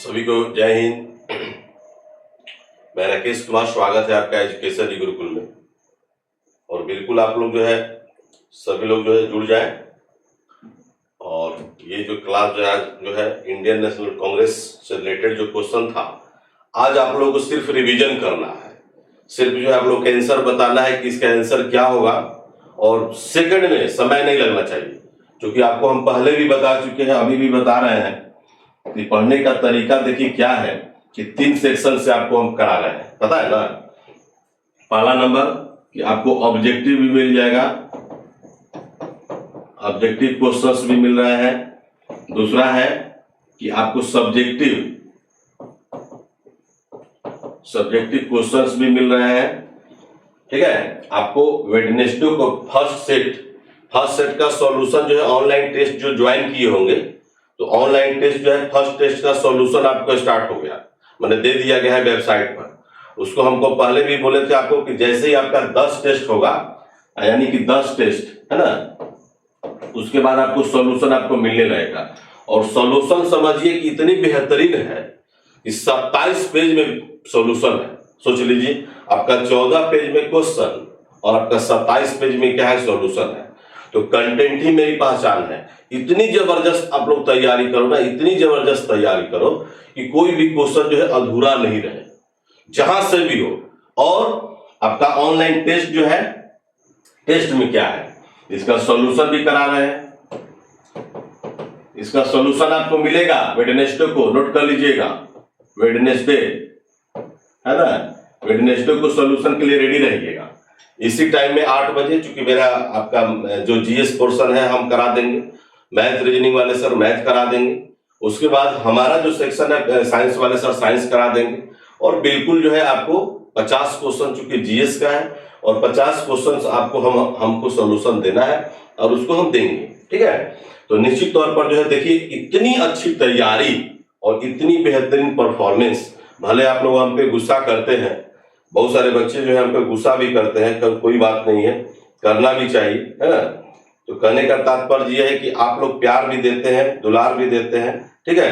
सभी को जय हिंद। मैं राकेश कुमार, स्वागत है आपका एजुकेशन गुरुकुल में। और बिल्कुल आप लोग जो है सभी लोग जो है जुड़ जाएं। और ये जो क्लास जो है इंडियन नेशनल कांग्रेस से रिलेटेड जो क्वेश्चन था, आज आप लोगों को सिर्फ रिवीजन करना है। सिर्फ जो है आप लोग का आंसर बताना है कि इसका आंसर क्या होगा, और सेकंड में समय नहीं लगना चाहिए, क्योंकि आपको हम पहले भी बता चुके हैं, अभी भी बता रहे हैं कि पढ़ने का तरीका देखिए क्या है कि 3 सेक्शन से आपको हम करा रहे हैं, पता है ना। पहला नंबर कि आपको ऑब्जेक्टिव भी मिल जाएगा, ऑब्जेक्टिव क्वेश्चंस भी मिल रहे हैं। दूसरा है कि आपको सब्जेक्टिव क्वेश्चंस भी मिल रहे हैं, ठीक है। आपको वेडनेसडे को फर्स्ट सेट का सॉल्यूशन जो है ऑनलाइन टेस्ट जो ज्वाइन किए होंगे, तो ऑनलाइन टेस्ट जो है फर्स्ट टेस्ट का सॉल्यूशन आपको स्टार्ट हो गया, मैंने दे दिया गया है वेबसाइट पर। उसको हमको पहले भी बोले थे आपको कि जैसे ही आपका 10 टेस्ट होगा, यानी कि 10 टेस्ट है ना, उसके बाद आपको सॉल्यूशन आपको मिलने लगेगा। और सॉल्यूशन समझिए कि इतनी बेहतरीन है कि 27 पेज में सॉल्यूशन है। सोच लीजिए, आपका 14 पेज में क्वेश्चन और आपका 27 पेज में क्या है, सॉल्यूशन है। तो कंटेंट ही मेरी पहचान है। इतनी जबरदस्त आप लोग तैयारी करो ना, इतनी जबरदस्त तैयारी करो कि कोई भी क्वेश्चन जो है अधूरा नहीं रहे, जहां से भी हो। और आपका ऑनलाइन टेस्ट जो है, टेस्ट में क्या है, इसका सॉल्यूशन भी करा रहे हैं। इसका सॉल्यूशन आपको मिलेगा वेडनेसडे को, नोट कर लीजिएगा, वेडनेसडे है ना, वेडनेसडे को सॉल्यूशन के लिए रेडी रहिएगा। इसी टाइम में 8 बजे, चूंकि मेरा आपका जो जीएस पोर्शन है हम करा देंगे, मैथ रीजनिंग वाले सर मैथ करा देंगे। उसके बाद हमारा जो सेक्शन है साइंस वाले सर साइंस करा देंगे। और बिल्कुल जो है आपको 50 क्वेश्चन चूंकि जीएस का है, और 50 क्वेश्चन आपको हमको सॉल्यूशन देना है, और उसको हम देंगे, ठीक है। तो निश्चित तौर पर जो है देखिए, इतनी अच्छी तैयारी और इतनी बेहतरीन परफॉर्मेंस। भले आप लोग हम पे गुस्सा करते हैं, बहुत सारे बच्चे जो है हम पे गुस्सा भी करते हैं, कोई बात नहीं है, करना भी चाहिए, है ना। तो कहने का तात्पर्य यह है कि आप लोग प्यार भी देते हैं, दुलार भी देते हैं, ठीक है।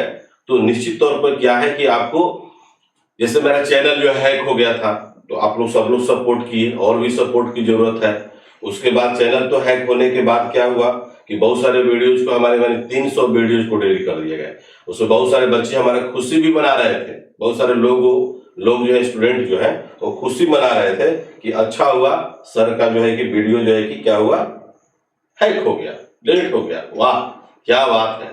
तो निश्चित तौर पर क्या है कि आपको, जैसे मेरा चैनल जो हैक हो गया था, तो आप लोग सब लोग सपोर्ट किए, और भी सपोर्ट की जरूरत है। उसके बाद चैनल तो हैक होने के बाद क्या हुआ कि बहुत सारे वीडियोज को हमारे 300 वीडियोज को डिलीट कर दिया गया। उसमें बहुत सारे बच्चे हमारे खुशी भी मना रहे थे, बहुत सारे लोग जो है स्टूडेंट जो है वो खुशी मना रहे थे कि अच्छा हुआ सर का जो है कि वीडियो जो है कि क्या हुआ, हैक हो गया, डिलीट हो गया। वाह क्या बात है।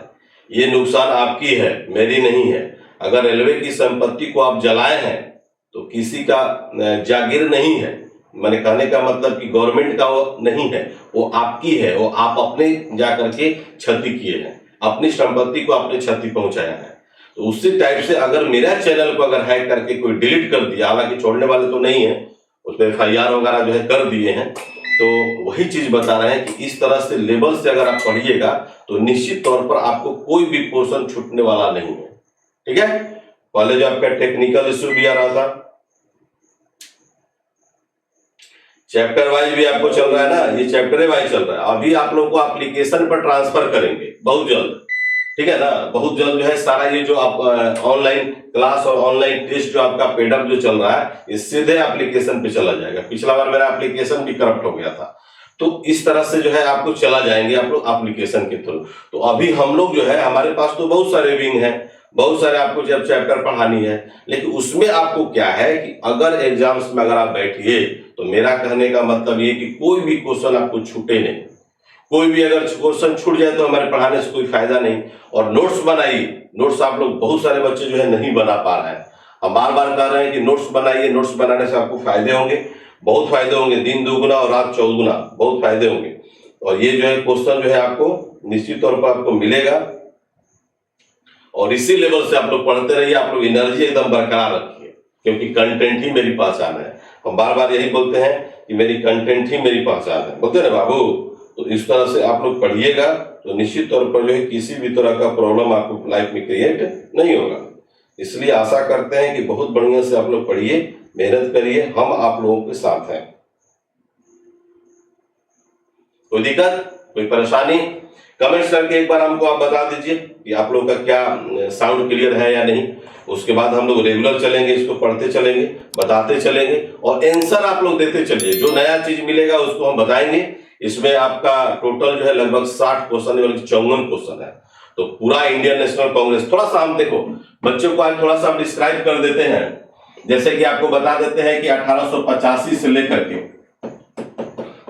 ये नुकसान आपकी है, मेरी नहीं है। अगर रेलवे की संपत्ति को आप जलाए हैं तो किसी का जागीर नहीं है, मैंने कहने का मतलब कि गवर्नमेंट का वो नहीं है, वो आपकी है। वो आप अपने जाकर के क्षति किए हैं, अपनी संपत्ति को आपने क्षति पहुंचाया है। तो उसी टाइप से अगर मेरा चैनल को अगर हैक करके कोई डिलीट कर दिया, हालांकि छोड़ने वाले तो नहीं है, उस पर FIR वगैरह जो है कर दिए हैं, तो वही चीज बता रहे हैं कि इस तरह से लेवल से अगर आप पढ़िएगा तो निश्चित तौर पर आपको कोई भी पोर्शन छूटने वाला नहीं है, ठीक है। पहले जो आपका टेक्निकल इश्यू भी आ रहा था, चैप्टर वाइज भी आपको चल रहा है ना, ये चैप्टर वाइज चल रहा है। अभी आप लोगों को एप्लीकेशन पर ट्रांसफर करेंगे बहुत जल्द, ठीक है ना, बहुत जल्द जो है सारा ये जो आप ऑनलाइन क्लास और ऑनलाइन टेस्ट जो आपका पेडअप जो चल रहा है, ये सीधे एप्लीकेशन पे चला जाएगा। पिछला बार मेरा एप्लीकेशन भी करप्ट हो गया था, तो इस तरह से जो है आपको चला जाएंगे आप लोग एप्लीकेशन के थ्रू। तो अभी हम लोग जो है, हमारे पास तो बहुत सारे विंग है, बहुत सारे आपको जब चैप्टर पढ़ानी है, लेकिन उसमें आपको क्या है कि अगर एग्जाम्स में अगर आप बैठिए, तो मेरा कहने का मतलब ये कि कोई भी क्वेश्चन आपको छूटे नहीं। कोई भी अगर क्वेश्चन छूट जाए तो हमारे पढ़ाने से कोई फायदा नहीं। और नोट्स बनाइए, नोट्स आप लोग बहुत सारे बच्चे जो है नहीं बना पा रहे हैं, हम बार बार कह रहे हैं कि नोट्स बनाइए। नोट्स बनाने से आपको फायदे होंगे, बहुत फायदे होंगे, दिन दुगुना और रात चौगुना, बहुत फायदे होंगे। और ये जो है क्वेश्चन जो है आपको निश्चित तौर पर आपको मिलेगा, और इसी लेवल से आप लोग पढ़ते रहिए। आप लोग एनर्जी एकदम बरकरार रखिए, क्योंकि कंटेंट ही मेरी पहचान है। हम बार बार यही बोलते हैं कि मेरी कंटेंट ही मेरी पहचान है, बोलते हैं ना बाबू। तो इस तरह से आप लोग पढ़िएगा तो निश्चित तौर पर जो है किसी भी तरह का प्रॉब्लम आपको लाइफ में क्रिएट नहीं होगा। इसलिए आशा करते हैं कि बहुत बढ़िया से आप लोग पढ़िए, मेहनत करिए, हम आप लोगों के साथ हैं। कोई दिक्कत? कोई परेशानी? कमेंट्स करके एक बार हमको आप बता दीजिए कि आप लोगों का क्या साउंड क्लियर है या नहीं। उसके बाद हम लोग रेगुलर चलेंगे, इसको पढ़ते चलेंगे, बताते चलेंगे और आंसर आप लोग देते चलिए। जो नया चीज मिलेगा उसको हम बताएंगे। इसमें आपका टोटल जो है लगभग 60 क्वेश्चन बल्कि 54 क्वेश्चन है। तो पूरा इंडियन नेशनल कांग्रेस, थोड़ा सा हम देखो बच्चों को आज थोड़ा सा हम डिस्क्राइब कर देते हैं। जैसे कि आपको बता देते हैं कि 1885 से लेकर के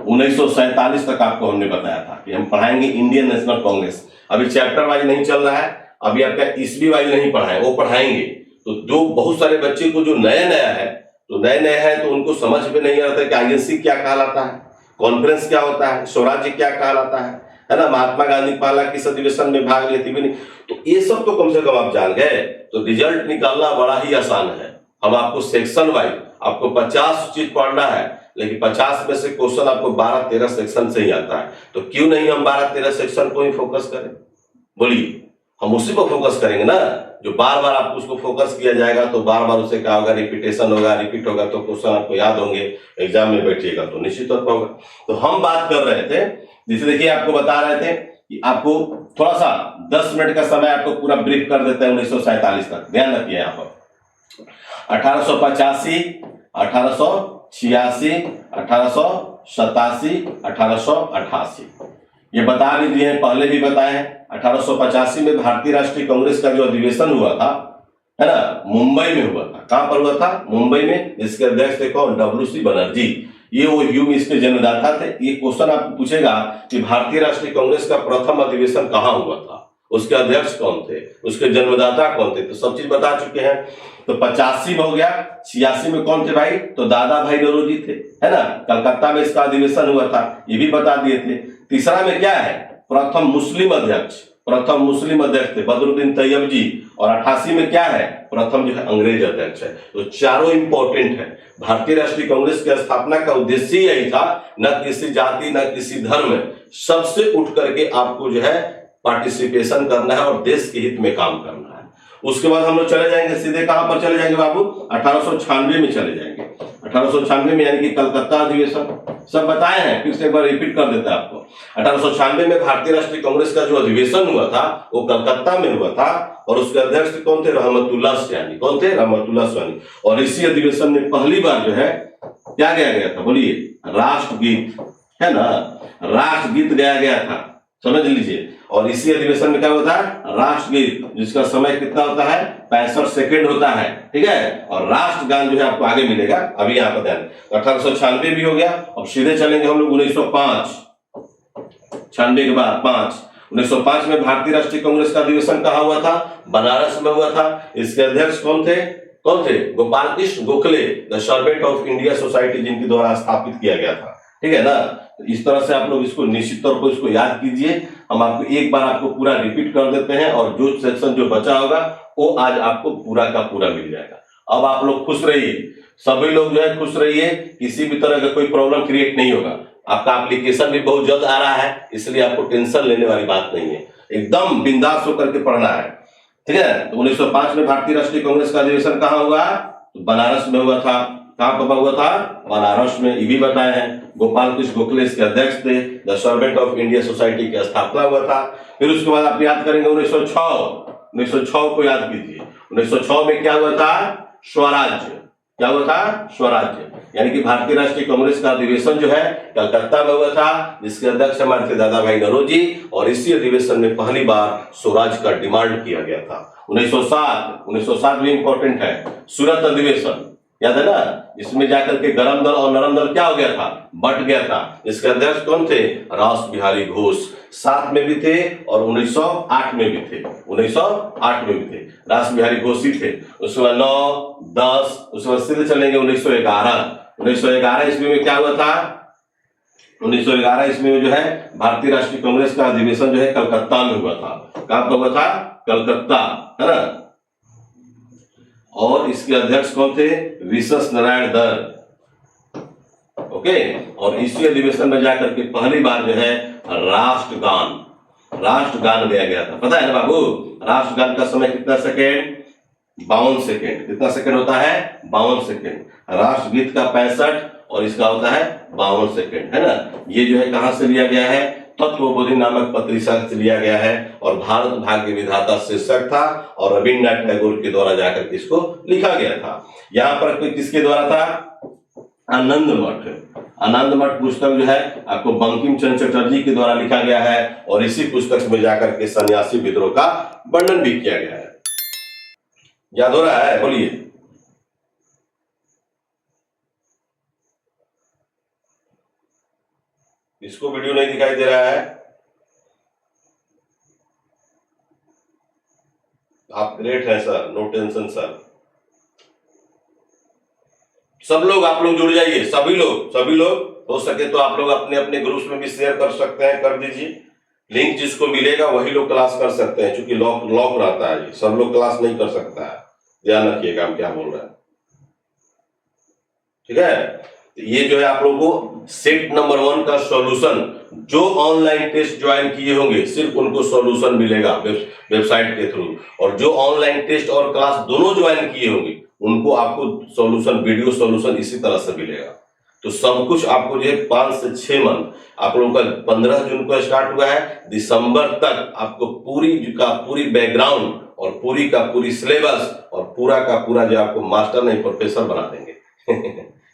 1947 तक आपको हमने बताया था कि हम पढ़ाएंगे इंडियन नेशनल कांग्रेस। अभी चैप्टर वाइज नहीं चल रहा है, अभी आपका ईस्वी वाइज नहीं पढ़ाए, वो पढ़ाएंगे। तो जो बहुत सारे बच्चे को जो नया नया है, तो उनको समझ में नहीं आता कि आईएनसी क्या कहलाता है, कॉन्फ्रेंस क्या होता है, स्वराज्य क्या कहलाता है ना। महात्मा गांधी पहला किस अधिवेशन में भाग लेती भी नहीं। तो ये सब तो कम से कम आप जान गए, तो रिजल्ट निकालना बड़ा ही आसान है। हम आपको सेक्शन वाइज आपको 50 चीज पढ़ना है, लेकिन 50 में से क्वेश्चन आपको 12-13 सेक्शन से ही आता है। तो क्यों नहीं हम 12-13 सेक्शन को ही फोकस करें? बोलिए, हम उसी को फोकस करेंगे ना। जो बार बार आपको उसको फोकस किया जाएगा तो बार बार उससे क्या होगा, रिपीटेशन होगा, रिपीट होगा, तो क्वेश्चन आपको याद होंगे, एग्जाम में बैठिएगा तो निश्चित तौर पर होगा। तो हम बात कर रहे थे, जैसे देखिए आपको बता रहे थे कि आपको थोड़ा सा 10 मिनट का समय आपको पूरा ब्रीफ कर देते हैं 1947 तक। ध्यान रखिए यहाँ पर 1885, 1886, 1887, 1888 ये बता भी दिए हैं, पहले भी बताए हैं। 1885 में भारतीय राष्ट्रीय कांग्रेस का जो अधिवेशन हुआ था, है ना, मुंबई में हुआ था। कहां पर हुआ था? मुंबई में। इसके अध्यक्ष थे कौन? WC बनर्जी। ये वो ह्यूम इसके जन्मदाता थे। ये क्वेश्चन आपको पूछेगा कि भारतीय राष्ट्रीय कांग्रेस का प्रथम अधिवेशन कहाँ हुआ था, उसके अध्यक्ष कौन थे, उसके जन्मदाता कौन थे, तो सब चीज बता चुके हैं। तो 85 में हो गया। 86 में कौन थे भाई? तो दादा भाई नौरोजी थे, है ना। कलकत्ता में इसका अधिवेशन हुआ था, ये भी बता दिए थे। तीसरा में क्या है? प्रथम मुस्लिम अध्यक्ष थे बदरुद्दीन तैयब जी। और 88 में क्या है? प्रथम जो है अंग्रेज अध्यक्ष है। तो चारों इंपॉर्टेंट है। भारतीय राष्ट्रीय कांग्रेस की स्थापना का उद्देश्य यही था, न किसी जाति न किसी धर्म, सबसे उठ करके आपको जो है पार्टिसिपेशन करना है और देश के हित में काम करना है। उसके बाद हम लोग चले जाएंगे सीधे, कहां पर चले जाएंगे बाबू? 1896 में चले जाएंगे। 1896 में यानी कि कलकत्ता अधिवेशन, सब बताए हैं, फिर से एक बार रिपीट कर देते हैं आपको। 1896 में भारतीय राष्ट्रीय कांग्रेस का जो अधिवेशन हुआ था वो कलकत्ता में हुआ था और उसके अध्यक्ष कौन थे? रहमतुल्लाह सयानी। कौन थे? रहमतुल्लाह सयानी। और इसी अधिवेशन में पहली बार जो है क्या गाया गया था? बोलिए, राष्ट्रगीत, है ना, राष्ट्रगीत गाया गया था, समझ लीजिए। और इसी अधिवेशन में क्या होता है? राष्ट्रगीत, जिसका समय कितना होता है? 65 सेकेंड होता है, ठीक है। और राष्ट्रगान जो है आपको आगे मिलेगा, अभी यहाँ पर ध्यान। 1896 भी हो गया। अब सीधे चलेंगे हम लोग 1905, 96 के बाद 5। 1905 में भारतीय राष्ट्रीय कांग्रेस का अधिवेशन कहाँ हुआ था? बनारस में हुआ था। इसके अध्यक्ष कौन थे? Gopal Krishna Gokhale, the servant of India society, जिनके द्वारा स्थापित किया गया था, ठीक है ना। तो इस तरह से आप लोग इसको निश्चित तौर पर इसको याद कीजिए। हम आपको एक बार आपको पूरा रिपीट कर देते हैं और जो सेक्शन जो बचा होगा वो आज आपको पूरा का पूरा मिल जाएगा। अब आप लोग खुश रहिए, सभी लोग जो है खुश रहिए, किसी भी तरह का कोई प्रॉब्लम क्रिएट नहीं होगा। आपका एप्लीकेशन भी बहुत जल्द आ रहा है, इसलिए आपको टेंशन लेने वाली बात नहीं है, एकदम बिंदास होकर के पढ़ना है, ठीक है। तो 1905 में भारतीय राष्ट्रीय कांग्रेस का अधिवेशन कहाँ हुआ? तो बनारस में हुआ था। कहाँ पर हुआ था? बनारस में। ये भी बताए हैं, गोपाल कृष्ण गोखले इसके अध्यक्ष थे, the servant of India society की स्थापना हुआ था। फिर उसके बाद आप याद करेंगे 1906 को याद कीजिए। 1906 में क्या हुआ था? स्वराज्य। क्या हुआ था? स्वराज्य, यानी कि भारतीय राष्ट्रीय कांग्रेस का अधिवेशन जो है कलकत्ता में हुआ था, जिसके अध्यक्ष हमारे थे दादा भाई नौरोजी। और इसी अधिवेशन में पहली बार स्वराज का डिमांड किया गया था। 1907 भी इंपॉर्टेंट है, सूरत अधिवेशन, याद है ना। इसमें जाकर के गरम दल और नरम दल क्या हो गया था? बट गया था। इसके अध्यक्ष कौन थे? रास बिहारी घोष। 7 में भी थे और 1908 में भी थे। 1908 में भी थे, रास बिहारी घोष ही थे। उसके बाद 9, 10, उसके बाद सीधे चलेंगे 1911 ईस्वी में क्या हुआ था? 1911 ईस्वी में जो है भारतीय राष्ट्रीय कांग्रेस का अधिवेशन जो है कलकत्ता में हुआ था। कहां पर हुआ था? कलकत्ता, है ना। और इसके अध्यक्ष कौन थे? विशेष नारायण दर, ओके। और इसी अधिवेशन में जाकर के पहली बार जो है राष्ट्रगान गाया गया था। पता है ना बाबू, राष्ट्रगान का समय कितना सेकेंड? 52 सेकेंड। कितना सेकेंड होता है? 52 सेकेंड। राष्ट्रगीत का 65 और इसका होता है 52 सेकेंड, है ना। ये जो है कहां से लिया गया है? तत्वबोधि नामक पत्रिका से लिया गया है और भारत भाग्य विधाता शीर्षक था और रविन्द्रनाथ टैगोर के द्वारा जाकर इसको लिखा गया था। यहाँ पर किसके द्वारा था? आनंद मठ। आनंद मठ पुस्तक जो है आपको बंकिम चंद्र चटर्जी के द्वारा लिखा गया है और इसी पुस्तक में जाकर के सन्यासी विद्रोह का वर्णन भी किया गया है। याद हो रहा है? बोलिए। इसको वीडियो नहीं दिखाई दे रहा है? आप ग्रेट हैं सर, नो टेंशन सर। सब लोग आप लोग जुड़ जाइए, सभी लोग हो सके तो आप लोग अपने अपने ग्रुप्स में भी शेयर कर सकते हैं, कर दीजिए। लिंक जिसको मिलेगा वही लोग क्लास कर सकते हैं, क्योंकि लॉक रहता है, सब लोग क्लास नहीं कर सकता है। ध्यान रखिएगा हम क्या बोल रहे हैं, ठीक है। ये जो है आप लोगों को सेट नंबर 1 का सॉल्यूशन, जो ऑनलाइन टेस्ट ज्वाइन किए होंगे सिर्फ उनको सॉल्यूशन मिलेगा वेबसाइट के थ्रू, और जो ऑनलाइन टेस्ट और क्लास दोनों ज्वाइन किए होंगे उनको आपको सॉल्यूशन, वीडियो सॉल्यूशन इसी तरह से मिलेगा। तो सब कुछ आपको जो है 5 से 6 मंथ, आप लोगों का 15 जून को स्टार्ट हुआ है, दिसंबर तक आपको पूरी बैकग्राउंड और पूरी का पूरी सिलेबस और पूरा का पूरा जो आपको मास्टर नहीं प्रोफेसर बना देंगे।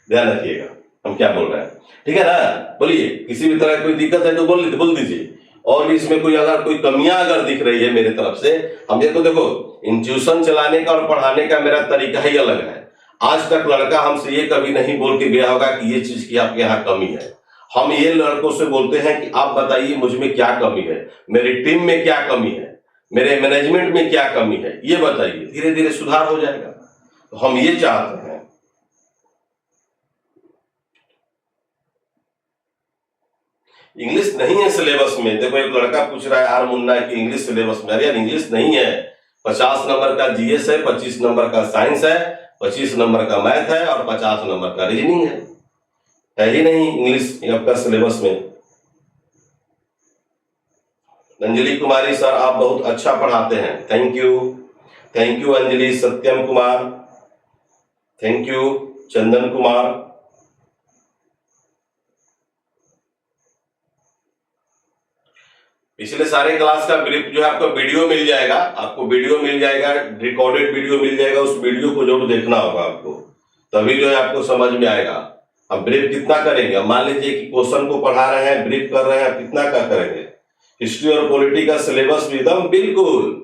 ध्यान रखिएगा हम क्या बोल रहे हैं, ठीक है ना। बोलिए, किसी भी तरह कोई दिक्कत है तो बोल दीजिए। और भी इसमें कोई कमियां अगर दिख रही है मेरे तरफ से, हम ये तो देखो इंस्टीट्यूशन चलाने का और पढ़ाने का मेरा तरीका ही अलग है। आज तक लड़का हमसे ये कभी नहीं बोल के गया होगा कि ये चीज की आपके यहाँ कमी है। हम ये लड़कों से बोलते हैं कि आप बताइए मुझ में क्या कमी है, मेरी टीम में क्या कमी है, मेरे मैनेजमेंट में क्या कमी है, ये बताइए, धीरे धीरे सुधार हो जाएगा। तो हम ये चाहते हैं। इंग्लिश नहीं है सिलेबस में। देखो एक लड़का पूछ रहा है आर मुन्ना की इंग्लिश सिलेबस में, अरे यार इंग्लिश नहीं है। 50 नंबर का जीएस है, 25 नंबर का साइंस है, 25 नंबर का मैथ है और 50 नंबर का रीजनिंग है ही नहीं इंग्लिश आपका सिलेबस में। अंजलि कुमारी सर आप बहुत अच्छा पढ़ाते हैं, thank you Anjali. Satyam Kumar thank you, Chandan Kumar. पिछले सारे क्लास का ब्रीफ जो है आपको वीडियो मिल जाएगा, रिकॉर्डेड वीडियो मिल जाएगा। उस वीडियो को जरूर देखना होगा आपको, तभी जो है आपको समझ में आएगा। अब ब्रीफ कितना करेंगे? अब मान लीजिए कि क्वेश्चन को पढ़ा रहे हैं, ब्रीफ कर रहे हैं, कितना का करेंगे? हिस्ट्री और पॉलिटी का सिलेबस भी एकदम बिल्कुल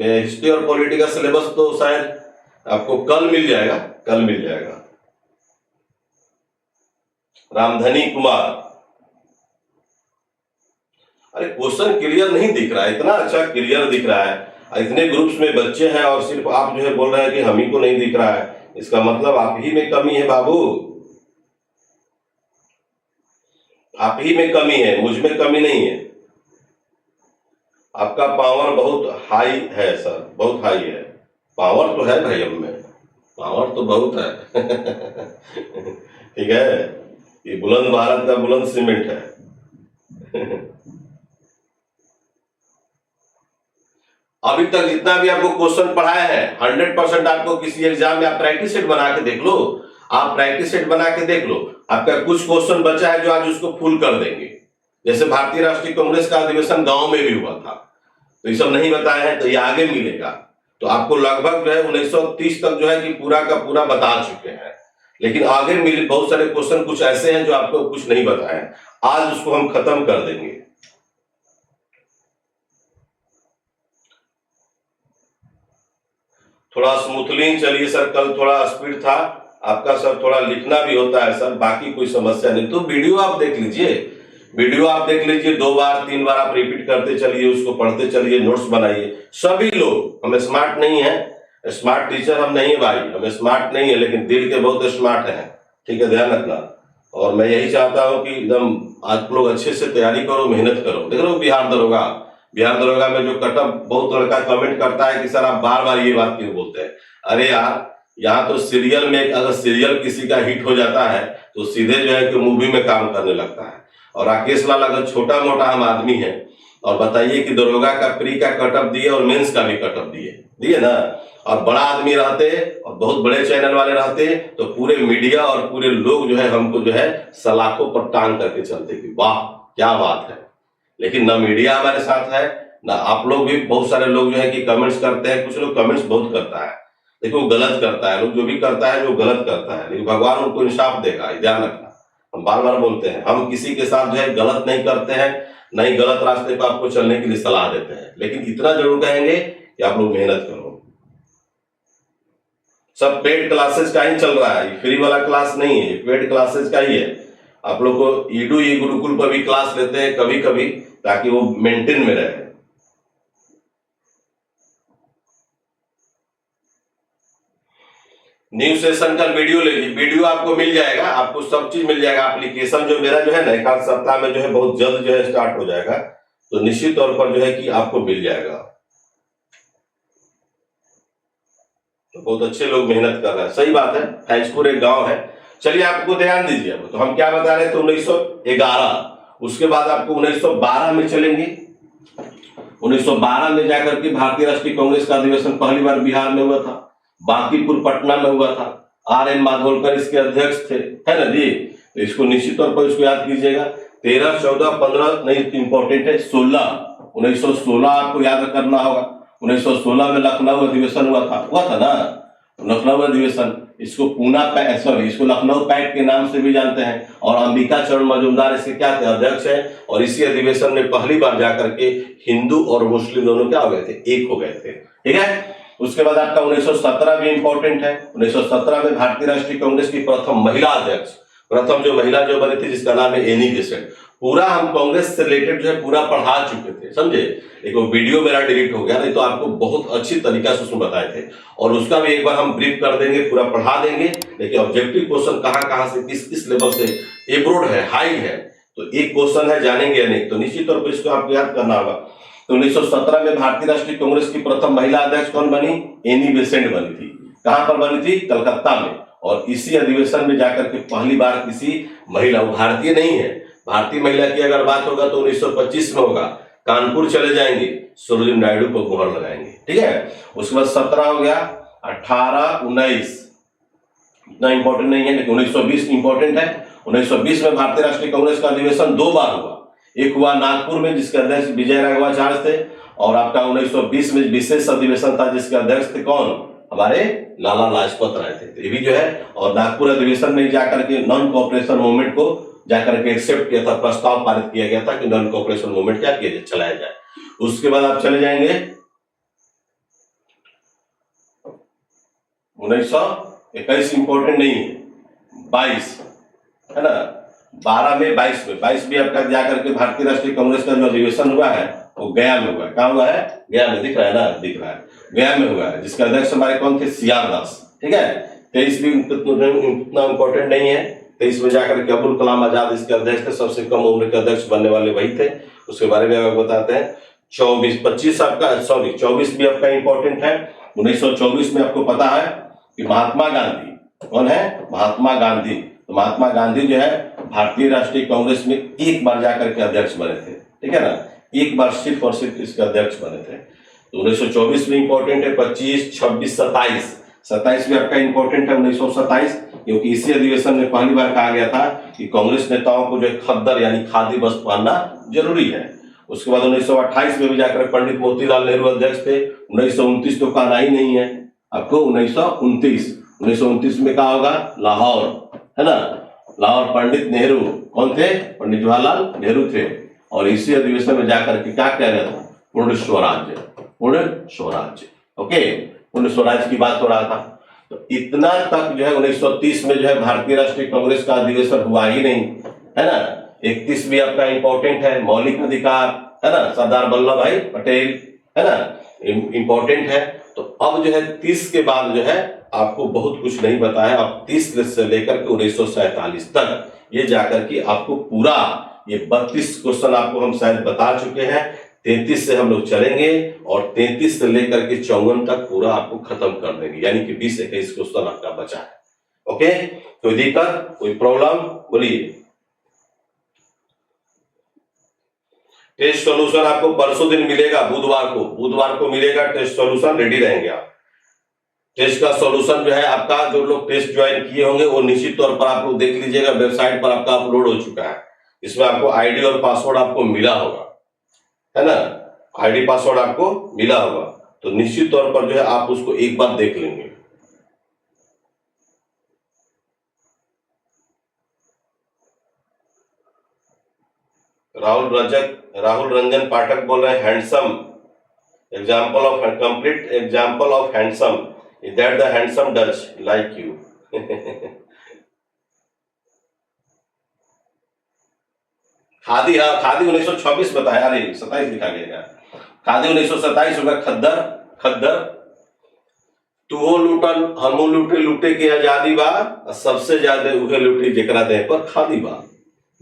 हिस्ट्री और पॉलिटी का सिलेबस तो शायद आपको कल मिल जाएगा। रामधनी कुमार, अरे क्वेश्चन क्लियर नहीं दिख रहा है, इतना अच्छा क्लियर दिख रहा है। इतने ग्रुप्स में बच्चे हैं और सिर्फ आप जो है बोल रहे हैं कि हम ही को नहीं दिख रहा है, इसका मतलब आप ही में कमी है बाबू, आप ही में कमी है, मुझ में कमी नहीं है। आपका पावर बहुत हाई है सर, बहुत हाई है। पावर तो है भाई, हम में पावर तो बहुत है। ठीक है, ये बुलंद भारत का बुलंद सीमेंट है। अभी तक जितना भी आपको क्वेश्चन पढ़ाया है 100% आपको किसी एग्जाम में आप प्रैक्टिस सेट बना के देख लो, आपका कुछ क्वेश्चन बचा है जो आज उसको फुल कर देंगे। जैसे भारतीय राष्ट्रीय कांग्रेस का अधिवेशन गांव में भी हुआ था, तो ये सब नहीं बताए हैं, तो ये आगे मिलेगा। तो आपको लगभग जो है 1930 तक जो है कि पूरा का पूरा बता चुके हैं, लेकिन आगे मिले बहुत सारे क्वेश्चन कुछ ऐसे हैं जो आपको कुछ नहीं बताए हैं, आज उसको हम खत्म कर देंगे। थोड़ा स्मूथली चलिए सर, कल थोड़ा स्पीड था आपका सर, थोड़ा लिखना भी होता है सर, बाकी कोई समस्या नहीं। तो वीडियो आप देख लीजिए, 2 बार 3 बार आप रिपीट करते चलिए, उसको पढ़ते चलिए, नोट्स बनाइए। सभी लोग, हम स्मार्ट नहीं है, स्मार्ट टीचर हम नहीं है भाई, हम स्मार्ट नहीं है, लेकिन दिल के बहुत स्मार्ट हैं, ठीक है, ध्यान रखना। और मैं यही चाहता हूँ कि एकदम आप लोग अच्छे से तैयारी करो, मेहनत करो। देख लो बिहार दरोगा में जो कटअप, बहुत लड़का कमेंट करता है कि सर आप बार बार ये बात क्यों बोलते हैं। अरे यार, यहाँ तो सीरियल में अगर सीरियल किसी का हिट हो जाता है तो सीधे जो है कि मूवी में काम करने लगता है। और राकेश लाल अगर छोटा मोटा हम आदमी है और बताइए कि दरोगा का प्री का कटअप दिए और मेंस का भी कटअप दिए ना, और बड़ा आदमी रहते और बहुत बड़े चैनल वाले रहते तो पूरे मीडिया और पूरे लोग जो है हमको जो है सलाखों पर टांग करके चलते कि वाह क्या बात है। लेकिन ना मीडिया हमारे साथ है, ना आप लोग भी, बहुत सारे लोग जो है कि कमेंट्स करते हैं, कुछ लोग कमेंट्स बहुत करता है लेकिन वो गलत करता है, लोग जो भी करता है वो गलत करता है, लेकिन भगवान उनको इंसाफ देगा, ये ध्यान रखना। हम बार बार बोलते हैं, हम किसी के साथ जो है गलत नहीं करते हैं, नहीं गलत रास्ते पर आपको चलने के लिए सलाह देते हैं, लेकिन इतना जरूर कहेंगे कि आप लोग मेहनत करो। सब पेड क्लासेस का ही चल रहा है, फ्री वाला क्लास नहीं है, पेड क्लासेस का ही है। आप लोग को ईडू ई गुरुकुल पर भी क्लास लेते हैं कभी कभी, ताकि वो मेंटेन में रहे। न्यू सेशन का वीडियो ले लीजिए, वीडियो आपको मिल जाएगा, आपको सब चीज मिल जाएगा। एप्लीकेशन जो मेरा जो है ना, एक आध सप्ताह में जो है बहुत जल्द जो है स्टार्ट हो जाएगा, तो निश्चित तौर पर जो है कि आपको मिल जाएगा। तो बहुत अच्छे लोग मेहनत कर रहे हैं, सही बात है। फैजपुर एक गांव है। चलिए आपको ध्यान दीजिए, अब तो हम क्या बता रहे थे, 1911, उसके बाद आपको 1912 में चलेंगे। 1912 में जाकर के भारतीय राष्ट्रीय कांग्रेस का अधिवेशन पहली बार बिहार में हुआ था, बांकीपुर पटना में हुआ था। R.N. माधोलकर इसके अध्यक्ष थे, है ना जी। तो इसको निश्चित तौर पर इसको याद कीजिएगा। 13, 14, 15 नहीं इंपॉर्टेंट है, 1916 आपको याद करना होगा। 1916 में लखनऊ अधिवेशन हुआ था ना, लखनऊ अधिवेशन। इसको इसको लखनऊ पैक्ट के नाम से भी जानते हैं, और अंबिका चरण मजूमदार इसके क्या थे, अध्यक्ष है। और इसी अधिवेशन में पहली बार जाकर के हिंदू और मुस्लिम दोनों क्या हो गए थे, एक हो गए थे, ठीक है। उसके बाद आपका 1917 भी इंपॉर्टेंट है। 1917 में भारतीय राष्ट्रीय कांग्रेस की प्रथम महिला अध्यक्ष, प्रथम जो महिला जो बनी थी, जिसका नाम है एनी बेसेंट। पूरा हम कांग्रेस से रिलेटेड जो है पूरा पढ़ा चुके थे, समझे। एक वीडियो मेरा डिलीट हो गया, नहीं तो आपको बहुत अच्छी तरीका से उसमें बताए थे, और उसका भी एक बार हम ब्रीफ कर देंगे, पूरा पढ़ा देंगे। लेकिन ऑब्जेक्टिव क्वेश्चन कहां से किस किस लेवल से एब्रोड है, हाई है, तो एक क्वेश्चन है जानेंगे अनेक, तो निश्चित तौर पर इसको आपको याद करना होगा। तो 1917 में भारतीय राष्ट्रीय कांग्रेस की प्रथम महिला अध्यक्ष कौन बनी, एनी बेसेंट बनी थी। कहां पर बनी थी, कलकत्ता में। और इसी अधिवेशन में जाकर के पहली बार किसी महिला, भारतीय नहीं है, भारतीय महिला की अगर बात होगा तो 1925 में होगा। कानपुर चले जाएंगे, सरोजिनी नायडू को मुहर लगाएंगे, ठीक है। उसके बाद 17 हो गया, 18, 19 इतना इंपॉर्टेंट नहीं है, लेकिन 1920 इंपॉर्टेंट है। 1920 में भारतीय राष्ट्रीय कांग्रेस का अधिवेशन 2 बार हुआ। एक हुआ नागपुर में, जिसके अध्यक्ष विजय राघवाचार्य थे, और आपका 1920 में विशेष अधिवेशन था, जिसके अध्यक्ष थे कौन, हमारे लाला लाजपत राय थे। तो ये भी जो है, और नागपुर अधिवेशन में जाकर के नॉन कोऑपरेशन मूवमेंट को जाकर के एक्सेप्ट किया था, प्रस्ताव पारित किया गया था कि नॉन कोऑपरेशन मूवमेंट क्या किया जाए, चलाया जाए। उसके बाद आप चले जाएंगे 1921 इंपॉर्टेंट नहीं है, 22 है ना, 12 में 22 भी आपका जाकर के भारतीय राष्ट्रीय कांग्रेस का जो अधिवेशन हुआ है वो गया में हुआ है। कहाँ हुआ है, गया में, दिख रहा है ना, दिख रहा है, गया में हुआ है, जिसका अध्यक्ष हमारे कौन थे, सीआर दास, ठीक है। 23 भी उतना इंपॉर्टेंट नहीं है। 23 में जाकर के अब्दुल कलाम आजाद इसके अध्यक्ष थे, सबसे कम उम्र के अध्यक्ष बनने वाले वही थे, उसके बारे में आपको बताते हैं। 24 भी आपका इंपॉर्टेंट है। 1924 में आपको पता है कि महात्मा गांधी कौन है, महात्मा गांधी। तो महात्मा गांधी जो है भारतीय राष्ट्रीय कांग्रेस में एक बार जाकर के अध्यक्ष बने थे, ठीक है ना, एक बार सिर्फ और सिर्फ इसके अध्यक्ष बने थे। तो 1924 में इंपॉर्टेंट है। 25, 26, 27 भी आपका इंपॉर्टेंट है। 1927, क्योंकि इसी अधिवेशन में पहली बार कहा गया था कि कांग्रेस नेताओं को जो खद्दर यानी खादी वस्त्र पहनना जरूरी है। उसके बाद 1928 में भी जाकर पंडित मोतीलाल नेहरू अध्यक्ष थे। 1929 तो कहना ही नहीं है आपको। 1929 में कहा होगा, लाहौर, है ना, लाहौर पंडित नेहरू कौन थे, पंडित जवाहरलाल नेहरू थे। और इसी अधिवेशन में जाकर के क्या कह रहा था, पूर्ण स्वराज्य, पूर्ण स्वराज्य, ओके, पूर्ण स्वराज्य की बात हो रहा था। तो इतना तक जो है 1930 में जो है भारतीय राष्ट्रीय कांग्रेस का अधिवेशन हुआ ही नहीं, है ना। 31 भी आपका इंपॉर्टेंट है, मौलिक अधिकार, है ना, सरदार वल्लभ भाई पटेल, है ना, इंपॉर्टेंट है। तो अब जो है 30 के बाद जो है आपको बहुत कुछ नहीं पता है। अब 30 से लेकर के 1947 तक ये जाकर के आपको पूरा ये 32 क्वेश्चन आपको हम शायद बता चुके हैं। 33 से हम लोग चलेंगे और 33 से लेकर के 54 तक पूरा आपको खत्म कर देंगे, यानी कि 20-21 क्वेश्चन आपका बचा है। ओके, कोई दिक्कत, कोई प्रॉब्लम, बोलिए। टेस्ट सॉल्यूशन आपको परसों दिन मिलेगा, बुधवार को मिलेगा टेस्ट सॉल्यूशन, रेडी रहेंगे आप। टेस्ट का सॉल्यूशन जो है आपका, जो लोग टेस्ट ज्वाइन किए होंगे वो निश्चित तौर पर आप लोग देख लीजिएगा, वेबसाइट पर आपका अपलोड हो चुका है। इसमें आपको आईडी और पासवर्ड आपको मिला होगा, है ना, आईडी पासवर्ड आपको मिला होगा, तो निश्चित तौर पर जो है आप उसको एक बार देख लेंगे। राहुल रंजन पाठक बोल रहे हैं, handsome example of complete example of handsome, is that the handsome Dutch like you. Khadi, हाँ खादी 1926 बताया, अरे 27 लिखा गया, खादी 1927 होगा। खद्दर, खद्दर तुहो लूटन हमू लूटे, लूटे की आजादी बा, सबसे ज्यादा उहे लूटी जेकरा दे पर खादी बा,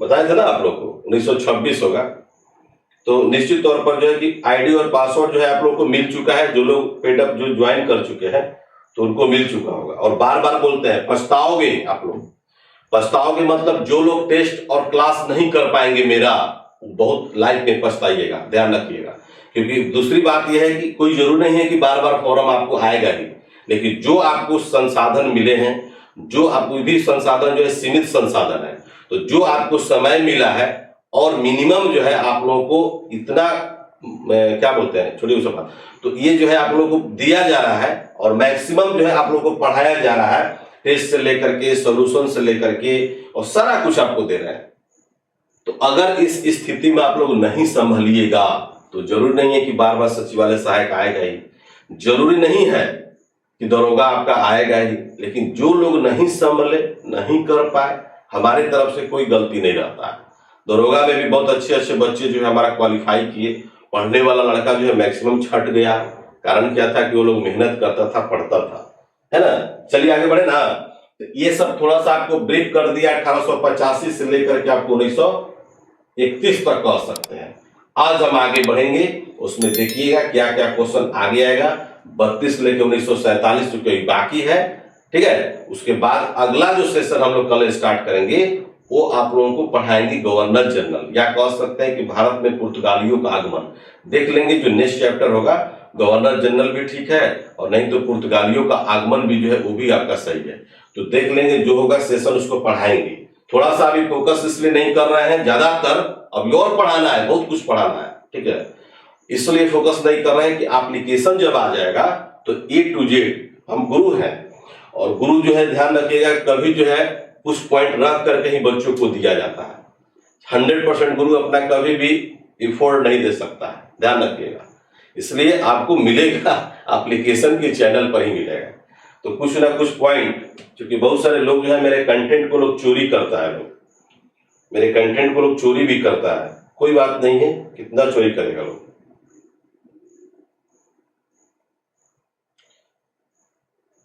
बताया था ना आप लोग को, 1926 होगा। तो निश्चित तौर पर जो है कि आईडी और पासवर्ड जो है आप लोग को मिल चुका है, जो लोग पेडअप जो ज्वाइन कर चुके हैं तो उनको मिल चुका होगा। और बार बार बोलते हैं पछताओगे आप लोग, पछताओगे मतलब जो लोग टेस्ट और क्लास नहीं कर पाएंगे मेरा, बहुत लाइफ में पछताइएगा, ध्यान रखिएगा। क्योंकि दूसरी बात यह है कि कोई जरूरी नहीं है कि बार बार फॉर्म आपको आएगा ही, लेकिन जो आपको संसाधन मिले हैं, जो आपको भी संसाधन जो है सीमित संसाधन है, तो जो आपको समय मिला है और मिनिमम जो है आप लोगों को इतना क्या बोलते हैं छोटी सी बात, तो ये जो है आप लोगों को दिया जा रहा है और मैक्सिमम जो है आप लोगों को पढ़ाया जा रहा है, टेस्ट से लेकर के सॉल्यूशन से लेकर के और सारा कुछ आपको दे रहे हैं। तो अगर इस स्थिति में आप लोग नहीं संभलिएगा तो जरूरी नहीं है कि बार बार सचिवालय सहायक आएगा ही, जरूरी नहीं है कि दरोगा आपका आएगा ही, लेकिन जो लोग नहीं संभले, नहीं कर पाए, हमारी तरफ से कोई गलती नहीं रहता है। दरोगा में भी बहुत अच्छे अच्छे बच्चे जो है हमारा क्वालिफाई किए, पढ़ने वाला लड़का जो है मैक्सिमम छट गया, कारण क्या था कि वो लोग मेहनत करता था, पढ़ता था, है ना। चलिए आगे बढ़े ना, तो ये सब थोड़ा सा आपको ब्रीफ कर दिया 1885 से लेकर के आपको 1931 तक कह सकते हैं। आज हम आगे बढ़ेंगे, उसमें देखिएगा क्या क्या क्वेश्चन आगे आएगा। 32 लेके 1947 जो बाकी है, ठीक है। उसके बाद अगला जो सेशन हम लोग कल स्टार्ट करेंगे वो आप लोगों को पढ़ाएंगे गवर्नर जनरल, या कह सकते हैं कि भारत में पुर्तगालियों का आगमन। देख लेंगे जो नेक्स्ट चैप्टर होगा, गवर्नर जनरल भी ठीक है और नहीं तो पुर्तगालियों का आगमन भी जो है वो भी आपका सही है। तो देख लेंगे जो होगा सेशन, उसको पढ़ाएंगे। थोड़ा सा अभी फोकस इसलिए नहीं कर रहे हैं, ज्यादातर अभी और पढ़ाना है, बहुत कुछ पढ़ाना है, ठीक है, इसलिए फोकस नहीं कर रहे हैं कि एप्लीकेशन जब आ जाएगा तो A to Z हम गुरु हैं, और गुरु जो है ध्यान रखिएगा कभी जो है कुछ पॉइंट रख करके ही बच्चों को दिया जाता है। 100% गुरु अपना कभी भी इफोर्ट नहीं दे सकता है, ध्यान रखिएगा। इसलिए आपको मिलेगा एप्लीकेशन के चैनल पर ही मिलेगा। तो कुछ ना कुछ पॉइंट, क्योंकि बहुत सारे लोग जो है मेरे कंटेंट को लोग चोरी करता है, लोग मेरे कंटेंट को लोग चोरी भी करता है, कोई बात नहीं है, कितना चोरी करेगा लोग।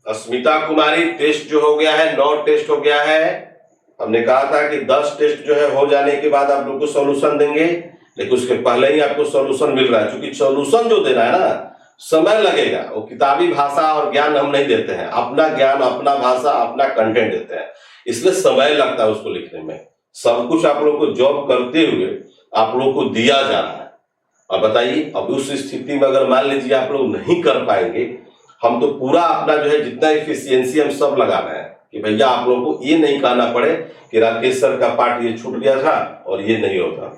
अस्मिता कुमारी, टेस्ट जो हो गया है 9 टेस्ट हो गया है। हमने कहा था कि 10 टेस्ट जो है हो जाने के बाद आप लोग को सॉल्यूशन देंगे, लेकिन उसके पहले ही आपको सॉल्यूशन मिल रहा है। क्योंकि सॉल्यूशन जो दे रहा है ना, समय लगेगा, वो किताबी भाषा और ज्ञान हम नहीं देते हैं, अपना ज्ञान, अपना भाषा, अपना कंटेंट देते हैं, इसलिए समय लगता है उसको लिखने में। सब कुछ आप लोग को जॉब करते हुए आप लोग को दिया जा रहा है। अब बताइए, अब उस स्थिति में अगर मान लीजिए आप लोग नहीं कर पाएंगे, हम तो पूरा अपना जो है जितना एफिशिएंसी हम सब लगा रहे हैं कि भैया आप लोगों को ये नहीं कहना पड़े कि राकेश सर का पार्ट ये छूट गया था और ये नहीं होता।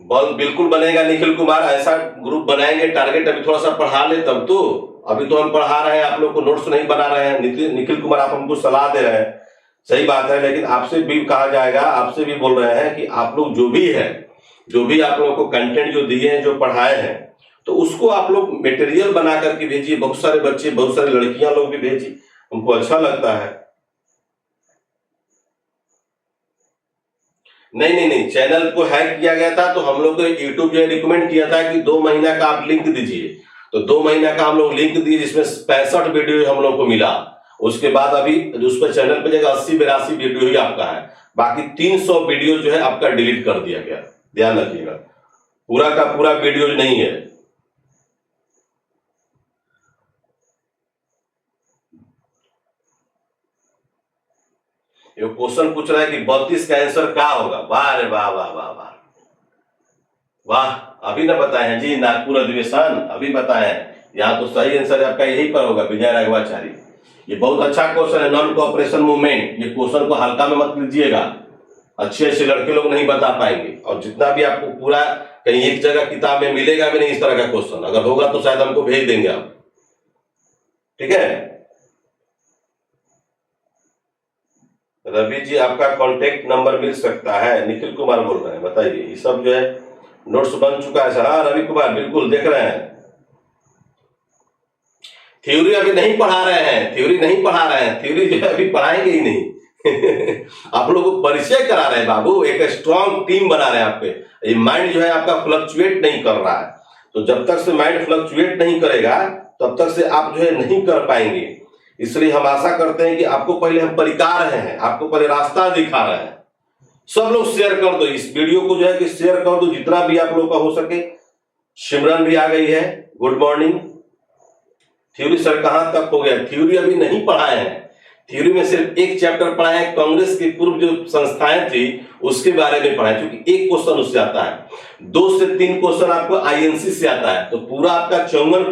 बल बिल्कुल बनेगा निखिल कुमार, ऐसा ग्रुप बनाएंगे, टारगेट अभी थोड़ा सा पढ़ा ले तब तो, अभी तो हम पढ़ा रहे हैं, आप लोग को नोट्स नहीं बना रहे हैं। निखिल कुमार आप हमको सलाह दे रहे हैं, सही बात है, लेकिन आपसे भी कहा जाएगा, आपसे भी बोल रहे हैं कि आप लोग जो भी है, जो भी आप लोगों को कंटेंट जो दिए हैं, जो पढ़ाए हैं, तो उसको आप लोग मटेरियल बना करके भेजिए। बहुत सारे बच्चे, बहुत सारी लड़कियां लोग भी भेजिए, उनको अच्छा लगता है। नहीं नहीं नहीं, चैनल को हैक किया गया था, तो हम लोग को यूट्यूब जो है रिकमेंड किया था कि 2 महीना का आप लिंक दीजिए, तो 2 महीना का हम लोग लिंक दिए, जिसमें 65 वीडियो हम लोग को मिला। उसके बाद अभी उस पर चैनल पे जगह 80-82 वीडियो ही आपका है, बाकी 300 वीडियो जो है आपका डिलीट कर दिया गया, ध्यान रखिएगा, पूरा का पूरा वीडियो नहीं है। ये क्वेश्चन पूछ रहा है कि 32 का आंसर क्या होगा। वाह रे वाह वाह वाह वाह वाह, अभी ना बताए हैं जी, नागपुर अधिवेशन अभी बताए हैं। यहाँ तो सही आंसर आपका यही पर होगा, विजय राघवाचारी। ये बहुत अच्छा क्वेश्चन है, नॉन कोऑपरेशन मूवमेंट। ये क्वेश्चन को हल्का में मत लीजिएगा, अच्छे लड़के लोग नहीं बता पाएंगे। और जितना भी आपको पूरा कहीं एक जगह किताब में मिलेगा भी नहीं इस तरह का क्वेश्चन, अगर होगा तो शायद हमको भेज देंगे आप, ठीक है। रवि जी आपका कांटेक्ट नंबर मिल सकता है, निखिल कुमार बोल रहे हैं, बताइए। ये सब जो है नोट्स बन चुका है सर। हाँ रवि कुमार बिल्कुल देख रहे हैं। थ्योरी अभी नहीं पढ़ा रहे हैं, थ्योरी नहीं पढ़ा रहे हैं, थ्योरी जो है अभी पढ़ाएंगे ही नहीं आप लोगों को परिचय करा रहे हैं बाबू, एक स्ट्रॉन्ग टीम बना रहे हैं आप पे। ये माइंड जो है आपका फ्लक्चुएट नहीं कर रहा है, तो जब तक से माइंड फ्लक्चुएट नहीं करेगा तब तक से आप जो है नहीं कर पाएंगे। इसलिए हम आशा करते हैं कि आपको पहले हम परिका रहे हैं, आपको पहले रास्ता दिखा रहे हैं। सब लोग शेयर कर दो इस वीडियो को, जो है कि शेयर कर दो जितना भी आप लोग का हो सके। सिमरन भी आ गई है, गुड मॉर्निंग। थ्योरी सर कहां तक हो गया? थ्योरी अभी नहीं पढ़ाए हैं, थ्योरी में सिर्फ एक चैप्टर पढ़ाए हैं, कांग्रेस की पूर्व जो संस्थाएं थी उसके बारे में पढ़ाए, क्योंकि एक क्वेश्चन उससे आता है। 2 से 3 क्वेश्चन आपको आईएनसी से आता है, तो पूरा आपका 54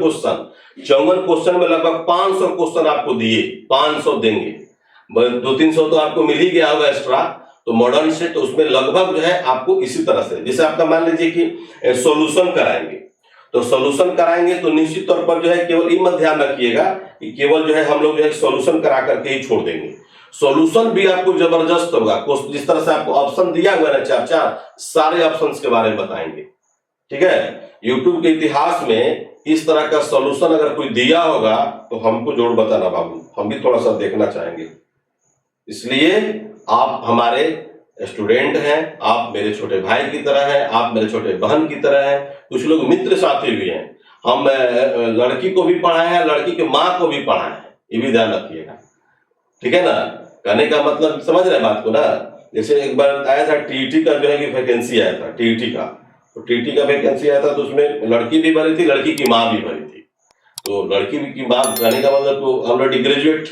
क्वेश्चन में लगभग 500 क्वेश्चन आपको दिए, 500 देंगे, 200-300 तो आपको मिल ही गया होगा एक्स्ट्रा। तो मॉडर्न से तो उसमें लगभग जो है आपको इसी तरह से, जैसे आपका मान लीजिए कि सॉल्यूशन कराएंगे, तो सॉल्यूशन कराएंगे तो निश्चित तौर पर जो है केवल ये मत ध्यान रखिएगा कि केवल जो है हम लोग जो है सॉल्यूशन करा करके ही छोड़ देंगे। सॉल्यूशन भी आपको जबरदस्त होगा, जिस तरह से आपको ऑप्शन दिया हुआ है 4 सारे ऑप्शंस के बारे में बताएंगे, ठीक है। यूट्यूब के इतिहास में इस तरह का सॉल्यूशन अगर कोई दिया होगा तो हमको जोड़ बताना बाबू, हम भी थोड़ा सा देखना चाहेंगे। इसलिए आप हमारे स्टूडेंट हैं, आप मेरे छोटे भाई की तरह हैं, आप मेरे छोटे बहन की तरह हैं, कुछ लोग मित्र साथी भी हैं। हम लड़की को भी पढ़ाए हैं, लड़की के माँ को भी पढ़ाए हैं, ये भी ध्यान रखिएगा, ठीक है ना। कहने का मतलब समझ रहे बात को ना। जैसे एक बार आया था टीईटी का जो है कि वैकेंसी आया था टीईटी का, तो टीईटी का वैकेंसी आया था, तो उसमें लड़की भी भरी थी, लड़की की माँ भी भरी थी। तो लड़की की माँ कहने का मतलब तो ऑलरेडी ग्रेजुएट,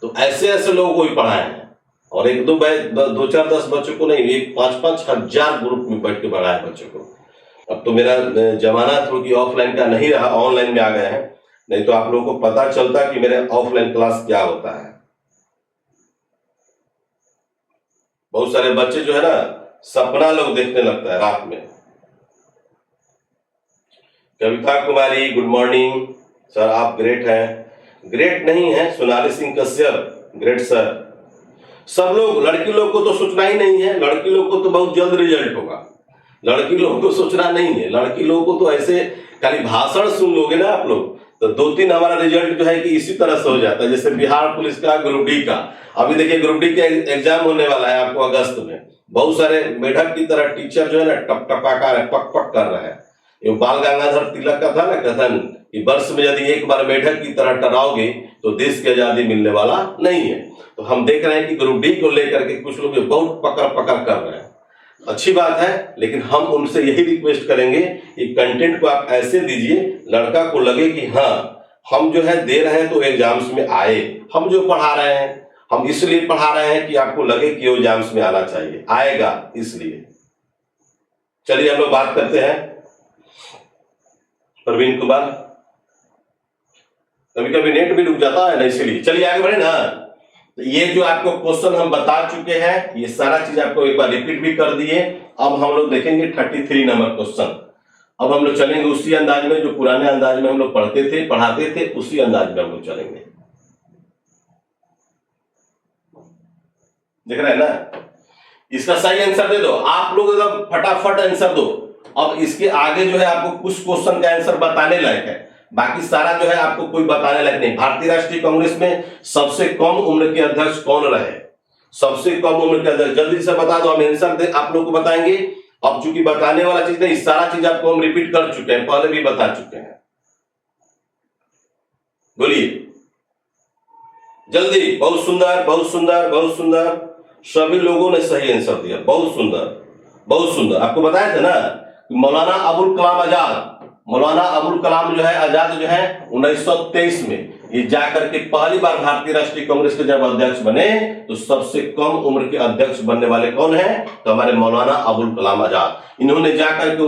तो ऐसे लोगों को भी पढ़ाए हैं। और 2-4-10 बच्चों को नहीं, एक 5-5 हजार ग्रुप में बैठ के पढ़ाया बच्चों को। अब तो मेरा जमाना थोड़ी ऑफलाइन का नहीं रहा, ऑनलाइन में आ गए हैं, नहीं तो आप लोगों को पता चलता कि मेरे ऑफलाइन क्लास क्या होता है। बहुत सारे बच्चे जो है ना सपना लोग देखने लगता है रात में। Kavita Kumari good morning sir, आप ग्रेट हैं। ग्रेट नहीं है सोनाली सिंह कश्यप, ग्रेट सर। सब लोग, लड़की लोग को तो सोचना ही नहीं है, लड़की लोग को तो बहुत जल्द रिजल्ट होगा, लड़की लोगों को सोचना नहीं है। लड़की लोगों को तो ऐसे खाली भाषण सुन लोगे ना आप लोग, तो 2-3 हमारा रिजल्ट जो है कि इसी तरह से हो जाता है। जैसे बिहार पुलिस का ग्रुप डी का, अभी देखिए ग्रुप डी का एग्जाम होने वाला है आपको अगस्त में। बहुत सारे मेढक की तरह टीचर जो है ना टप टपाकार पक पक कर रहे हैं। ये बाल गंगाधर तिलक का था ना कथन कि वर्ष में यदि एक बार मेढक की तरह टराओगे तो देश की आजादी मिलने वाला नहीं है। तो हम देख रहे हैं कि ग्रुप डी को लेकर के कुछ लोग बहुत पकड़ पकड़ कर रहे हैं, अच्छी बात है, लेकिन हम उनसे यही रिक्वेस्ट करेंगे कि कंटेंट को आप ऐसे दीजिए लड़का को लगे कि हाँ हम जो है दे रहे हैं तो एग्जाम्स में आए, हम जो पढ़ा रहे हैं हम इसलिए पढ़ा रहे हैं कि आपको लगे कि वो एग्जाम्स में आना चाहिए, आएगा इसलिए। चलिए हम लोग बात करते हैं प्रवीण कुमार। कभी कभी नेट भी रुक जाता है ना, इसलिए चलिए आगे बढ़े ना। तो ये जो आपको क्वेश्चन हम बता चुके हैं, ये सारा चीज आपको एक बार रिपीट भी कर दिए। अब हम लोग देखेंगे 33 नंबर क्वेश्चन। अब हम लोग चलेंगे उसी अंदाज में जो पुराने अंदाज में हम लोग पढ़ाते थे, उसी अंदाज में हम लोग चलेंगे। देख रहे हैं ना, इसका सही आंसर दे दो आप लोग, एकदम फटाफट आंसर दो। अब इसके आगे जो है आपको कुछ क्वेश्चन का आंसर बताने लायक है, बाकी सारा जो है आपको कोई बताने लायक नहीं। भारतीय राष्ट्रीय कांग्रेस में सबसे कम उम्र के अध्यक्ष कौन रहे? सबसे कम उम्र के अध्यक्ष जल्दी से बता दो, हम आंसर आप लोग को बताएंगे। अब चूंकि बताने वाला चीज नहीं, सारा चीज आपको हम रिपीट कर चुके हैं, पहले भी बता चुके हैं। बोलिए जल्दी। बहुत सुंदर बहुत सुंदर बहुत सुंदर, सभी लोगों ने सही आंसर दिया, बहुत सुंदर बहुत सुंदर। आपको बताया था ना मौलाना अबुल कलाम आजाद, मौलाना अबुल कलाम जो है आजाद जो है 1923 में ये जाकर के पहली बार भारतीय राष्ट्रीय कांग्रेस के जब अध्यक्ष बने, तो सबसे कम उम्र के अध्यक्ष बनने वाले कौन है? तो हमारे मौलाना अबुल कलाम आजाद। इन्होंने जाकर के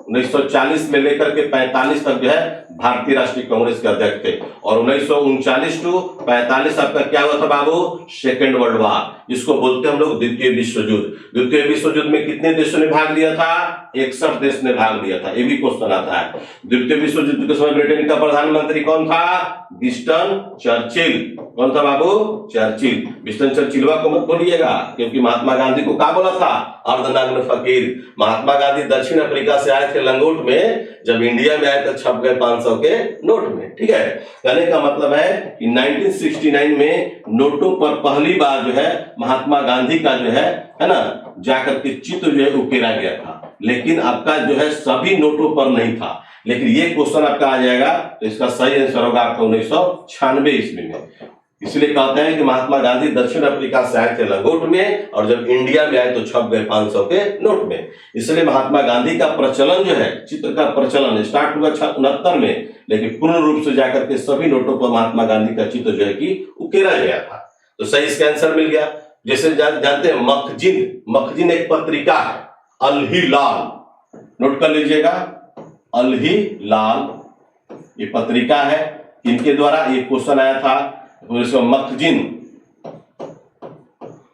1940 में लेकर के 45 तक जो है भारतीय राष्ट्रीय कांग्रेस के अध्यक्ष थे। और 1939 टू 45 आपका क्या हुआ था बाबू? सेकेंड वर्ल्ड वार, जिसको बोलते हैं हम लोग द्वितीय विश्व युद्ध। द्वितीय विश्व युद्ध में कितने देशों ने भाग लिया था? 61 देश ने भाग लिया था। ये भी क्वेश्चन आता है। द्वितीय विश्व युद्ध के समय ब्रिटेन का प्रधानमंत्री कौन था? Winston Churchill. कौन था बाबू? चर्चिल। विंस्टन चर्चिलवा को मत भूलिएगा, क्योंकि महात्मा गांधी को क्या बोला था? अर्धनग्न फकीर। महात्मा गांधी दक्षिण अफ्रीका से आए थे लंगोट में, जब इंडिया में आए तो छप गए 500 के नोट में। ठीक है, कहने का मतलब है कि 1969 में नोटों पर पहली बार जो है महात्मा गांधी का जो है ना, जाकर के चित्र जो है उकेरा गया था। लेकिन आपका जो है सभी नोटों पर नहीं था। लेकिन ये क्वेश्चन आपका आ जाएगा, तो इसका सही आंसर होगा आपका 1996 ईस्वी में। इसलिए कहते हैं कि महात्मा गांधी दक्षिण अफ्रीका से आए थे लंगोट में, और जब इंडिया में आए तो छप गए 500 के नोट में। इसलिए महात्मा गांधी का प्रचलन जो है, चित्र का प्रचलन स्टार्ट हुआ 69 में, लेकिन पूर्ण रूप से जाकर के सभी नोटों पर महात्मा गांधी का चित्र जो है कि उकेरा गया था। तो सही इसका आंसर मिल गया। जैसे जानते हैं मखजिन एक पत्रिका है, अल हिलाल, नोट कर लीजिएगा, अल हिलाल ये पत्रिका है। इनके द्वारा ये क्वेश्चन आया था। मखजिन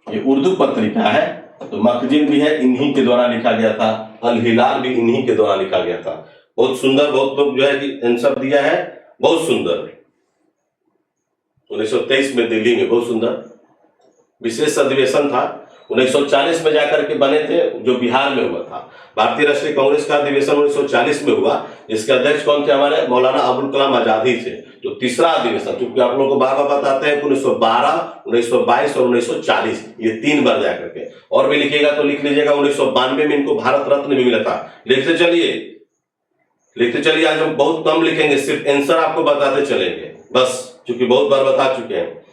ये उर्दू पत्रिका है, तो मखजिन भी है, इन्हीं के द्वारा लिखा गया था। अल हिलाल भी इन्हीं के द्वारा लिखा गया था। बहुत सुंदर, बहुत लोग जो है कि आंसर दिया है, बहुत सुंदर। 1923 में दिल्ली में बहुत सुंदर विशेष अधिवेशन था। 1940 में जाकर के बने थे, जो बिहार में हुआ था। भारतीय राष्ट्रीय कांग्रेस का अधिवेशन 1940 में हुआ, जिसके अध्यक्ष कौन थे? हमारे मौलाना अबुल कलाम आजाद ही थे। तो तीसरा अधिवेशन, क्योंकि आप लोगों को बार बार बताते हैं 1912, 1922 और 1940, ये 3 बार जाकर के। और भी लिखिएगा तो लिख लीजिएगा, 1992 में इनको भारत रत्न भी मिला था। लिखते चलिए, आज हम बहुत कम लिखेंगे, सिर्फ आंसर आपको बताते चलेंगे बस, क्योंकि बहुत बार बता चुके हैं।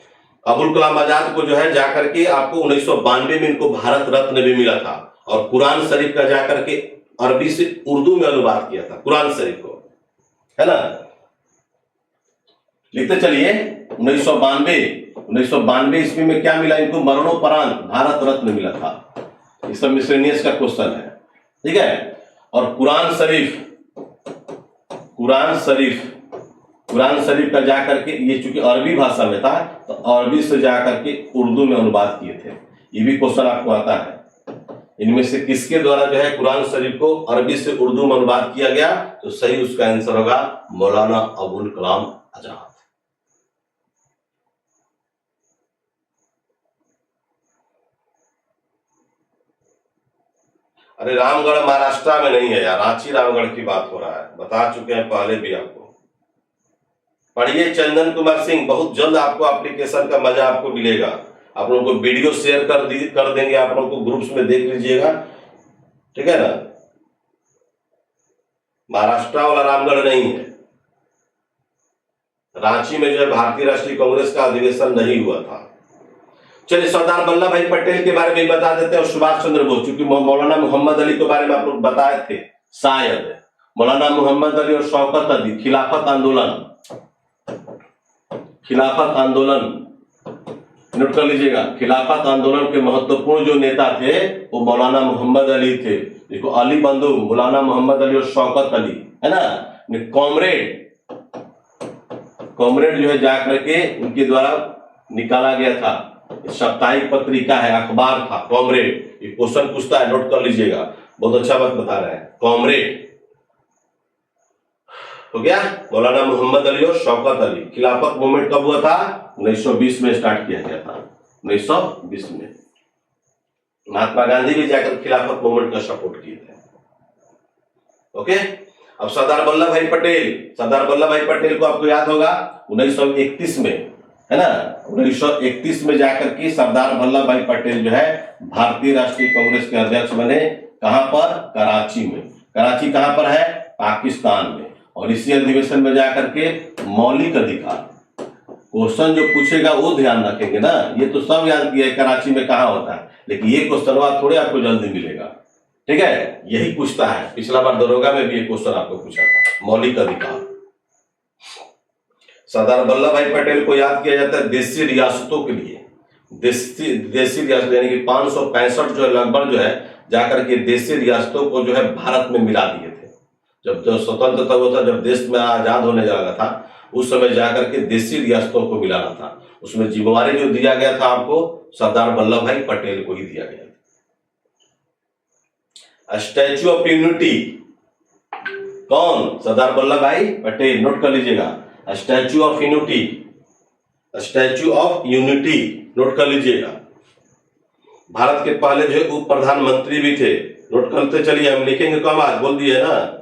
अबुल कलाम आजाद को जो है जाकर के आपको 1992 में इनको भारत रत्न भी मिला था। और कुरान शरीफ का जाकर के अरबी से उर्दू में अनुवाद किया था, कुरान शरीफ को, है ना। लिखते चलिए, 1992 ईस्वी में क्या मिला इनको? मरणोपरांत भारत रत्न मिला था। ये सब मिसलेनियस का क्वेश्चन है, ठीक है। और कुरान शरीफ का जाकर के, ये चूंकि अरबी भाषा में था, तो अरबी से जाकर के उर्दू में अनुवाद किए थे। ये भी क्वेश्चन आपको आता है। इनमें से किसके द्वारा जो है कुरान शरीफ को अरबी से उर्दू में अनुवाद किया गया? तो सही उसका आंसर होगा मौलाना अबुल कलाम आजाद। अरे रामगढ़ महाराष्ट्र में नहीं है यार, रांची रामगढ़ की बात हो रहा है, बता चुके हैं पहले भी आपको। पढ़िए चंदन कुमार सिंह, बहुत जल्द आपको एप्लीकेशन का मजा आपको मिलेगा। आप लोगों को वीडियो शेयर कर देंगे, आप लोगों को ग्रुप्स में देख लीजिएगा, ठीक है ना। महाराष्ट्र वाला रामगढ़ नहीं है। रांची में जो है भारतीय राष्ट्रीय कांग्रेस का अधिवेशन नहीं हुआ था। चलिए, सरदार वल्लभ भाई पटेल के बारे में बता देते हैं, और सुभाष चंद्र बोस, क्योंकि मौलाना मोहम्मद अली के बारे में आप लोग बताए थे शायद। मौलाना मोहम्मद अली और शौकत अली, खिलाफत आंदोलन नोट कर लीजिएगा। खिलाफत आंदोलन के महत्वपूर्ण जो नेता थे वो मौलाना मोहम्मद अली थे। देखो, अली बंधु, मौलाना मोहम्मद अली और शौकत अली, है ना। कॉमरेड जो है जाकर के उनके द्वारा निकाला गया था। साप्ताहिक पत्रिका है, अखबार था कॉमरेड। ये क्वेश्चन पूछता है, नोट कर लीजिएगा, बहुत अच्छा बात बता रहे हैं। कॉमरेड हो गया, मौलाना मोहम्मद अली और शौकत अली। खिलाफत मूवमेंट कब हुआ था? 1920 में स्टार्ट किया गया था, 1920 में। महात्मा गांधी भी जाकर खिलाफत मूवमेंट का सपोर्ट किए थे। ओके, अब सरदार वल्लभ भाई पटेल को आपको याद होगा 1931 में, है ना। 1931 में जाकर के सरदार वल्लभ भाई पटेल जो है भारतीय राष्ट्रीय कांग्रेस के अध्यक्ष बने। कहां पर? कराची में। कराची कहां पर है? पाकिस्तान में। और इसी अधिवेशन में जाकर के मौलिक अधिकार, क्वेश्चन जो पूछेगा वो ध्यान रखेंगे ना। ये तो सब याद किया है कराची में कहां होता है, लेकिन ये क्वेश्चन थोड़े आपको जल्दी मिलेगा, ठीक है। यही पूछता है, पिछला बार दरोगा में भी ये क्वेश्चन आपको पूछा था, मौलिक अधिकार। सरदार वल्लभ भाई पटेल को याद किया जाता है देशी रियासतों के लिए। देशी रियासत यानी कि 565 जो है लगभग जो है जाकर के देशी रियासतों को जो है भारत में मिला दिए थे। जब जब स्वतंत्रता हुआ था, जब देश में आजाद होने जा रहा था, उस समय जाकर के देशी रियासतों को मिलाना था। उसमें जिम्मेवारी जो दिया गया था आपको, सरदार वल्लभ भाई पटेल को ही दिया गया था। स्टैच्यू ऑफ यूनिटी कौन? सरदार वल्लभ भाई पटेल। नोट कर लीजिएगा, statue of unity, statue of unity note कर लीजिएगा। भारत के पहले जो उप प्रधानमंत्री भी थे, नोट करते चलिए, हम लिखेंगे कम, आज बोल दिए ना।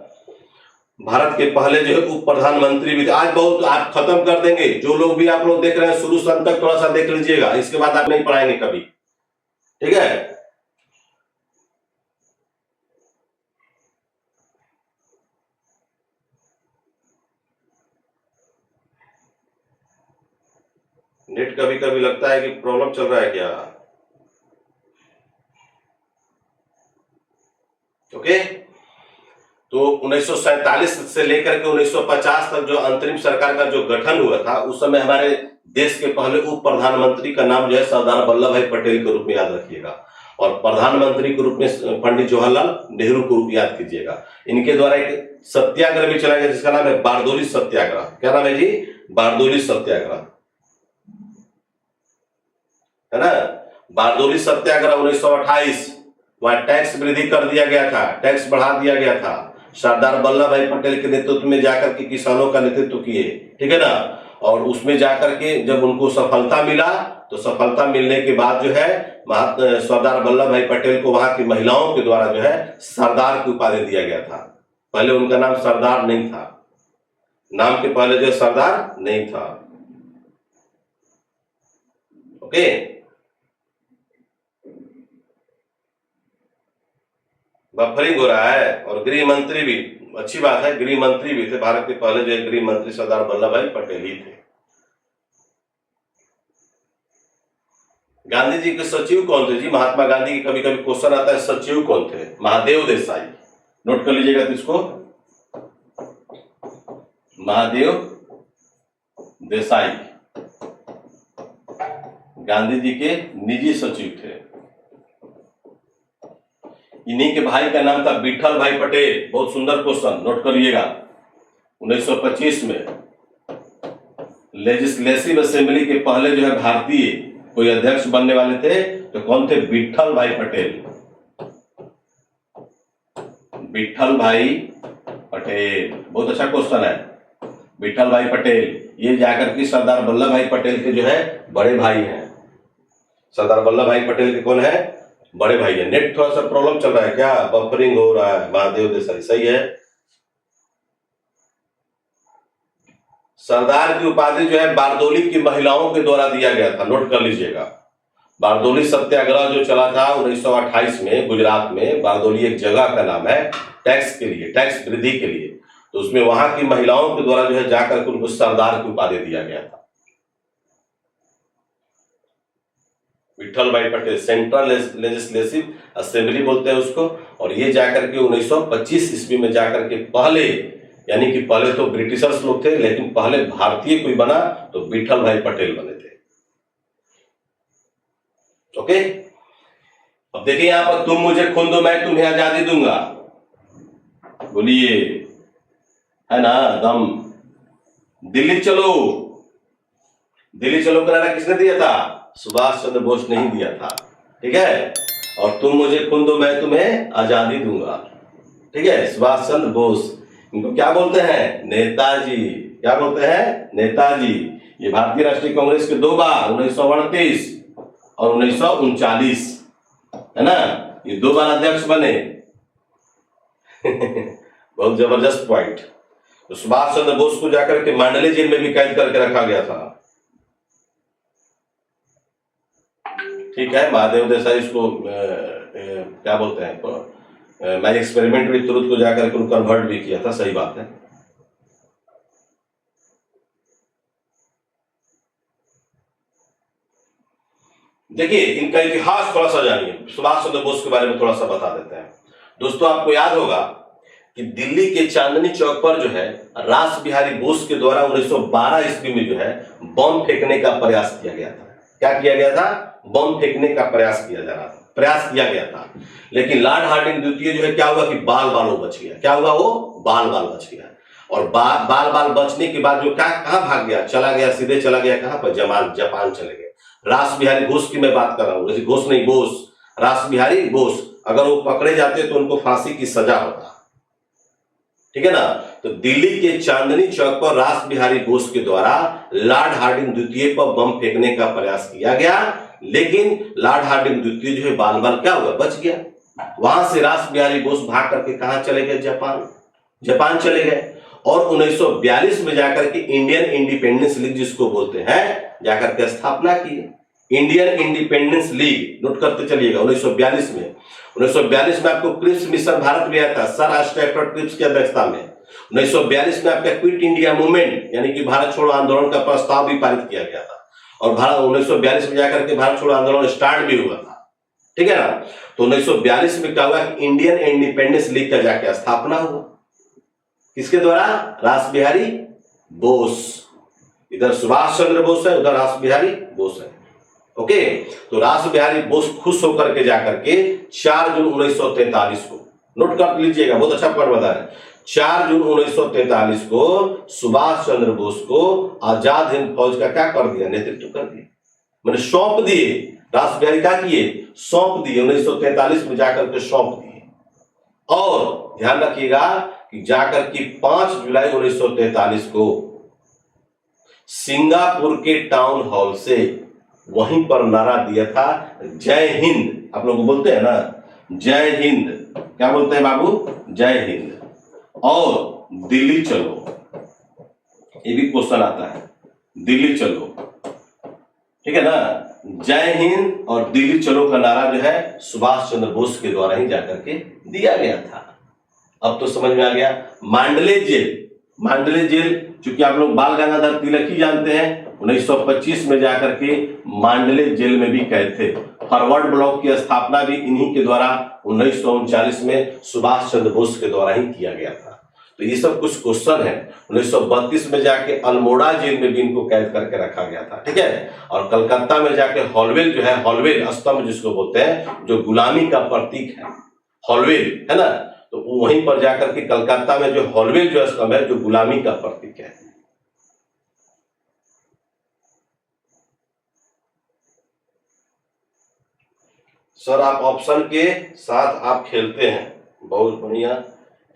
भारत के पहले जो है उप प्रधानमंत्री भी थे। आज बहुत आप खत्म कर देंगे, जो लोग भी आप लोग देख रहे हैं शुरू से अंत तक थोड़ा सा देख लीजिएगा, इसके बाद आप नहीं पढ़ाएंगे कभी, ठीक है। नेट कभी कभी लगता है कि प्रॉब्लम चल रहा है क्या? ओके, तो 1947 से लेकर के 1950 तक जो अंतरिम सरकार का जो गठन हुआ था, उस समय हमारे देश के पहले उप प्रधानमंत्री का नाम जो है सरदार वल्लभ भाई पटेल के रूप में याद रखिएगा, और प्रधानमंत्री के रूप में पंडित जवाहरलाल नेहरू को याद कीजिएगा। इनके द्वारा एक सत्याग्रह भी चलाया गया जिसका नाम है बारदोली सत्याग्रह। क्या नाम है जी? बारदोली सत्याग्रह, है ना। बारदोली सत्याग्रह 1928, वहां टैक्स वृद्धि कर दिया गया था, टैक्स बढ़ा दिया गया था। सरदार वल्लभ भाई पटेल के नेतृत्व में जाकर के किसानों का नेतृत्व किए, ठीक है ना। और उसमें जाकर के जब उनको सफलता मिला, तो सफलता मिलने के बाद जो है सरदार वल्लभ भाई पटेल को वहां की महिलाओं के द्वारा जो है सरदार की उपाधि दिया गया था। पहले उनका नाम सरदार नहीं था, नाम के पहले जो सरदार नहीं था। ओके, बफरिंग हो रहा है। और गृह मंत्री भी, अच्छी बात है, गृह मंत्री भी थे भारत के पहले जो गृह मंत्री सरदार वल्लभ भाई पटेल ही थे। गांधी जी के सचिव कौन थे जी? महात्मा गांधी की कभी कभी क्वेश्चन आता है, सचिव कौन थे? महादेव देसाई। नोट कर लीजिएगा इसको, महादेव देसाई गांधी जी के निजी सचिव थे। इन्हीं के भाई का नाम था विठल भाई पटेल। बहुत सुंदर क्वेश्चन, नोट करिएगा। 1925 में लेजिस्लेटिव असेंबली के पहले जो है भारतीय कोई अध्यक्ष बनने वाले थे, तो कौन थे? विठल भाई पटेल। विठल भाई पटेल, बहुत अच्छा क्वेश्चन है। विठल भाई पटेल ये जाकर के सरदार वल्लभ भाई पटेल के जो है बड़े भाई हैं। सरदार वल्लभ भाई पटेल के कौन है? बड़े भाई है। नेट थोड़ा सा प्रॉब्लम चल रहा है क्या? बफरिंग हो रहा है। महादेव देसाई सही है। सरदार की उपाधि जो है बारदोली की महिलाओं के द्वारा दिया गया था, नोट कर लीजिएगा। बारदोली सत्याग्रह जो चला था 1928 में गुजरात में, बारदोली एक जगह का नाम है, टैक्स के लिए, टैक्स वृद्धि के लिए। तो उसमें वहां की महिलाओं के द्वारा जो है जाकर के उनको सरदार की उपाधि दिया गया था। विठल भाई पटेल, सेंट्रल लेजिस्लेटिव असेंबली बोलते हैं उसको। और ये जाकर के 1925 ईस्वी में जाकर के पहले, यानी कि पहले तो ब्रिटिशर्स लोग थे, लेकिन पहले भारतीय कोई बना तो विठल भाई पटेल बने थे। ओके, अब देखिए यहां पर, तुम मुझे खून दो मैं तुम्हें आजादी दूंगा, बोलिए, है ना दम। दिल्ली चलो, दिल्ली चलो का नारा किसने दिया था? सुभाष चंद्र बोस ने ही दिया था, ठीक है। और तुम मुझे खून दो मैं तुम्हें आजादी दूंगा, ठीक है, सुभाष चंद्र बोस। इनको क्या बोलते हैं? नेताजी। क्या बोलते हैं? नेताजी। ये भारतीय राष्ट्रीय कांग्रेस के दो बार, 1938 और 1939, है ना, ये दो बार अध्यक्ष बने। बहुत जबरदस्त पॉइंट। तो सुभाष चंद्र बोस को जाकर के मांडली जेल में भी कैद करके रखा गया था, ठीक है। महादेव देसाई इसको क्या बोलते हैं, मैं एक्सपेरिमेंट भी तुरंत को जाकर के कन्वर्ट भी किया था, सही बात है। देखिए इनका इतिहास थोड़ा सा जानिए, सुभाष चंद्र बोस के बारे में थोड़ा सा बता देते हैं। दोस्तों आपको याद होगा कि दिल्ली के चांदनी चौक पर जो है रास बिहारी बोस के द्वारा 1912 ईस्वी में जो है बम फेंकने का प्रयास किया गया था। क्या किया गया था? बम फेंकने का प्रयास किया गया था। लेकिन लॉर्ड हार्डिंग द्वितीय जो है क्या हुआ कि बाल बाल बच गया। क्या हुआ? वो बाल बाल बच गया। और बाल बाल बचने के बाद जो कहाँ भाग गया? चला गया, सीधे चला गया कहाँ पर? जापान चले गए। रास बिहारी घोष की मैं बात कर रहा हूँ, घोष नहीं, बोस, रास बिहारी बोस। अगर वो पकड़े जाते तो उनको फांसी की सजा होता, ठीक है ना। तो दिल्ली के चांदनी चौक पर रास बिहारी बोस के द्वारा लॉर्ड हार्डिंग द्वितीय पर बम फेंकने का प्रयास किया गया, लेकिन लॉर्ड हार्डिंग द्वितीय जो है बाल बाल क्या हुआ? बच गया। वहां से रास बिहारी बोस भाग करके कहां चले गए? जापान चले गए। और 1942 में जाकर के इंडियन इंडिपेंडेंस लीग जिसको बोलते हैं, जाकर के स्थापना की। इंडियन इंडिपेंडेंस लीग, नोट करते चलिएगा। 1942 में आपको क्रिप्स मिशन भारत में आया था, सर स्टैफर्ड क्रिप्स की अध्यक्षता में। 1942 में आपका क्विट इंडिया मूवमेंट यानी कि भारत छोड़ो आंदोलन का प्रस्ताव भी पारित किया गया था, और 1942 में जाकर के भारत छोड़ो आंदोलन स्टार्ट भी हुआ था, ठीक है ना। तो 1942 में क्या हुआ कि इंडियन इंडिपेंडेंस लीग का जाके स्थापना हुआ। किसके द्वारा? रास बिहारी बोस। इधर सुभाष चंद्र बोस है, उधर रास बिहारी बोस है। ओके, तो रास बिहारी बोस खुश होकर के जाकर के 4 जून 1943 को, नोट कर लीजिएगा, बहुत अच्छा पॉइंट बता रहे हैं। 4 जून 1943 को सुभाष चंद्र बोस को आजाद हिंद फौज का क्या कर दिया? नेतृत्व कर दिया, मैंने सौंप दिए। रास बिहारी क्या किए? सौंप दिए। 1943 में जाकर के सौंप दिए। और ध्यान रखिएगा कि जाकर के 5 जुलाई 1943 को सिंगापुर के टाउन हॉल से वहीं पर नारा दिया था, जय हिंद। आप लोग बोलते हैं ना जय हिंद, क्या बोलते हैं बाबू? जय हिंद। और दिल्ली चलो, ये भी क्वेश्चन आता है, दिल्ली चलो, ठीक है ना। जय हिंद और दिल्ली चलो का नारा जो है सुभाष चंद्र बोस के द्वारा ही जाकर के दिया गया था। अब तो समझ में आ गया। मांडले जेल चूंकि आप लोग बाल गंगाधर तिलक ही जानते हैं, 1925 में जाकर के मांडले जेल में भी कैद थे। फॉरवर्ड ब्लॉक की स्थापना भी इन्हीं के द्वारा 1939 में सुभाष चंद्र बोस के द्वारा ही किया गया था। तो ये सब कुछ क्वेश्चन है। 1932 में जाके अल्मोड़ा जेल में भी इनको कैद करके रखा गया था, ठीक है। और कलकत्ता में जाके हॉलवेल जो है, हॉलवेल स्तंभ जिसको बोलते हैं, जो गुलामी का प्रतीक है, हॉलवेल है ना, तो वहीं पर जाकर के कलकत्ता में जो हॉलवेल जो स्तंभ है, जो गुलामी का प्रतीक है। सर आप ऑप्शन के साथ आप खेलते हैं, बहुत बढ़िया।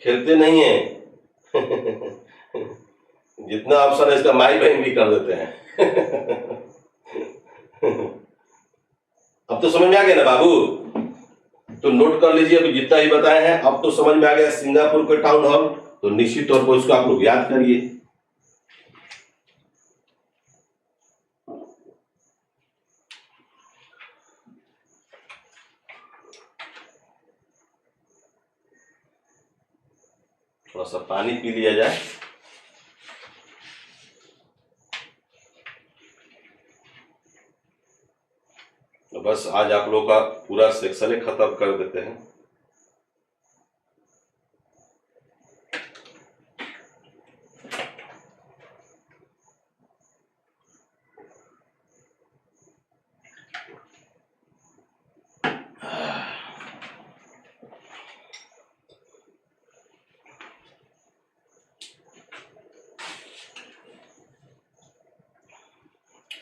खेलते नहीं है जितना ऑप्शन है इसका माई बहन भी कर देते हैं अब तो समझ में आ गया ना बाबू, तो नोट कर लीजिए। अभी जितना ही बताए हैं अब तो समझ में आ गया। सिंगापुर के टाउन हॉल, तो निश्चित तौर पर उसको आप लोग याद करिए। थोड़ा सा पानी पी लिया जाए। तो बस आज आप लोग का पूरा सेक्शन ही खत्म कर देते हैं।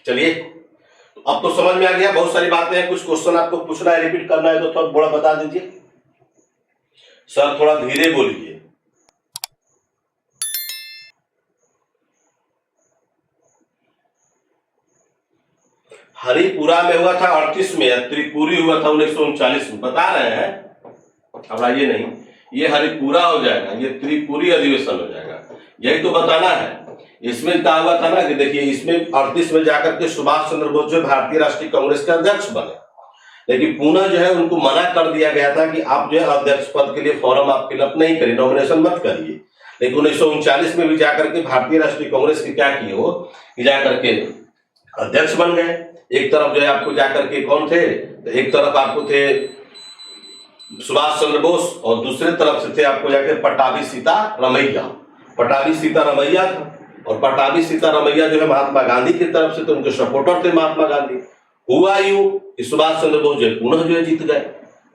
चलिए, अब तो समझ में आ गया। बहुत सारी बातें हैं, कुछ क्वेश्चन आपको पूछना है, रिपीट करना है, तो थोड़ा बता दीजिए। सर थोड़ा धीरे बोलिए। हरिपुरा में हुआ था 38 में, त्रिपुरी हुआ था 1939 में, बता रहे हैं। घबराइए नहीं, ये हरिपुरा हो जाएगा, ये त्रिपुरी अधिवेशन हो जाएगा, यही तो बताना है। इसमें क्या हुआ था ना कि देखिए, इसमें 38 में जाकर के सुभाष चंद्र बोस जो भारतीय राष्ट्रीय कांग्रेस के अध्यक्ष बने, लेकिन पुनः जो है उनको मना कर दिया गया था कि आप जो है अध्यक्ष पद के लिए फॉर्म आप फिलअप नहीं करिए, नॉमिनेशन मत करिए। लेकिन 1939 में भी जाकर के भारतीय राष्ट्रीय कांग्रेस के क्या किए हो कि जाकर के अध्यक्ष बन गए। एक तरफ जो है आपको जाकर के कौन थे, तो एक तरफ आपको थे सुभाष चंद्र बोस और दूसरे तरफ से थे आपको जाकर पटाभी सीतारमैया। पटाभी सीतारमैया था, और पटाभी सीतारमैया जो है महात्मा गांधी की तरफ से, तो उनके सपोर्टर थे महात्मा गांधी। हुआ यूं कि सुभाष चंद्र बोस जो है पुनः जो है जीत गए।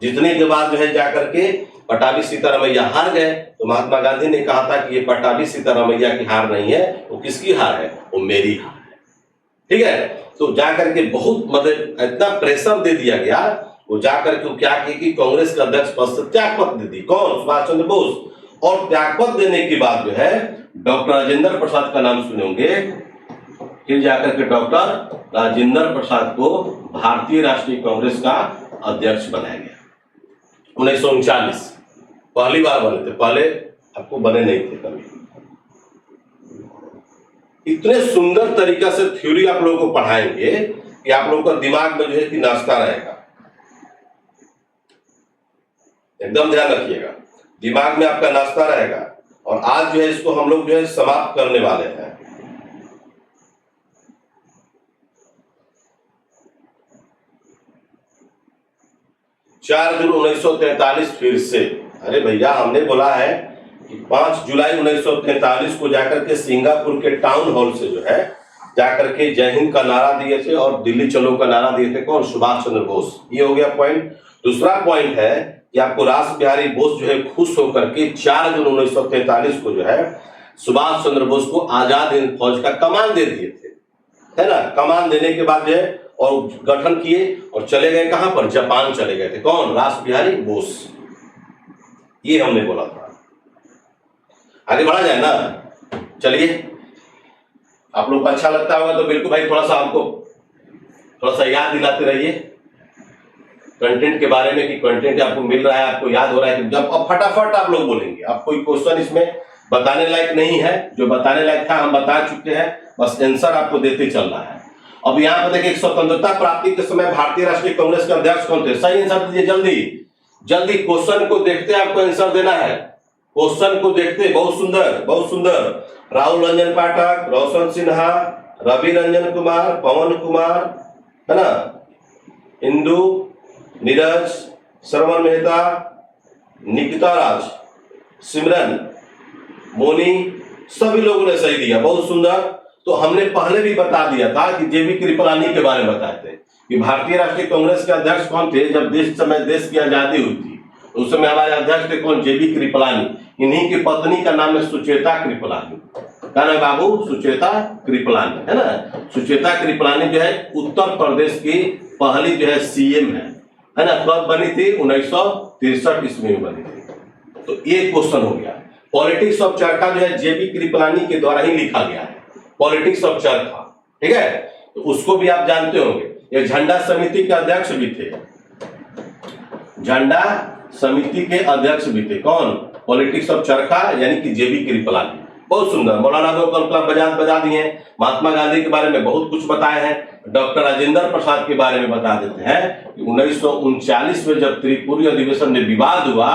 जीतने के बाद जो है जाकर के पट्टाभी सीतारामैया हार गए, तो महात्मा गांधी ने कहा था कि ये पट्टाभी सीतारामैया की हार नहीं है, वो किसकी हार है, वो मेरी हार है। ठीक है, तो जाकर के बहुत मतलब इतना प्रेशर दे दिया गया, वो जाकर के क्या किया कि कांग्रेस का अध्यक्ष पद से त्यागपत्र दे दी। कौन? सुभाष चंद्र बोस। और त्यागपत्र देने के बाद जो है डॉक्टर राजेंद्र प्रसाद का नाम सुने होंगे, फिर जाकर के डॉक्टर राजेंद्र प्रसाद को भारतीय राष्ट्रीय कांग्रेस का अध्यक्ष बनाया गया 1939। पहली बार बने थे, पहले आपको बने नहीं थे कभी। इतने सुंदर तरीका से थ्योरी आप लोगों को पढ़ाएंगे कि आप लोगों का दिमाग में जो है कि नाश्ता रहेगा। एकदम ध्यान रखिएगा, दिमाग में आपका नाश्ता रहेगा। और आज जो है इसको हम लोग जो है समाप्त करने वाले हैं। चार जून 1943 फिर से, अरे भैया हमने बोला है कि 5 जुलाई 1943 को जाकर के सिंगापुर के टाउन हॉल से जो है जाकर के जय हिंद का नारा दिए थे और दिल्ली चलो का नारा दिए थे। कौन? सुभाष चंद्र बोस। ये हो गया पॉइंट। दूसरा पॉइंट है कि आपको रास बिहारी बोस जो है खुश होकर के 4 जून 1943 को जो है सुभाष चंद्र बोस को आजाद हिंद फौज का कमान दे दिए थे, है ना। कमान देने के बाद जो है और गठन किए और चले गए कहां पर? जापान चले गए थे। कौन? रास बिहारी बोस। ये हमने बोला था। आगे बढ़ा जाए ना, चलिए। आप लोग को अच्छा लगता होगा तो बिल्कुल भाई थोड़ा सा आपको थोड़ा सा याद दिलाते रहिए कंटेंट के बारे में कि कंटेंट आपको मिल रहा है, आपको याद हो रहा है। जब अब फटाफट आप लोग बोलेंगे, आप कोई क्वेश्चन इसमें बताने लायक नहीं है, जो बताने लायक था हम बता चुके हैं, बस आंसर आपको देते चल रहा है। अब यहाँ पर देखिए, स्वतंत्रता प्राप्ति के समय भारतीय राष्ट्रीय कांग्रेस के अध्यक्ष कौन थे? सही आंसर दीजिए जल्दी जल्दी। क्वेश्चन को देखते आपको आंसर देना है, क्वेश्चन को देखते। बहुत सुंदर, बहुत सुंदर। राहुल रंजन पाठक, रोशन सिन्हा, रवि रंजन कुमार, पवन कुमार, है ना, इंदु, नीरज, श्रवण मेहता, निकिता राज, सिमरन, मोनी, सभी लोगों ने सही दिया। बहुत सुंदर। तो हमने पहले भी बता दिया था कि जेबी कृपलानी के बारे में बताए थे कि भारतीय राष्ट्रीय कांग्रेस के अध्यक्ष कौन थे जब देश की आजादी हुई थी। उस समय हमारे अध्यक्ष थे कौन? जेबी कृपलानी। इन्हीं की पत्नी का नाम है सुचेता कृपलानी। क्या नाम है बाबू? सुचेता कृपलानी, है ना। सुचेता कृपलानी जो है उत्तर प्रदेश की पहली जो है सीएम है ना। कब बनी थी? 1963 ईस्वी में बनी थी। तो ये क्वेश्चन हो गया। पॉलिटिक्स ऑफ चरखा जो है जेबी कृपलानी के द्वारा ही लिखा गया है, पॉलिटिक्स ऑफ चरखा। ठीक है, तो उसको भी आप जानते होंगे। ये झंडा समिति के अध्यक्ष भी थे, झंडा समिति के अध्यक्ष भी थे। कौन? पॉलिटिक्स ऑफ चरखा यानी कि जेबी कृपलानी। बहुत सुंदर। मौलाना अबुल बता दिए, महात्मा गांधी के बारे में बहुत कुछ बताए हैं। डॉक्टर राजेंद्र प्रसाद के बारे में बता देते हैं कि 1939 में जब त्रिपुरी अधिवेशन में विवाद हुआ,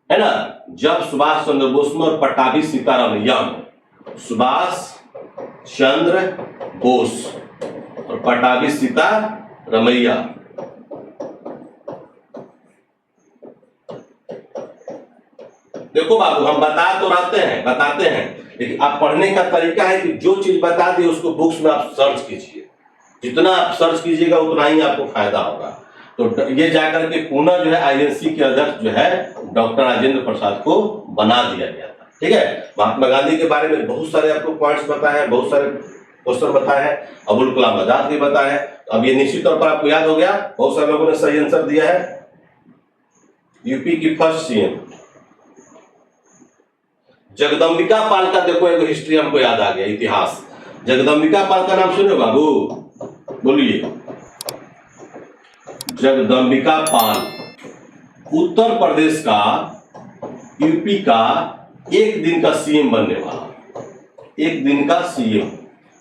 है ना, जब सुभाष चंद्र बोस में और पट्टाभी सीतारामैया में, सुभाष चंद्र बोस और पट्टाभी सीतारामैया, देखो बाबू हम बताते हैं, लेकिन आप पढ़ने का तरीका है कि जो चीज बता दी उसको बुक्स में आप सर्च कीजिए। जितना आप सर्च कीजिएगा उतना ही आपको फायदा होगा। तो ये जाकर के पुनः जो है आईएनसी के अध्यक्ष जो है डॉक्टर राजेंद्र प्रसाद को बना दिया गया था। ठीक है, महात्मा गांधी के बारे में बहुत सारे आपको पॉइंट्स बताए हैं, बहुत सारे क्वेश्चन बताए हैं, अबुल कलाम आजाद भी बताए हैं। अब ये निश्चित तौर पर आपको याद हो गया। बहुत सारे लोगों ने सही आंसर दिया है। यूपी की फर्स्ट सीएम जगदम्बिका पाल का देखो एक हिस्ट्री हमको याद आ गया, इतिहास। जगदम्बिका पाल का नाम सुने बाबू? बोलिए। जगदम्बिका पाल उत्तर प्रदेश का, यूपी का एक दिन का सीएम बनने वाला, एक दिन का सीएम।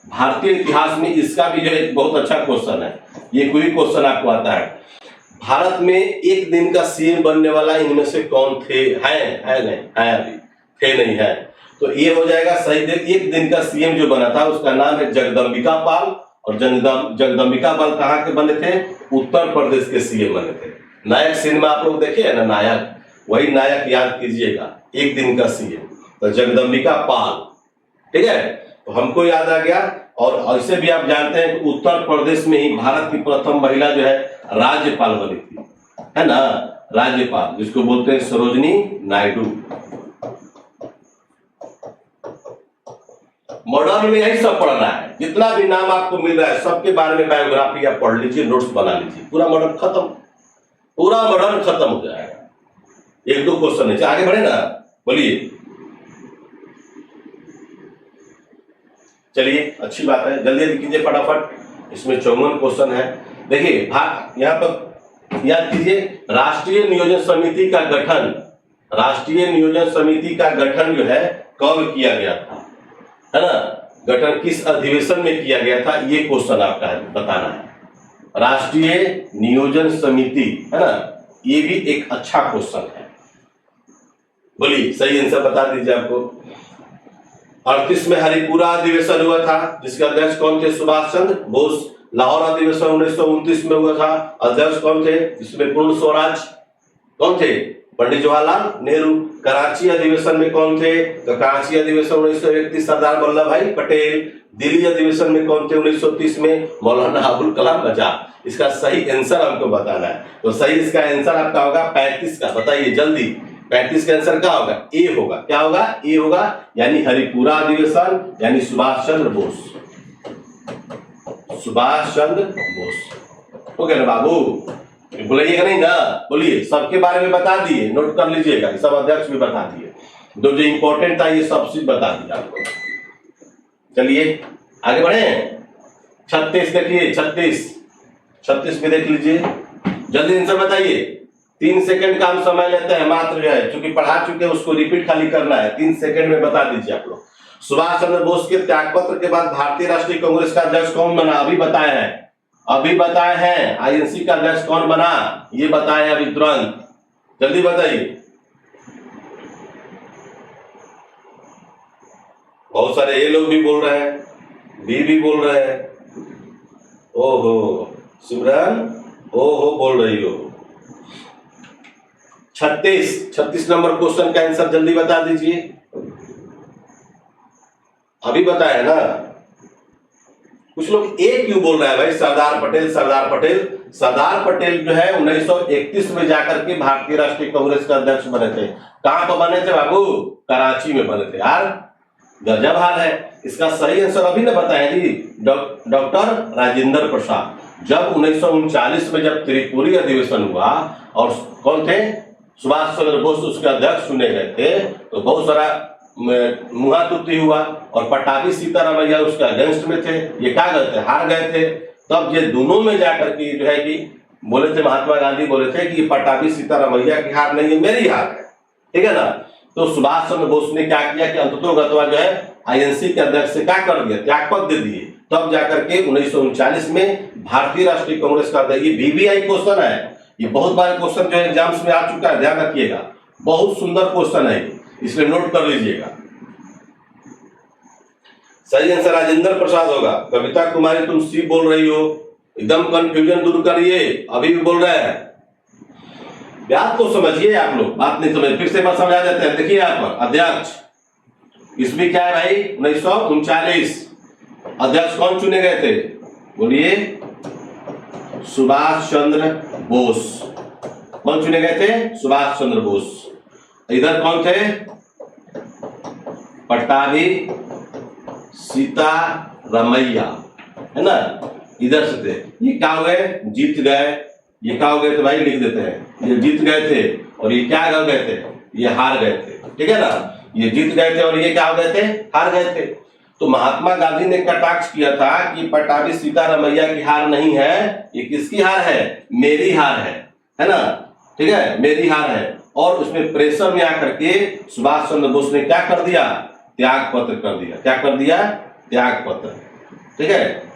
भारतीय इतिहास में इसका भी जो है बहुत अच्छा क्वेश्चन है। ये कोई क्वेश्चन आपको आता है, भारत में एक दिन का सीएम बनने वाला इनमें से कौन थे? है नहीं है, अभी थे नहीं है। तो ये हो जाएगा सही। एक दिन का सीएम जो बना था उसका नाम है जगदम्बिका पाल। और जगदम्बिका पाल कहाँ के बने थे? उत्तर प्रदेश के सीएम बने थे। नायक सिनेमा आप लोग देखे है ना, नायक, वही नायक याद कीजिएगा, एक दिन का सीएम तो जगदम्बिका पाल। ठीक है, तो हमको याद आ गया और ऐसे भी आप जानते हैं कि उत्तर प्रदेश में ही भारत की प्रथम महिला जो है राज्यपाल बनी थी, है ना, राज्यपाल, जिसको बोलते हैं सरोजनी नायडू। मॉडर्न में यही सब पढ़ना है, जितना भी नाम आपको मिल रहा है सबके बारे में बायोग्राफी आप पढ़ लीजिए, नोट्स बना लीजिए, पूरा मॉडर्न खत्म, पूरा मॉडर्न खत्म हो जाएगा। एक दो क्वेश्चन है, आगे बढ़े ना, बोलिए। चलिए अच्छी बात है, जल्दी जल्दी कीजिए फटाफट। इसमें 54 क्वेश्चन है। देखिए यहाँ पर याद कीजिए, राष्ट्रीय नियोजन समिति का गठन, राष्ट्रीय नियोजन समिति का गठन जो है कब किया गया था, है ना, गठन किस अधिवेशन में किया गया था, ये क्वेश्चन आपका है, बताना है। राष्ट्रीय नियोजन समिति, है ना, ये भी एक अच्छा क्वेश्चन है। बोलिए सही आंसर बता दीजिए आपको। 38 में हरिपुरा अधिवेशन हुआ था, जिसके अध्यक्ष कौन थे, सुभाष चंद्र बोस। लाहौर अधिवेशन 1929 में हुआ था, अध्यक्ष कौन थे, इसमें पूर्ण स्वराज कौन थे, पंडित जवाहरलाल नेहरू। कराची अधिवेशन में कौन थे, तो कराची अधिवेशन 1931 सरदार वल्लभ भाई पटेल। दिल्ली अधिवेशन में कौन थे 1930 में, मौलाना अबुल कलाम आजाद। इसका सही आंसर हमको बताना है, तो सही इसका आंसर आपका होगा 35 का, बताइए जल्दी। 35 का आंसर क्या होगा, ए होगा, क्या होगा, ए होगा, यानी हरिपुरा अधिवेशन, यानी सुभाष चंद्र बोस, सुभाष चंद्र बोस। हो गया ना बाबू, बोलिएगा नहीं ना, बोलिए। सबके बारे में बता दिए, नोट कर लीजिएगा, सब अध्यक्ष भी बता दिए, जो जो इंपॉर्टेंट था ये सब चीज बता दिया आपको। चलिए आगे बढ़े। 36 देखिए, 36 भी देख लीजिए, जल्दी आंसर बताइए। 3 सेकंड का हम समय लेते हैं मात्र, जो है क्योंकि पढ़ा चुके हैं उसको रिपीट खाली करना है। 3 सेकंड में बता दीजिए आप लोग। सुभाष चंद्र बोस के त्यागपत्र के बाद भारतीय राष्ट्रीय कांग्रेस का अध्यक्ष कौन बना, अभी बताए हैं, अभी बताए हैं। आईएनसी का अध्यक्ष कौन बना, ये बताए हैं अभी तुरंत, जल्दी बताइए। बहुत सारे ए लोग भी बोल रहे हैं, बी भी बोल रहे हैं। ओहो सिमरन, ओहो बोल रही हो। 36 नंबर क्वेश्चन का आंसर जल्दी बता दीजिए, अभी बताया ना। कुछ लोग ए क्यों बोल रहे हैं भाई, सरदार पटेल, सरदार पटेल। सरदार पटेल जो है 1931 में जाकर के भारतीय राष्ट्रीय कांग्रेस का अध्यक्ष बने थे। कहां पर बने थे बाबू, कराची में बने थे यार, गजब हाल है। इसका सही आंसर अभी ना बताया जी, डॉक्टर राजेंद्र प्रसाद। जब 1939 में जब त्रिपुरी अधिवेशन हुआ और कौन थे, सुभाष चंद्र बोस उसके अध्यक्ष चुने गए थे, तो बहुत सारा मुहातुती हुआ और पट्टाभी सीतारामैया उसके अगेंस्ट में थे, ये क्या गए थे, हार गए थे। तब ये दोनों में जाकर के जो है कि बोले थे, महात्मा गांधी बोले थे कि पट्टाभी सीतारामैया की हार नहीं है, मेरी हार है, ठीक है ना। तो सुभाष चंद्र बोस ने क्या किया कि अंततोगत्वा जो है आईएनसी के अध्यक्ष से क्या कर दिया, त्यागपत्र दे दिए। तब जाकर के 1939 में भारतीय राष्ट्रीय कांग्रेस का, ये VVI क्वेश्चन है, ये बहुत बार क्वेश्चन जो एग्जाम्स में आ चुका है, ध्यान रखिएगा, बहुत सुंदर क्वेश्चन है, इसलिए नोट कर लीजिएगा। सही आंसर राजेंद्र प्रसाद होगा। कविता कुमारी तुम सी बोल रही हो, एकदम कंफ्यूजन दूर करिए, अभी भी बोल रहे हैं, बात को समझिए आप लोग, बात नहीं समझ, फिर से बात समझा देते हैं। देखिए यहाँ पर अध्यक्ष, इसमें क्या है भाई, 1939 अध्यक्ष कौन चुने गए थे, बोलिए, सुभाष चंद्र बोस। कौन चुने गए थे, सुभाष चंद्र बोस। इधर कौन थे, पट्टाभी सीतारामैया, है ना, इधर से थे। ये क्या हो गए, जीत गए। ये क्या हो गए थे भाई, लिख देते हैं, ये जीत गए थे और ये क्या हो गए थे, ये हार गए थे, ठीक है ना। ये जीत गए थे और ये क्या हो गए थे, हार गए थे। तो महात्मा गांधी ने कटाक्ष किया था कि पट्टाभी सीतारामैया की हार नहीं है, ये किसकी हार है, मेरी हार है ना, ठीक है, मेरी हार है। और उसमें प्रेशर में आकर के सुभाष चंद्र बोस ने क्या कर दिया, त्याग पत्र कर दिया। क्या कर दिया, त्याग पत्र, ठीक है।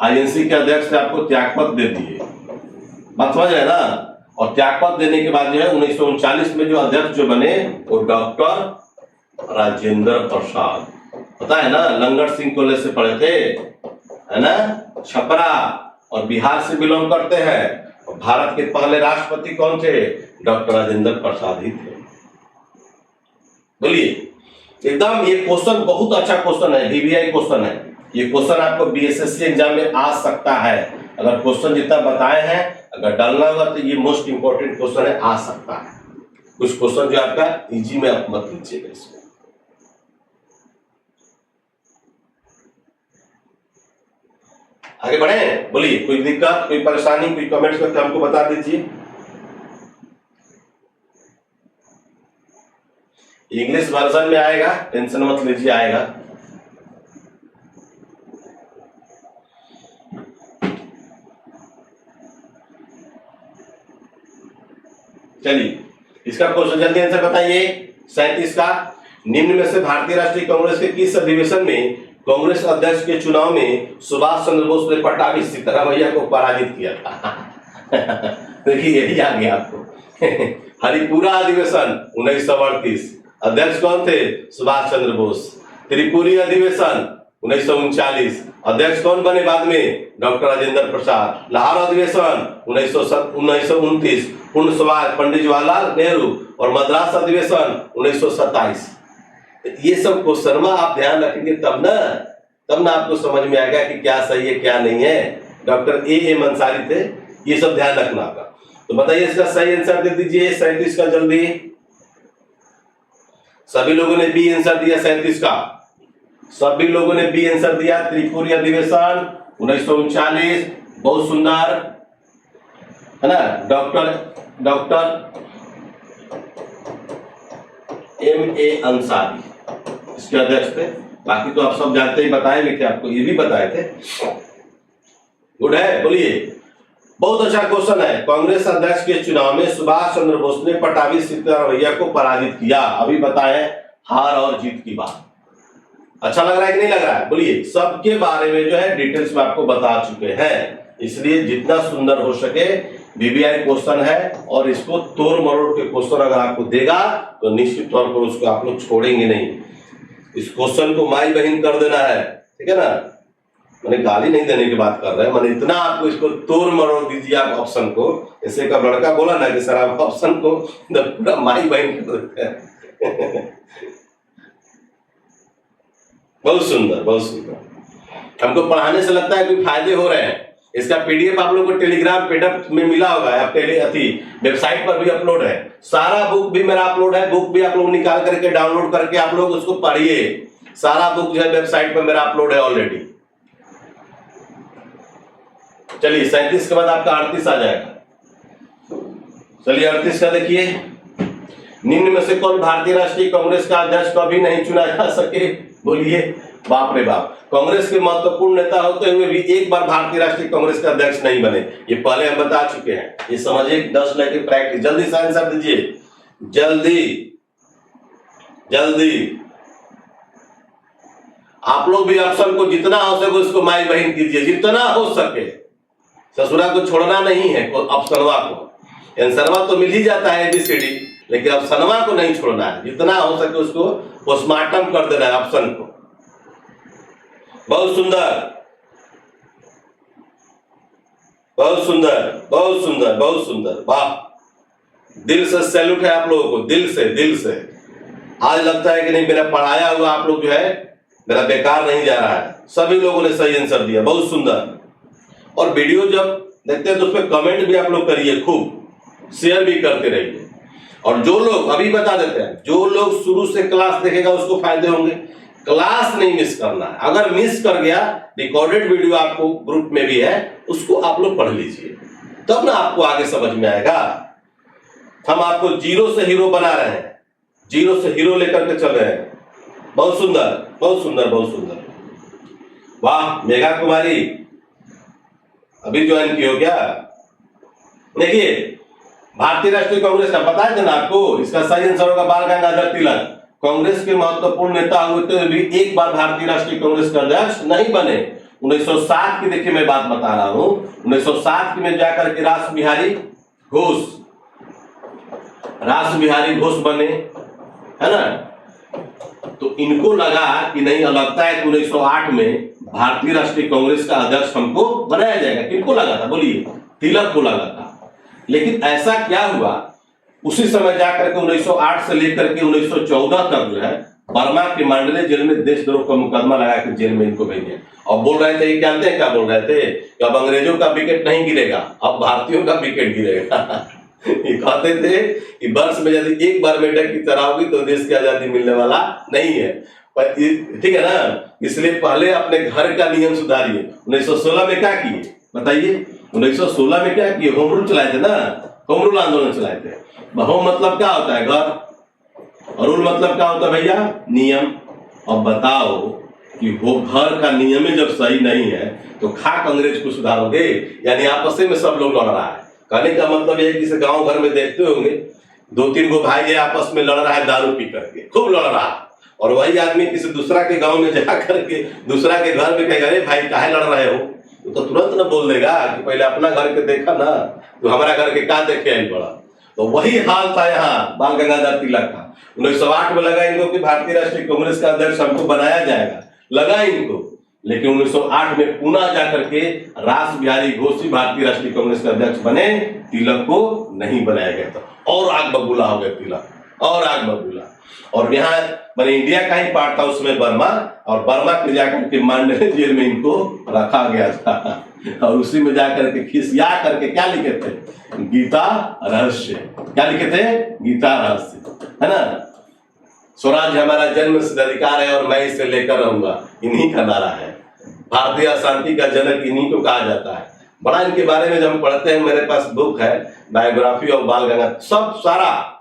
आईएनसी के अध्यक्ष ने आपको त्याग पत्र दे दिए, बात समझ रहे ना। और त्याग पत्र देने के बाद जो है 1939 में जो अध्यक्ष जो बने वो डॉक्टर राजेंद्र प्रसाद, पता है ना, लंगर सिंह कॉलेज से पढ़े थे, है ना, छपरा, और बिहार से बिलोंग करते हैं। भारत के पहले राष्ट्रपति कौन थे, डॉक्टर राजेंद्र प्रसाद ही थे। बोलिए एकदम ये क्वेश्चन बहुत अच्छा क्वेश्चन है, VVI क्वेश्चन है। ये क्वेश्चन आपको BSSC एग्जाम में आ सकता है। अगर क्वेश्चन जितना बताए हैं अगर डालना होगा तो ये मोस्ट इंपोर्टेंट क्वेश्चन है, आ सकता है। कुछ क्वेश्चन जो आपका इजी में आप मत लीजिएगा इसमें। आगे बढ़े, बोलिए कोई दिक्कत, कोई परेशानी, कोई कमेंट्स करके हमको बता दीजिए। इंग्लिश वर्जन में आएगा, टेंशन मत लीजिए, आएगा। चलिए इसका क्वेश्चन जल्दी आंसर बताइए। 37 का, निम्न में से भारतीय राष्ट्रीय कांग्रेस के किस अधिवेशन में कांग्रेस अध्यक्ष के चुनाव में सुभाष चंद्र बोस ने पट्टाभी सीतारामैया को पराजित किया था? देखिए यही आ गया आपको। हरिपुरा अधिवेशन 1938, अध्यक्ष कौन थे? सुभाष चंद्र बोस। त्रिपुरी अधिवेशन 1939, अध्यक्ष कौन बने बाद में? डॉक्टर राजेंद्र प्रसाद। लाहौर अधिवेशन 1929, पूर्ण स्वराज पंडित जवाहरलाल नेहरू। और मद्रास अधिवेशन 1927। ये सब क्वेश्चन आप ध्यान रखेंगे तब ना आपको समझ में आएगा कि क्या सही है क्या नहीं है। डॉक्टर ए अंसारी थे, ये सब ध्यान रखना आपका। तो बताइए इसका सही आंसर दे दीजिए 37 का जल्दी। सभी लोगों ने बी आंसर दिया 37 का, सभी लोगों ने बी आंसर दिया। त्रिपुरी अधिवेशन 1939, बहुत सुंदर है ना। Doctor M.A. अंसारी इसके अध्यक्ष थे। बाकी तो आप सब जानते ही, बताए भी थे आपको, ये भी बताए थे। गुड है, बोलिए। बहुत अच्छा क्वेश्चन है। कांग्रेस अध्यक्ष के चुनाव में सुभाष चंद्र बोस ने पट्टाभी सीतारामैया को पराजित किया। अभी बताएं हार और जीत की बात। अच्छा लग रहा है कि नहीं लग रहा है? बोलिए। सबके बारे में जो है डिटेल्स में आपको बता चुके हैं, इसलिए जितना सुंदर हो सके VVI क्वेश्चन है। और इसको तोड़ मरोड़ के क्वेश्चन अगर आपको देगा तो निश्चित तौर पर उसको आप लोग छोड़ेंगे नहीं। इस क्वेश्चन को माई बहन कर देना है, ठीक है ना। मैंने गाली नहीं देने की बात कर रहे हैं, मैंने इतना आपको इसको तोड़ मरोड़ दीजिए आप ऑप्शन को। जैसे का लड़का बोला ना कि सर आप ऑप्शन को पूरा माई बहन कर देते हैं। बहुत सुंदर, बहुत सुंदर। हमको पढ़ाने से लगता है कोई फायदे हो रहे हैं। इसका PDF आप लोगों को टेलीग्राम PDF में मिला होगा, आप वेबसाइट पर भी अपलोड है। सारा बुक भी मेरा अपलोड है, बुक भी आप लोग निकाल करके डाउनलोड करके आप लोग उसको पढ़िए। सारा बुक जो है वेबसाइट पर मेरा अपलोड है ऑलरेडी। चलिए 37 के बाद आपका 38 आ जाएगा। चलिए 38 का देखिए। निम्न में से कौन भारतीय राष्ट्रीय कांग्रेस का अध्यक्ष कभी नहीं चुना जा सके? बोलिए। बाप रे बाप, कांग्रेस के महत्वपूर्ण नेता होते हुए भी एक बार भारतीय राष्ट्रीय कांग्रेस का अध्यक्ष नहीं बने। ये पहले हम बता चुके हैं, ये समझिए। 10 लेके प्रैक्टिस, जल्दी से आंसर दीजिए, जल्दी जल्दी। आप लोग भी ऑप्शन को जितना हो सके उसको माई बहन कीजिए, जितना हो सके। ससुरा को छोड़ना नहीं है, ऑप्शनवा को। आंसरवा तो मिल ही जाता है ABCD, लेकिन ऑप्शनवा को नहीं छोड़ना है। जितना हो सके उसको पोस्टमार्टम कर देना है ऑप्शन को। बहुत सुंदर, बहुत सुंदर, बहुत सुंदर, बहुत सुंदर। वाह, दिल से सैल्यूट है आप लोगों को, दिल से। आज लगता है कि नहीं मेरा पढ़ाया हुआ आप लोग जो है मेरा बेकार नहीं जा रहा है। सभी लोगों ने सही आंसर दिया, बहुत सुंदर। और वीडियो जब देखते हैं तो उसमें कमेंट भी आप लोग करिए, खूब शेयर भी करते रहिए। और जो लोग, अभी बता देते हैं, जो लोग शुरू से क्लास देखेगा उसको फायदे होंगे। क्लास नहीं मिस करना है। अगर मिस कर गया, रिकॉर्डेड वीडियो आपको ग्रुप में भी है, उसको आप लोग पढ़ लीजिए, तब ना आपको आगे समझ में आएगा। हम आपको जीरो से हीरो बना रहे हैं, जीरो से हीरो लेकर के चल रहे हैं। बहुत सुंदर, बहुत सुंदर, बहुत सुंदर। वाह, मेघा कुमारी अभी ज्वाइन की हो क्या? देखिए, भारतीय राष्ट्रीय कांग्रेस का बताया था ना आपको, इसका सही आंसर होगा बाल गंगाधर तिलक। कांग्रेस के महत्वपूर्ण नेता हुए तो भी एक बार भारतीय राष्ट्रीय कांग्रेस का अध्यक्ष नहीं बने। 1907 की देखिए मैं बात बता रहा हूं। 1907 में जाकर के रास बिहारी घोष बने, है ना। तो इनको लगा कि नहीं, लगता है कि 1908 में भारतीय राष्ट्रीय कांग्रेस का अध्यक्ष हमको बनाया जाएगा। किनको लगा था? बोलिए। तिलक को लगा था। लेकिन ऐसा क्या हुआ, उसी समय जाकर के 1908 से लेकर के 1914 तक जो है बर्मा के मांडले जेल में देशद्रोह का मुकदमा लगा के जेल में इनको भेज दिया। और बोल रहे थे, ये जानते हैं क्या बोल रहे थे कि अब अंग्रेजों का विकेट नहीं गिरेगा, अब भारतीयों का विकेट गिरेगा। ये कहते थे कि वर्ष में यदि एक बार मेंढक की तरह होगी तो देश की आजादी मिलने वाला नहीं है। पर ठीक है ना, इसलिए पहले अपने घर का नियम सुधारिए। 1916 में क्या किए बताइए? 1916 में क्या किए? होम रूल चलाए थे ना, होम रूल आंदोलन चलाए थे। होम मतलब क्या होता है? घर। और रूल मतलब क्या होता है भैया? नियम। अब बताओ कि वो घर का नियम ही जब सही नहीं है तो खाक अंग्रेज को सुधारोगे? यानी आपस में सब लोग लड़ रहा है। कहने का मतलब ये कि गांव भर में देखते होंगे 2-3 गो भाई है आपस में लड़ रहा है, दारू पी करके खूब लड़ रहा है, और वही आदमी किसी दूसरा के गांव में जा करके दूसरा के घर में कहेगा, अरे भाई काहे लड़ रहे हो? तो तुरंत न बोल देगा कि पहले अपना घर के देखा ना, तो हमारा घर के क्या देखे आई बड़ा। तो वही हाल था यहाँ बाल गंगाधर तिलक का। 1908 में लगा इनको कि भारतीय राष्ट्रीय कांग्रेस का अध्यक्ष हमको बनाया जाएगा, लगा इनको। लेकिन 1908 में पुनः जाकर के रास बिहारी घोष ही भारतीय राष्ट्रीय कांग्रेस के अध्यक्ष बने, तिलक को नहीं बनाया गया था। और आग बबूला हो गया तिलक, और आग बबूला। और यहाँ मैंने इंडिया का ही पार्ट था उसमें बर्मा, और बर्मा के जाकर के मांडले जेल में इनको रखा गया था। और उसी में जाकर के खिसिया करके क्या लिखे थे? गीता रहस्य। क्या लिखे थे? गीता रहस्य, है ना। स्वराज हमारा जन्म सिद्ध अधिकार है और मैं इसे लेकर रहूंगा, इन्हीं का नारा है। भारतीय अशांति का जनक इन्हीं को कहा जाता है। बड़ा इनके बारे में जब हम पढ़ते हैं, मेरे पास बुक है बायोग्राफी ऑफ बाल गंगाधर, सब सारा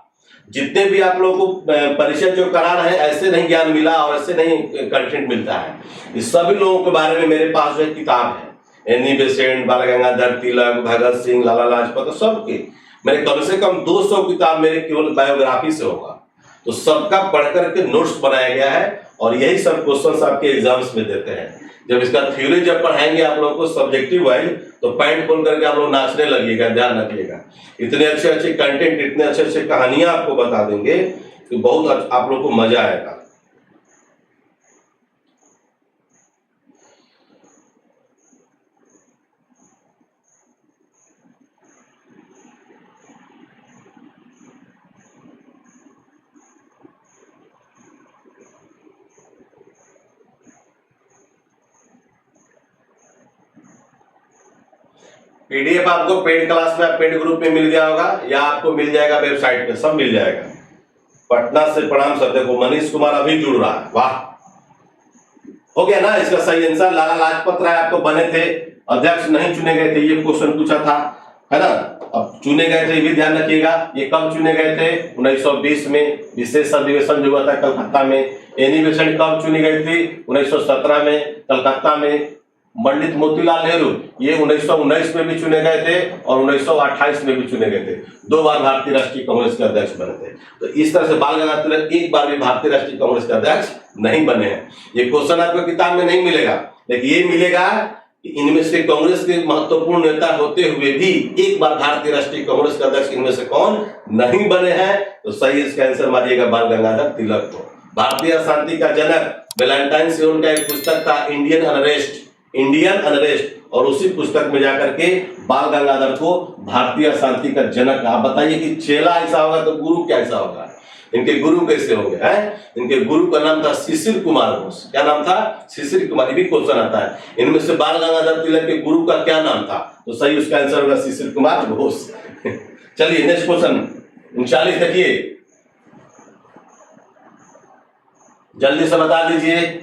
जितने भी आप लोगों को परिचय जो करा रहे हैं, ऐसे नहीं ज्ञान मिला और ऐसे नहीं कंटेंट मिलता है। इस सभी लोगों के बारे में मेरे पास जो है किताब है, एनी बेसेंट, बाल गंगाधर तिलक, भगत सिंह, लाला लाजपत, सबके मेरे कम से कम 200 किताब मेरे केवल बायोग्राफी से होगा। तो सबका पढ़ करके नोट्स बनाया गया है, और यही सब क्वेश्चंस आपके एग्जाम्स में देते हैं। जब इसका थ्योरी जब पढ़ाएंगे आप लोगों को सब्जेक्टिव वाइज, तो पैंट खोल करके आप लोग नाचने लगिएगा, ध्यान रखिएगा। इतने अच्छे अच्छे कंटेंट, इतने अच्छे अच्छे कहानियां आपको बता देंगे कि बहुत आप लोग को मजा आएगा। पीडीएफ आपको पेड क्लास में, पेड ग्रुप में मिल गया होगा, या आपको मिल जाएगा वेबसाइट पे, सब मिल जाएगा। पटना से प्रणाम सर। देखो मनीष कुमार अभी जुड़ रहा है, वाह, हो गया ना इसका सही आंसर। लाला लाजपत राय आपको बने थे, अध्यक्ष नहीं चुने गए थे, ये क्वेश्चन पूछा था, है ना। अब चुने गए थे, ये भी ध्यान रखिएगा। ये कब चुने गए थे? 1920 में विशेष अधिवेशन जो हुआ था कलकत्ता में। एनी बेसेंट कब चुनी गई थी? 1917 में कलकत्ता में। पंडित मोतीलाल नेहरू ये 1919 में भी चुने गए थे और 1928 में भी चुने गए थे। 2 बार भारतीय राष्ट्रीय कांग्रेस के अध्यक्ष बने थे। तो इस तरह से बाल गंगाधर तिलक एक बार भी भारतीय राष्ट्रीय कांग्रेस के अध्यक्ष नहीं बने हैं। ये क्वेश्चन आपको किताब में नहीं मिलेगा, लेकिन ये मिलेगा कि इनमें से कांग्रेस के महत्वपूर्ण नेता होते हुए भी एक बार भारतीय राष्ट्रीय कांग्रेस के अध्यक्ष इनमें से कौन नहीं बने हैं? तो सही इसका आंसर मारिएगा बाल गंगाधर तिलक को। भारतीय अशांति का जनक वैलेंटाइन सेवन का एक पुस्तक था इंडियन अनरेस्ट, इंडियन अनरेस्ट, और उसी पुस्तक में जाकर के बाल गंगाधर को भारतीय अशांति का जनक। आप बताइए कि चेला ऐसा होगा तो गुरु कैसा होगा? इनके गुरु कैसे होंगे? हैं, इनके गुरु का नाम था शिशिर कुमार घोष। क्या नाम था? शिशिर कुमार। भी क्वेश्चन आता है, इनमें से बाल गंगाधर तिलक के गुरु का क्या नाम था? तो सही उसका आंसर होगा शिशिर कुमार घोष। चलिए नेक्स्ट क्वेश्चन 39 देखिए, जल्दी से बता दीजिए,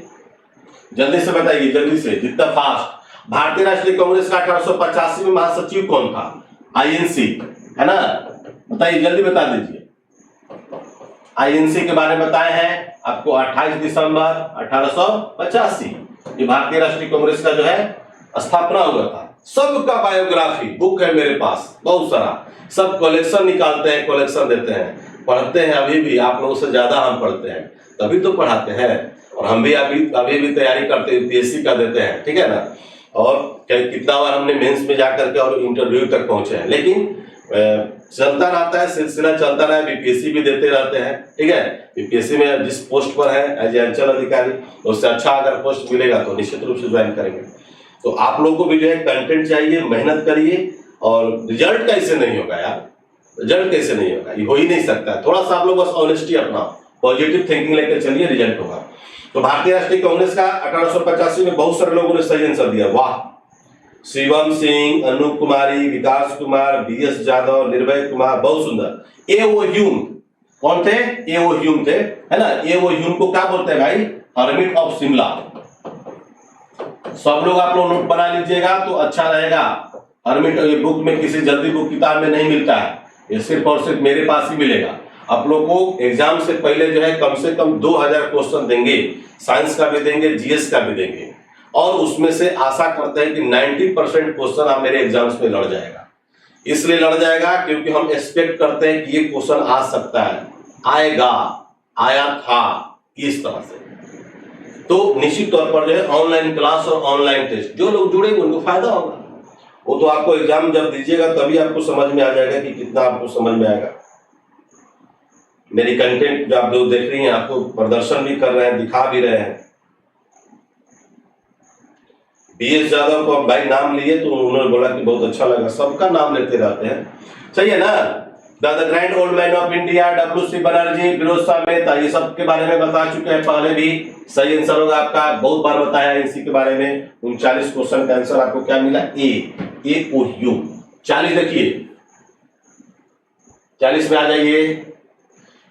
जल्दी से बताइए, जल्दी से, जितना फास्ट। भारतीय राष्ट्रीय कांग्रेस का 1885 में महासचिव कौन था? आईएनसी, है ना, बताइए, जल्दी बता दीजिए। आईएनसी के बारे में बताए हैं आपको 28 दिसंबर 1885। ये भारतीय राष्ट्रीय कांग्रेस का जो है स्थापना हुआ था। सबका बायोग्राफी बुक है मेरे पास, बहुत सारा, सब कलेक्शन निकालते हैं, कलेक्शन देते हैं, पढ़ते हैं। अभी भी आप लोगों से ज्यादा हम पढ़ते हैं, तभी तो पढ़ाते हैं। और हम भी अभी भी तैयारी करते हैं, यूपीएससी का देते हैं, ठीक है ना। और कितना बार हमने मेंस में जाकर के और इंटरव्यू तक पहुंचे हैं, लेकिन चलता रहता है, सिलसिला चलता रहा है। बीपीएससी भी देते रहते हैं, ठीक है। बीपीएससी में जिस पोस्ट पर है एज ए अंचल अधिकारी, उससे अच्छा अगर पोस्ट मिलेगा तो निश्चित रूप से ज्वाइन करेंगे। तो आप लोगों को भी जो है कंटेंट चाहिए, मेहनत करिए। और रिजल्ट कैसे नहीं होगा यार? रिजल्ट कैसे नहीं होगा? ये हो ही नहीं सकता। थोड़ा सा आप लोग बस ऑनेस्टी अपनाओ, पॉजिटिव थिंकिंग लेकर चलिए, रिजल्ट होगा। तो भारतीय राष्ट्रीय कांग्रेस का 1885 में बहुत सारे लोगों ने सही आंसर दिया, वाह। शिवम सिंह, अनूप कुमारी, विकास कुमार, BS यादव, निर्भय कुमार, बहुत सुंदर। ए ओ ह्यूम कौन थे? ए ओ ह्यूम थे, है ना। ए ओ ह्यूम को क्या बोलते हैं भाई? Hermit of Shimla. सब लोग आप लोग नोट बना लीजिएगा तो अच्छा रहेगा। हर्मिट ये बुक में किसी जल्दी बुक किताब में नहीं मिलता है, ये सिर्फ और सिर्फ मेरे पास ही मिलेगा। आप लोग को एग्जाम से पहले जो है कम से कम 2000 क्वेश्चन देंगे, साइंस का भी देंगे, GS का भी देंगे, और उसमें से आशा करते हैं कि 90% क्वेश्चन आप मेरे एग्जाम्स में लड़ जाएगा। इसलिए लड़ जाएगा क्योंकि हम एक्सपेक्ट करते हैं कि ये क्वेश्चन आ सकता है, आएगा, आया था, इस तरह से। तो निश्चित तौर पर जो है ऑनलाइन क्लास और ऑनलाइन टेस्ट जो लोग जुड़ेंगे उनको फायदा होगा। वो तो आपको एग्जाम जब दीजिएगा तभी आपको समझ में आ जाएगा कि कितना आपको समझ में आएगा। मेरी कंटेंट जो आप लोग देख रही हैं, आपको प्रदर्शन भी कर रहे हैं, दिखा भी रहे हैं। BS यादव को भाई नाम लिए तो उन्होंने बोला कि बहुत अच्छा लगा, सबका नाम लेते रहते हैं, सही है ना। The grand old man of India, WC Banerjee, Firoz Shah Mehta, ये सब के बारे में बता चुके हैं पहले भी। सही आंसर होगा आपका, बहुत बार बताया है इसी के बारे में। 39 क्वेश्चन का आंसर आपको क्या मिला? ए ओ यू। 40 देखिए, 40 में आ जाइए।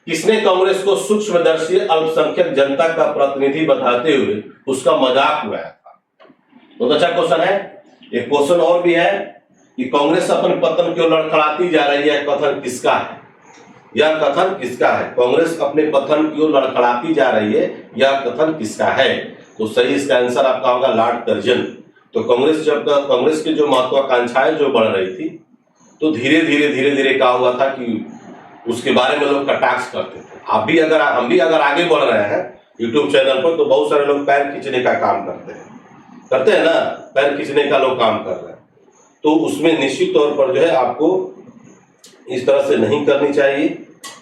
किसने कांग्रेस को सूक्ष्मदर्शी अल्पसंख्यक जनता का प्रतिनिधि बताते हुए उसका मजाक उड़ाया था? बहुत अच्छा क्वेश्चन है। एक क्वेश्चन और भी है कि कांग्रेस अपने पतन क्यों लड़खड़ाती जा रही है, कथन किसका है? यह कथन किसका है? कांग्रेस अपने पतन क्यों लड़खड़ाती जा रही है, यह कथन किसका है? तो सही इसका आंसर आपका होगा लॉर्ड कर्जन। तो कांग्रेस की जो महत्वाकांक्षाएं जो बढ़ रही थी, तो धीरे धीरे क्या हुआ था कि उसके बारे में लोग कटाक्ष करते थे। हम भी अगर आगे बढ़ रहे हैं यूट्यूब चैनल पर, तो बहुत सारे लोग पैर खींचने का काम करते हैं ना, पैर खींचने का लोग काम कर रहे हैं। तो उसमें निश्चित तौर पर जो है आपको इस तरह से नहीं करनी चाहिए।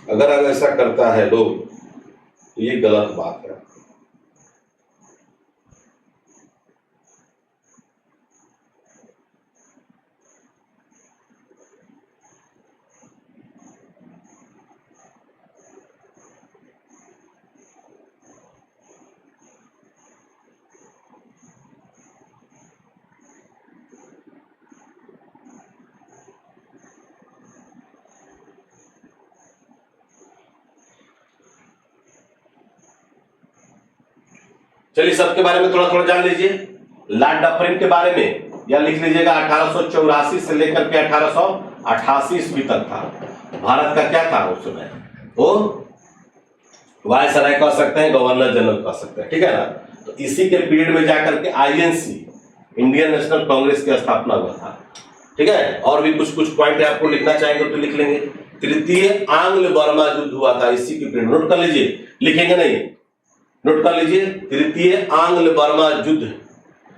अगर ऐसा करता है लोग तो ये गलत बात है। चलिए सबके बारे में थोड़ा जान लीजिए। लॉर्ड डफरिन के बारे में या लिख लीजिएगा 1884 से लेकर के 1888 ईस्वी तक था। भारत का क्या था उस समय? वो वायसराय कह सकते हैं, गवर्नर जनरल कह सकते हैं, ठीक है ना। तो इसी के पीरियड में जाकर के INC, इंडियन नेशनल कांग्रेस की स्थापना हुआ था, ठीक है। और भी कुछ पॉइंट आपको लिखना चाहेंगे तो लिख लेंगे। तृतीय आंग्ल बर्मा युद्ध हुआ था इसी के पीरियड, नोट कर लीजिए, लिखेंगे नहीं, नोट कर लीजिए। तृतीय आंग्ल बर्मा युद्ध,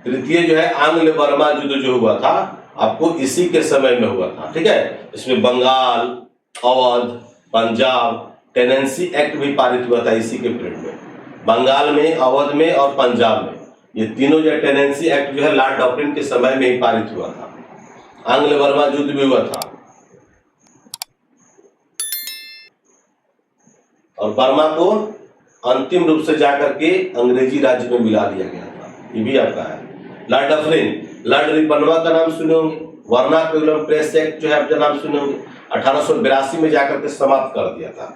तृतीय जो है आंग्ल बर्मा युद्ध जो हुआ था आपको इसी के समय में हुआ था, ठीक है। इसमें बंगाल, अवध, पंजाब टेनेंसी एक्ट भी पारित हुआ था इसी के पीरियड में। बंगाल में, अवध में और पंजाब में, ये तीनों जो टेनेंसी एक्ट जो है लॉर्ड डफरिन के समय में ही पारित हुआ था। आंग्ल बर्मा युद्ध भी हुआ था और बर्मा को अंतिम रूप से जाकर के अंग्रेजी राज्य में मिला दिया गया था, ये भी आपका है। लॉर्ड डफरिन, लॉर्ड रिपनवा का नाम सुने होंगे, वर्नाक्युलर प्रेस एक्ट जो है आपका नाम सुने होंगे, 1882 में जाकर के समाप्त कर दिया था,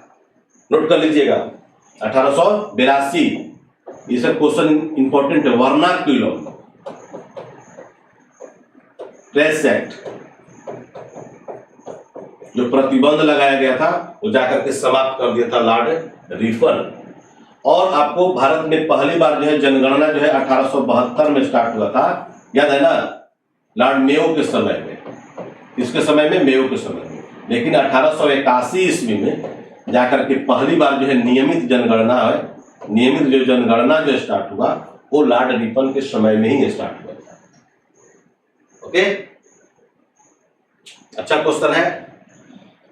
नोट कर लीजिएगा 1882। ये सब क्वेश्चन इंपॉर्टेंट है। वर्नाक्युलर प्रेस एक्ट जो प्रतिबंध लगाया गया था वो जाकर के समाप्त कर दिया था लॉर्ड रिपन। और आपको भारत में पहली बार जो है जनगणना जो है 1872 में स्टार्ट हुआ था, याद है ना, लॉर्ड मेयो के समय में। इसके समय में, मेयो के समय में। लेकिन 1881 ईस्वी में जाकर के पहली बार जो है नियमित जनगणना है, नियमित जो जनगणना जो स्टार्ट हुआ वो लॉर्ड रिपन के समय में ही स्टार्ट हुआ था। ओके, अच्छा क्वेश्चन है।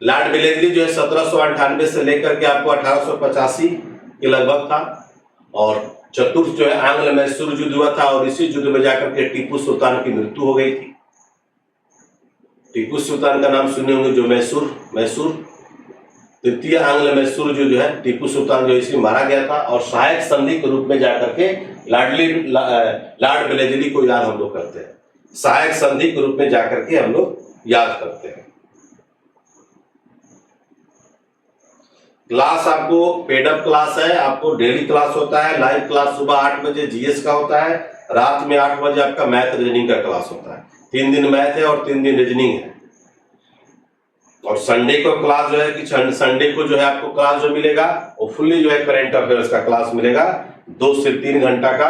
लॉर्ड मिलेंगी जो है 1798 से लेकर के आपको 1885 के लगभग था। और चतुर्थ जो है आंग्ल मैसूर युद्ध हुआ था और इसी युद्ध में जाकर के टीपू सुल्तान की मृत्यु हो गई थी। टीपू सुल्तान का नाम सुने होंगे, जो मैसूर तृतीय आंग्ल मैसूर जो है टीपू सुल्तान जो इसलिए मारा गया था, और सहायक संधि के रूप में जाकर के लॉर्ड वेलेस्ली को याद हम लोग करते हैं, सहायक संधि के रूप में जाकर के हम लोग याद करते हैं। क्लास आपको पेडअप क्लास है, आपको डेली क्लास होता है, लाइव क्लास सुबह 8 बजे जीएस का होता है, रात में 8 बजे आपका मैथ रीजनिंग का क्लास होता है। 3 दिन मैथ है और 3 दिन रीजनिंग है। और संडे को क्लास जो है कि संडे को जो है आपको क्लास जो मिलेगा वो फुल्ली जो है करंट अफेयर्स का क्लास मिलेगा 2 से 3 घंटा का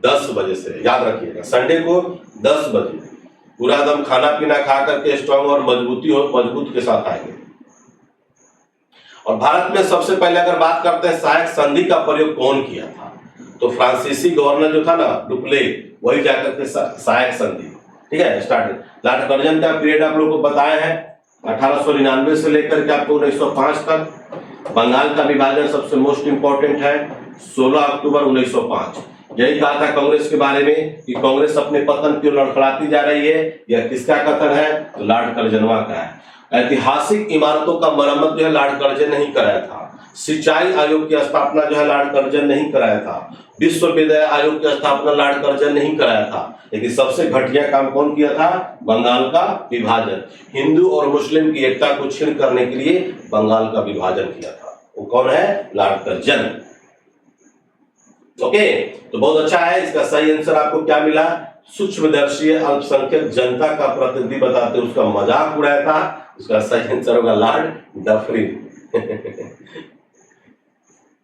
10 बजे से, याद रखिएगा संडे को 10 बजे पूरा एकदम खाना पीना खा करके स्ट्रांग और मजबूत के साथ आएंगे। और भारत में सबसे पहले अगर बात करते हैं सहायक संधि का प्रयोग कौन किया था, तो फ्रांसीसी गवर्नर जो था ना डुप्ले, वही जाकर के सहायक संधि, ठीक है, स्टार्ट। लॉर्ड कर्जन का पीरियड आप लोग को बताया है 1899 से लेकर के आपको 1905 तक। बंगाल का विभाजन सबसे मोस्ट इंपॉर्टेंट है 16 अक्टूबर 1905। यही कहा था कांग्रेस के बारे में कि कांग्रेस अपने पतन क्यों लड़खड़ाती जा रही है, यह किसका कथन है, तो लॉर्ड कर्जनवा का है। ऐतिहासिक इमारतों का मरम्मत जो है लॉर्ड कर्जन नहीं कराया था। सिंचाई आयोग की स्थापना जो है लॉर्ड कर्जन नहीं कराया था। विश्वविद्यालय आयोग की स्थापना लॉर्ड कर्जन नहीं कराया था। लेकिन सबसे घटिया काम कौन किया था, बंगाल का विभाजन। हिंदू और मुस्लिम की एकता को छीन करने के लिए बंगाल का विभाजन किया था, वो कौन है, लॉर्ड कर्जन। ओके, तो बहुत अच्छा है। इसका सही आंसर आपको क्या मिला, सूक्ष्मदर्शी अल्पसंख्यक जनता का प्रतिनिधि बताते उसका मजाक उड़ाया था। उसका सही आंसर होगा लॉर्ड डफरिन।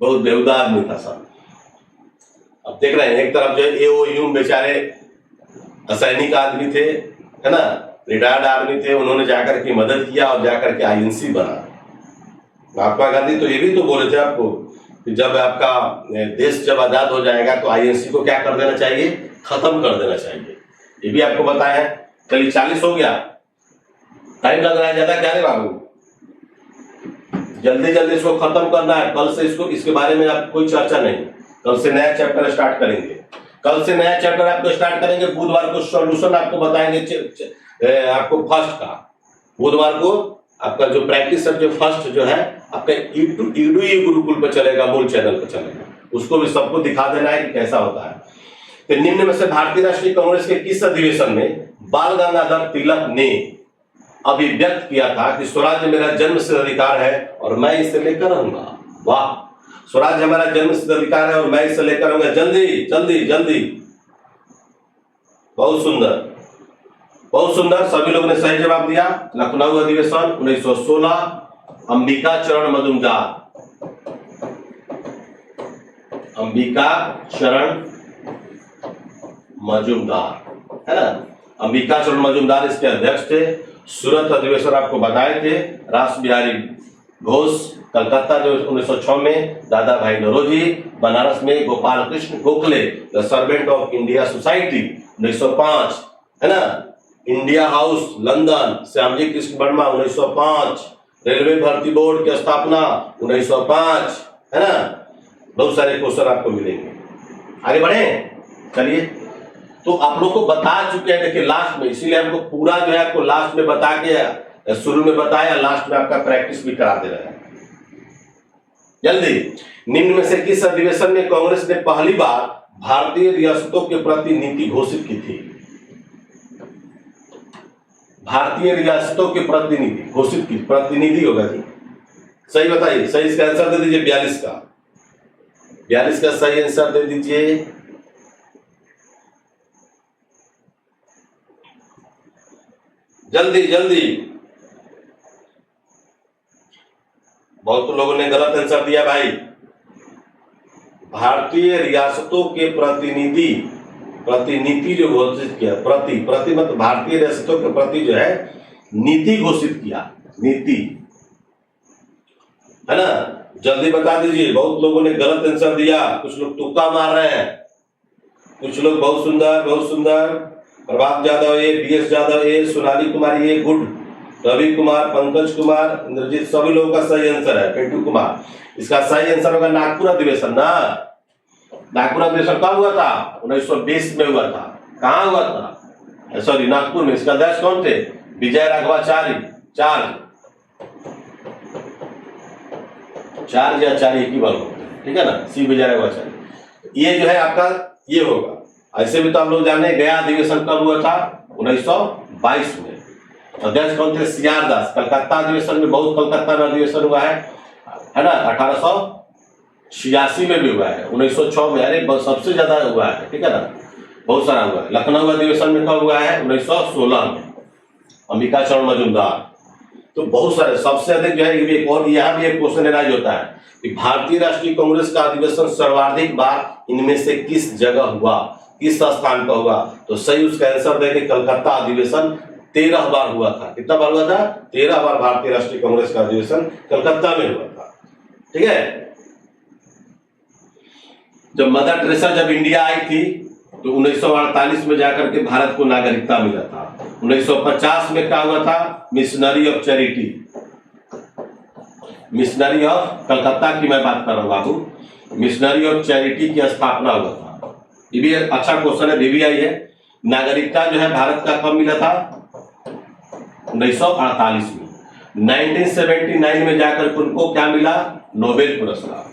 बहुत बेहुदा आदमी था साहब। अब देख रहे हैं एक तरफ जो है एओयू बेचारे असैनिक आदमी थे, है ना, रिटायर्ड आदमी थे, उन्होंने जाकर के मदद किया और जाकर के आईएनसी बना। महात्मा गांधी तो ये भी तो बोले थे आपको कि जब आपका देश जब आजाद हो जाएगा तो आईएनसी को क्या कर देना चाहिए, खत्म कर देना चाहिए। ये भी आपको बताया है। चलिए 40 हो गया, टाइम लग रहा है ज्यादा क्या रे बाबू, जल्दी जल्दी इसको खत्म करना है। कल से इसके बारे में आप कोई चर्चा नहीं, कल से नया चैप्टर स्टार्ट करेंगे। कल से नया चैप्टर आपको स्टार्ट करेंगे। बुधवार को सॉल्यूशन आपको बताएंगे आपको फर्स्ट का। बुधवार को आपका जो प्रैक्टिस जो फर्स्ट जो है आपका ईडू गुरुकुल पे चलेगा, मूल चैनल पे चलेगा, उसको भी सबको दिखा देना है कि कैसा होता है। तो निम्न में से भारतीय राष्ट्रीय कांग्रेस के किस अधिवेशन में बाल गंगाधर तिलक ने अभिव्यक्त किया था कि स्वराज्य मेरा जन्मसिद्ध अधिकार है और मैं इसे लेकर रहूंगा। वाह, स्वराज्य हमारा जन्मसिद्ध अधिकार है और मैं इसे लेकर रहूंगा। जल्दी जल्दी जल्दी, बहुत सुंदर बहुत सुंदर, सभी लोगों ने सही जवाब दिया। लखनऊ अधिवेशन 1916, अंबिका चरण मजूमदार, अंबिका चरण मजूमदार, है ना, अंबिका चरण मजूमदार इसके अध्यक्ष थे। सूरत अधिवेशन आपको बताए थे रास बिहारी घोष। कलकत्ता जो 1906 में दादा भाई नौरोजी। बनारस में Gopal Krishna Gokhale, the servant of India society 1905, है ना। India house London, Shyamji Krishna Verma 1905। Railway भर्ती बोर्ड की स्थापना 1905, है ना। बहुत सारे क्वेश्चन आपको मिलेंगे। आगे बढ़े, चलिए। तो आप लोग को बता चुके हैं, देखिए लास्ट में, इसीलिए हमको पूरा जो है आपको लास्ट में बता के, शुरू में बताया, लास्ट में आपका प्रैक्टिस भी करा दे रहा है। जल्दी, निम्न में से किस अधिवेशन में कांग्रेस ने पहली बार भारतीय रियासतों के प्रति नीति घोषित की थी? भारतीय रियासतों के प्रतिनिधि घोषित की, प्रतिनिधि होगा जी, सही बताइए। सही इसका आंसर दे दीजिए 42 का, 42 का सही आंसर दे दीजिए। जल्दी जल्दी, बहुत लोगों ने गलत आंसर दिया भाई। भारतीय रियासतों के प्रतिनिधि जो घोषित किया, प्रति मतलब भारतीय रियासतों के प्रति जो है नीति घोषित किया, नीति, है ना। जल्दी बता दीजिए, बहुत लोगों ने गलत आंसर दिया, कुछ लोग तुक्का मार रहे हैं, कुछ लोग बहुत सुंदर बहुत सुंदर। प्रभात यादव ए, बीएस यादव ए, सोनाली कुमारी ए, गुड, रवि कुमार, पंकज कुमार, इंद्रजीत, सभी लोगों का सही आंसर है। पेटू कुमार, इसका सही आंसर होगा नागपुर अधिवेशन ना। नागपुर अधिवेशन कब हुआ था? 1920 में हुआ था। कहाँ हुआ था? सॉरी, नागपुर में। इसका अध्यक्ष कौन थे? विजय राघवाचार्य। चार्ज या चार एक ही बार होते हैं, ठीक है ना, सी बजा हुआ चार्ज। ये जो है आपका ये होगा। ऐसे भी तो आप लोग जाने गया अधिवेशन कब हुआ था, 1922 में। अध्यक्ष कौन थे, CR दास। कलकत्ता अधिवेशन में बहुत कलकत्ता में अधिवेशन हुआ है ना, 1886 में भी हुआ है, 1906 में, अरे सबसे ज्यादा हुआ है, ठीक है ना, बहुत सारा हुआ है। लखनऊ अधिवेशन में कब हुआ है, 1916 में, अंबिका चरण मजूमदार। तो बहुत सारे, सबसे अधिक जो है एक और यहाँ भी एक क्वेश्चन एराइज होता है कि भारतीय राष्ट्रीय कांग्रेस का अधिवेशन सर्वाधिक बार इनमें से किस जगह हुआ, किस स्थान पर हुआ। तो सही उसका आंसर देंगे कलकत्ता अधिवेशन 13 बार हुआ था। कितना बार हुआ था, 13 बार भारतीय राष्ट्रीय कांग्रेस का अधिवेशन कलकत्ता में हुआ था, ठीक है। जब मदर टेरेसा जब इंडिया आई थी तो 1948 में जाकर के भारत को नागरिकता मिला था। 1950 में क्या हुआ था, missionary of charity, missionary of Calcutta की मैं बात कर रहा हूं बाबू, मिशनरी ऑफ चैरिटी की स्थापना हुआ था। ये भी अच्छा क्वेश्चन है, BBI है। नागरिकता जो है भारत का कब मिला था, 1948 में। 1979 में जाकर उनको क्या मिला, नोबेल पुरस्कार,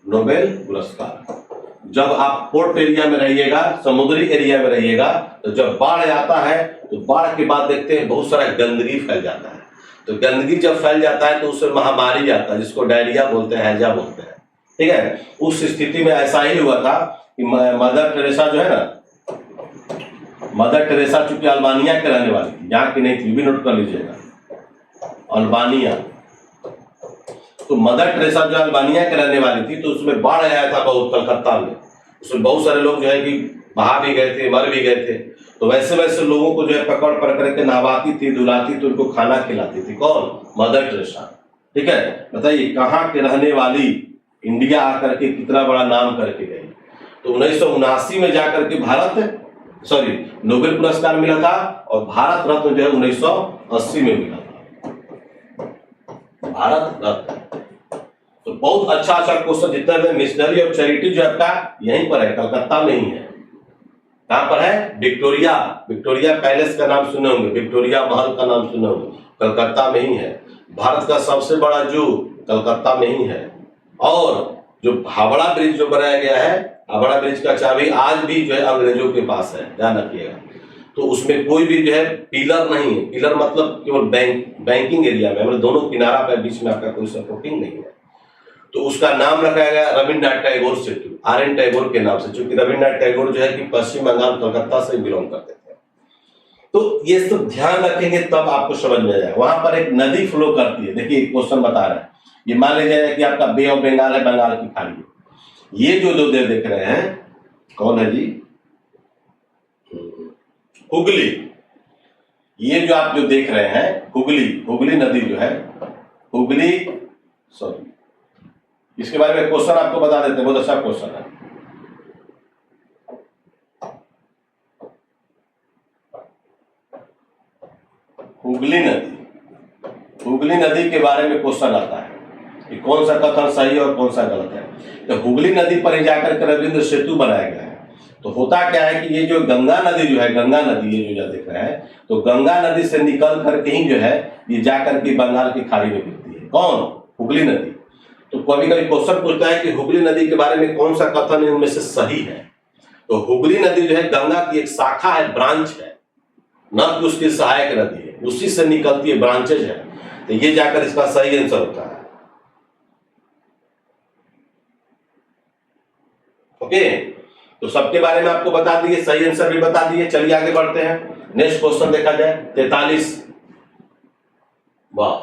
नोबेल पुरस्कार। जब आप पोर्ट एरिया में रहिएगा, समुद्री एरिया में रहिएगा, तो जब बाढ़ आता है तो बाढ़ के बाद देखते हैं बहुत सारा गंदगी फैल जाता है। तो गंदगी जब फैल जाता है तो उससे महामारी आता है, जिसको डायरिया बोलते हैं, हैजा बोलते हैं, ठीक है। उस स्थिति में ऐसा ही हुआ था कि मदर टेरेसा जो है ना, मदर टेरेसा चूंकि अल्बानिया के रहने वाली थी, यहाँ की नहीं थी, भी नोट कर लीजिएगा, अल्बानिया। तो मदर टेरेसा जो अल्बानिया के रहने वाली थी, तो उसमें बाढ़ आया था बहुत कलकत्ता में। उसमें बहुत सारे लोग जो है कि बहा भी गए थे, मर भी गए थे। तो वैसे वैसे लोगों को जो है पकड़ करके नहवाती थी, धुलाती थी, उनको खाना खिलाती थी। कौन, मदर टेरेसा, ठीक है। बताइए कहाँ के रहने वाली, इंडिया आकर के कितना बड़ा नाम करके गई। तो 1979 में जाकर के नोबेल पुरस्कार मिला था, और भारत रत्न जो है 1980 में मिला था, भारत रत्न। तो बहुत अच्छा क्वेश्चन। जितना भी मिशनरी ऑफ चैरिटी जो आपका यहीं पर है, कलकत्ता में ही है। कहां पर है, विक्टोरिया, विक्टोरिया पैलेस का नाम सुने होंगे, विक्टोरिया महल का नाम सुने होंगे, कलकत्ता में ही है। भारत का सबसे बड़ा जू कलकत्ता में ही है। और जो हावड़ा ब्रिज जो बनाया गया है, हावड़ा ब्रिज का चाबी आज भी जो है अंग्रेजों के पास है, ध्यान रखिएगा। तो उसमें कोई भी जो है पिलर नहीं है, पिलर मतलब केवल बैंकिंग एरिया में, मतलब दोनों किनारा पे बीच में आपका कोई सपोर्टिंग नहीं है। तो उसका नाम रखा गया रविन्द्रनाथ टैगोर सेतु, RN टैगोर के नाम से, क्योंकि रविन्द्रनाथ टैगोर जो है कि पश्चिम बंगाल कलकत्ता से बिलोंग करते थे। तो ये सब ध्यान रखेंगे तब आपको समझ में आएगा। वहां पर एक नदी फ्लो करती है, देखिए क्वेश्चन बता रहा है, ये मान लीजिए कि आपका बे ऑफ बंगाल है, बंगाल की खाड़ी। ये जो दो देख रहे हैं, कौन है जी, हुगली। ये जो आप जो देख रहे हैं हुगली नदी जो है, हुगली, सॉरी, इसके बारे में क्वेश्चन आपको बता देते हैं, बहुत अच्छा क्वेश्चन है। हुगली नदी के बारे में क्वेश्चन आता है कि कौन सा कथन सही और कौन सा गलत है। तो हुगली नदी पर ही जाकर के रविंद्र सेतु बनाया गया है। तो होता क्या है कि ये जो गंगा नदी जो है, गंगा नदी ये जो देख रहे हैं, तो गंगा नदी से निकल करके ही जो है ये जाकर के बंगाल की खाड़ी में गिरती है। कौन, हुगली नदी। तो कभी कभी क्वेश्चन पूछता है कि हुगली नदी के बारे में कौन सा कथन इनमें से सही है। तो हुगली नदी जो है गंगा की एक शाखा है, ब्रांच है, न कि उसकी सहायक नदी है, उसी से निकलती है, ब्रांचेज है। तो ये जाकर इसका सही आंसर होता है। ओके, तो सबके बारे में आपको बता दिए, सही आंसर भी बता दिए। चलिए आगे बढ़ते हैं, नेक्स्ट क्वेश्चन देखा जाए। 43, वाह,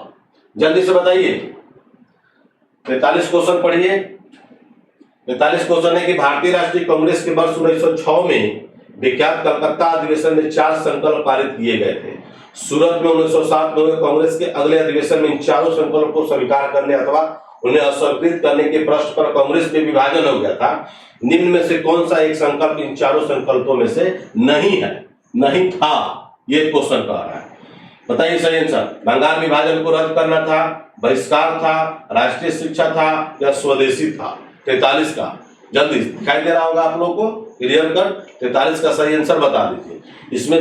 जल्दी से बताइए। 43 क्वेश्चन पढ़िए। 43 क्वेश्चन है कि भारतीय राष्ट्रीय कांग्रेस के वर्ष 1906 में विख्यात कलकत्ता अधिवेशन में 4 संकल्प पारित किए गए थे। सूरत में 1907 में हुए कांग्रेस के अगले अधिवेशन में इन चारों संकल्पों को स्वीकार करने अथवा उन्हें अस्वीकृत करने के प्रश्न पर कांग्रेस में विभाजन हो गया था। निम्न में से कौन सा एक संकल्प इन चारों संकल्पों में से नहीं है, नहीं था, ये क्वेश्चन कह रहा है। बताइए सही आंसर। बंगाल विभाजन को रद्द करना था, बहिष्कार था, राष्ट्रीय शिक्षा था, या स्वदेशी था। 43 का जल्दी दिखाई दे रहा होगा आप लोगों को, क्लियर कट। 43 का सही आंसर बता दीजिए, इसमें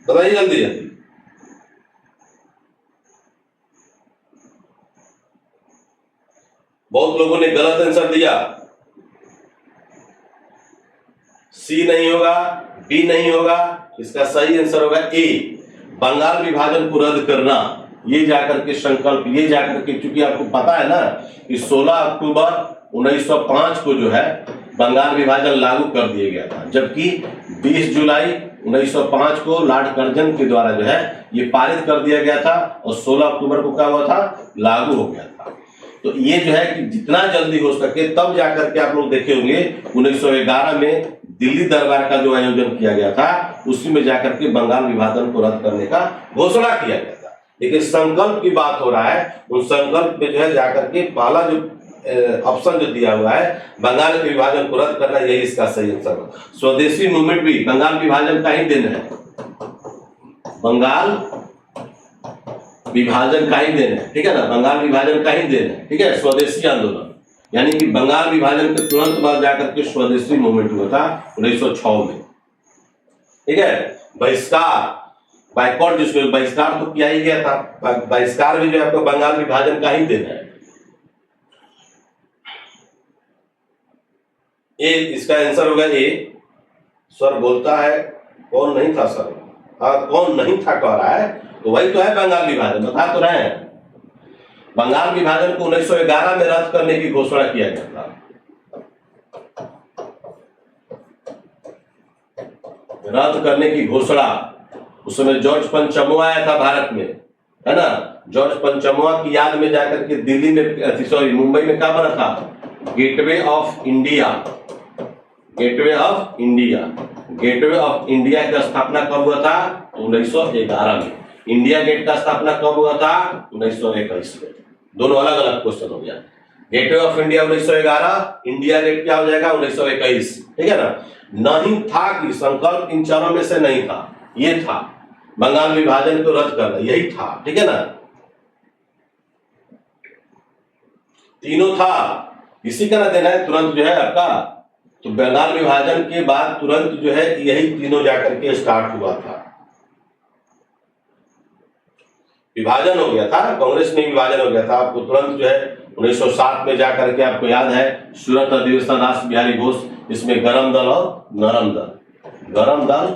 बताइए जल्दी जल्दी। बहुत लोगों ने गलत आंसर दिया, सी नहीं होगा, बी नहीं होगा, इसका सही आंसर होगा ए, बंगाल विभाजन को रद्द करना। ये जाकर के संकल्प, ये जाकर के, चूंकि आपको पता है ना कि 16 अक्टूबर 1905 को जो है बंगाल विभाजन लागू कर दिया गया था, जबकि 20 जुलाई 1905 को लॉर्ड कर्जन के द्वारा जो है ये पारित कर दिया गया था और 16 अक्टूबर को क्या हुआ था, लागू हो गया था। तो ये जो है कि जितना जल्दी हो सके तब जाकर के आप लोग देखे होंगे 1911 में दिल्ली दरबार का जो आयोजन किया गया था उसी में जाकर के बंगाल विभाजन को रद्द करने का घोषणा किया गया था। लेकिन संकल्प की बात हो रहा है, उन संकल्प में जो है जाकर के पहला जो ऑप्शन जो दिया हुआ है बंगाल के विभाजन को रद्द करना, यही इसका सही आंसर है। स्वदेशी मूवमेंट भी बंगाल विभाजन का ही दिन है, बंगाल विभाजन का ही दिन है, ठीक है ना, बंगाल विभाजन का ही दिन है, ठीक है। स्वदेशी आंदोलन यानी कि बंगाल विभाजन के तुरंत बाद जाकर के स्वदेशी मूवमेंट हुआ था 1906 में, ठीक है। बहिष्कार, बाइकॉट जिसको बहिष्कार तो किया ही गया था, बहिष्कार भी जो है आपको बंगाल विभाजन का ही दिन है। ए इसका आंसर होगा ए। सर बोलता है कौन नहीं था सर, हाँ कौन नहीं था कह रहा है, तो वही तो है बंगाल विभाजन, बता तो रहे हैं। बंगाल विभाजन को 1911 में रद्द करने की घोषणा किया गया था, रद्द करने की घोषणा। उस समय जॉर्ज पंचमुआ आया था भारत में, है ना। जॉर्ज पंचमुआ की याद में जाकर के दिल्ली में, सॉरी मुंबई में क्या बना था, gateway of India, gateway of India. Gateway of India की स्थापना कब हुआ था, 1911 में। इंडिया गेट का स्थापना कब हुआ था, 1921 में। दोनों अलग अलग क्वेश्चन हो गया। Gateway of India 1911, India Gate क्या हो जाएगा 1921, ठीक है ना। नहीं था कि संकल्प इन चारों में से नहीं था, ये था बंगाल विभाजन को रद्द करना, यही था, ठीक है ना। तीनों था, इसी का ना देना है तुरंत जो है आपका। तो बंगाल विभाजन के बाद तुरंत जो है यही तीनों जाकर के स्टार्ट हुआ था, विभाजन हो गया था, कांग्रेस में विभाजन हो गया था। आपको तुरंत जो है 1907 में जाकर के आपको याद है सूरत अधिवेशन रास बिहारी घोष, इसमें गरम दल और नरम दल, गरम दल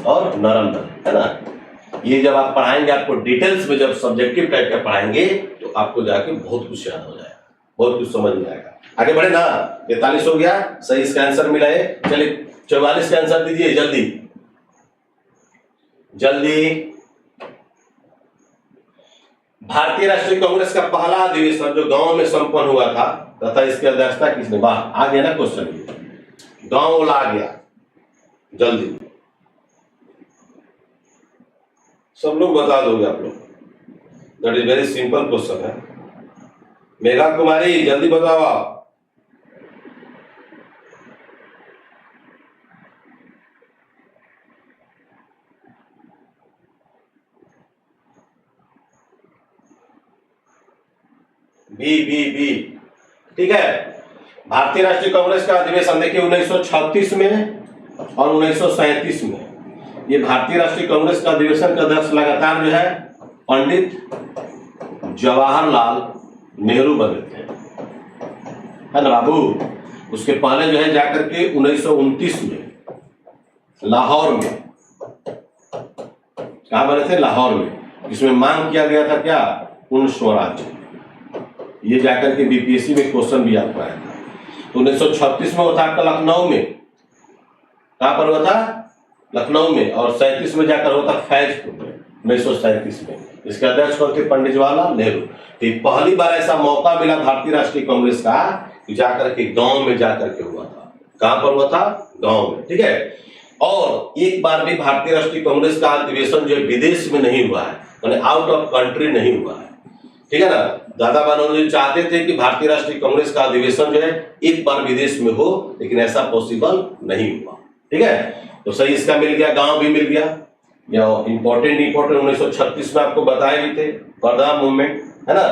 और नरम दल, है ना। ये जब आप पढ़ाएंगे, आपको डिटेल्स में जब सब्जेक्टिव टाइप का पढ़ाएंगे तो आपको जाके बहुत कुछ याद हो जाएगा, बहुत कुछ समझ में आएगा। आगे बढ़े ना, 43 हो गया, सही इसका आंसर मिला है। चलिए 44 का आंसर दीजिए जल्दी जल्दी। भारतीय राष्ट्रीय कांग्रेस का पहला अधिवेशन जो गांव में संपन्न हुआ था तथा इसकी अध्यक्षता किसने, वाह आ गया ना क्वेश्चन, गांव वाला आ गया जल्दी, सब लोग बता दोगे आप लोग, that is very simple question है। मेघा कुमारी जल्दी बताओ आप। बी बी बी, ठीक है। भारतीय राष्ट्रीय कांग्रेस का अधिवेशन देखिए 1936 में और 1937 में। ये भारतीय राष्ट्रीय कांग्रेस का अधिवेशन का अध्यक्ष लगातार जो है पंडित जवाहरलाल नेहरू बने थे, है ना बाबू। उसके पहले जो है जाकर के 1929 में लाहौर में, कहा बने थे, लाहौर में। इसमें मांग किया गया था क्या, पूर्ण स्वराज। ये जाकर के बीपीएससी में क्वेश्चन भी आपको आया था। तो 1936 में हुआ था आपका लखनऊ में, कहां पर हुआ था, लखनऊ में। और 37 में जाकर हुआ था फैजपुर में, 1937 में। इसके अध्यक्ष कौन थे, पंडित जवाहरलाल नेहरू। तो पहली बार ऐसा मौका मिला भारतीय राष्ट्रीय कांग्रेस का कि जाकर के गांव में जाकर के हुआ था। कहां पर हुआ था, गांव में, ठीक है। और एक बार भी भारतीय राष्ट्रीय कांग्रेस का अधिवेशन जो है विदेश में नहीं हुआ है, यानी आउट ऑफ कंट्री नहीं हुआ है, ठीक है ना। दादा बनर्जी चाहते थे कि भारतीय राष्ट्रीय कांग्रेस का अधिवेशन जो है एक बार विदेश में हो, लेकिन ऐसा पॉसिबल नहीं हुआ, ठीक है। तो सही इसका मिल गया, गांव भी मिल गया। इंपॉर्टेंट 1936 में आपको बताए भी थे, वर्धा मूवमेंट, है ना।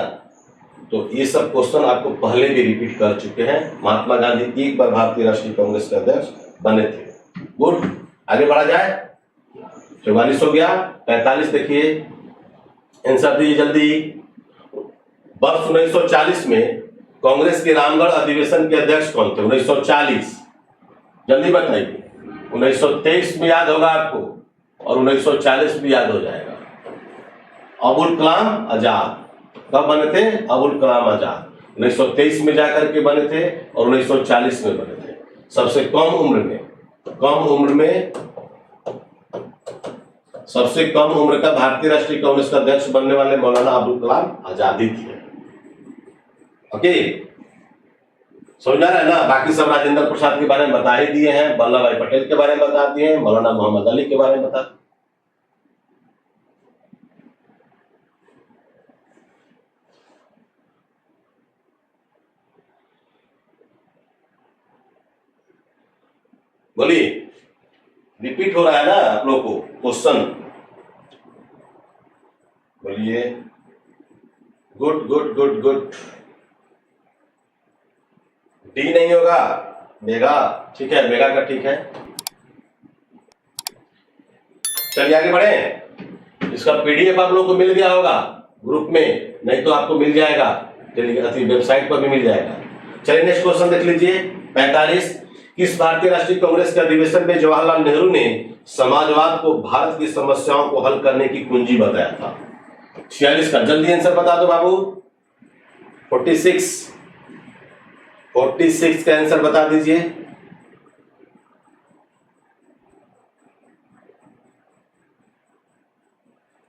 तो ये सब क्वेश्चन आपको पहले भी रिपीट कर चुके हैं। महात्मा गांधी एक बार भारतीय राष्ट्रीय कांग्रेस के अध्यक्ष बने थे। गुड, आगे बढ़ा जाए। 44 हो गया, 45 देखिए, आंसर दीजिए जल्दी। वर्ष 1940 में कांग्रेस के रामगढ़ अधिवेशन के अध्यक्ष कौन थे? 1940। जल्दी बताइए। 1923 में याद होगा आपको और 1940 भी याद हो जाएगा। अबुल कलाम आजाद कब बने थे? अबुल कलाम आजाद 1923 में जाकर के बने थे और 1940 में बने थे। सबसे कम उम्र का भारतीय राष्ट्रीय कांग्रेस का अध्यक्ष बनने वाले मौलाना अबुल कलाम आजाद ही थे। ओके, समझ आ रहा है ना? बाकी सब राजेंद्र प्रसाद के बारे में बता ही दिए हैं, वल्लभ भाई पटेल के बारे में बता दिए हैं, मौलाना मोहम्मद अली के बारे में बता। बोलिए, रिपीट हो रहा है ना आप लोग को क्वेश्चन? बोलिए। Good good good good. D नहीं होगा, मेगा। ठीक है, मेगा का ठीक है। चलिए आगे बढ़े। इसका पीडीएफ आप लोग को मिल गया होगा ग्रुप में, नहीं तो आपको मिल जाएगा वेबसाइट पर भी मिल जाएगा। चलिए नेक्स्ट क्वेश्चन देख लीजिए। 45। किस भारतीय राष्ट्रीय कांग्रेस के अधिवेशन में जवाहरलाल नेहरू ने समाजवाद को भारत की समस्याओं को हल करने की कुंजी बताया था? 46 का जल्दी आंसर बता दो बाबू। 46 का आंसर बता दीजिए।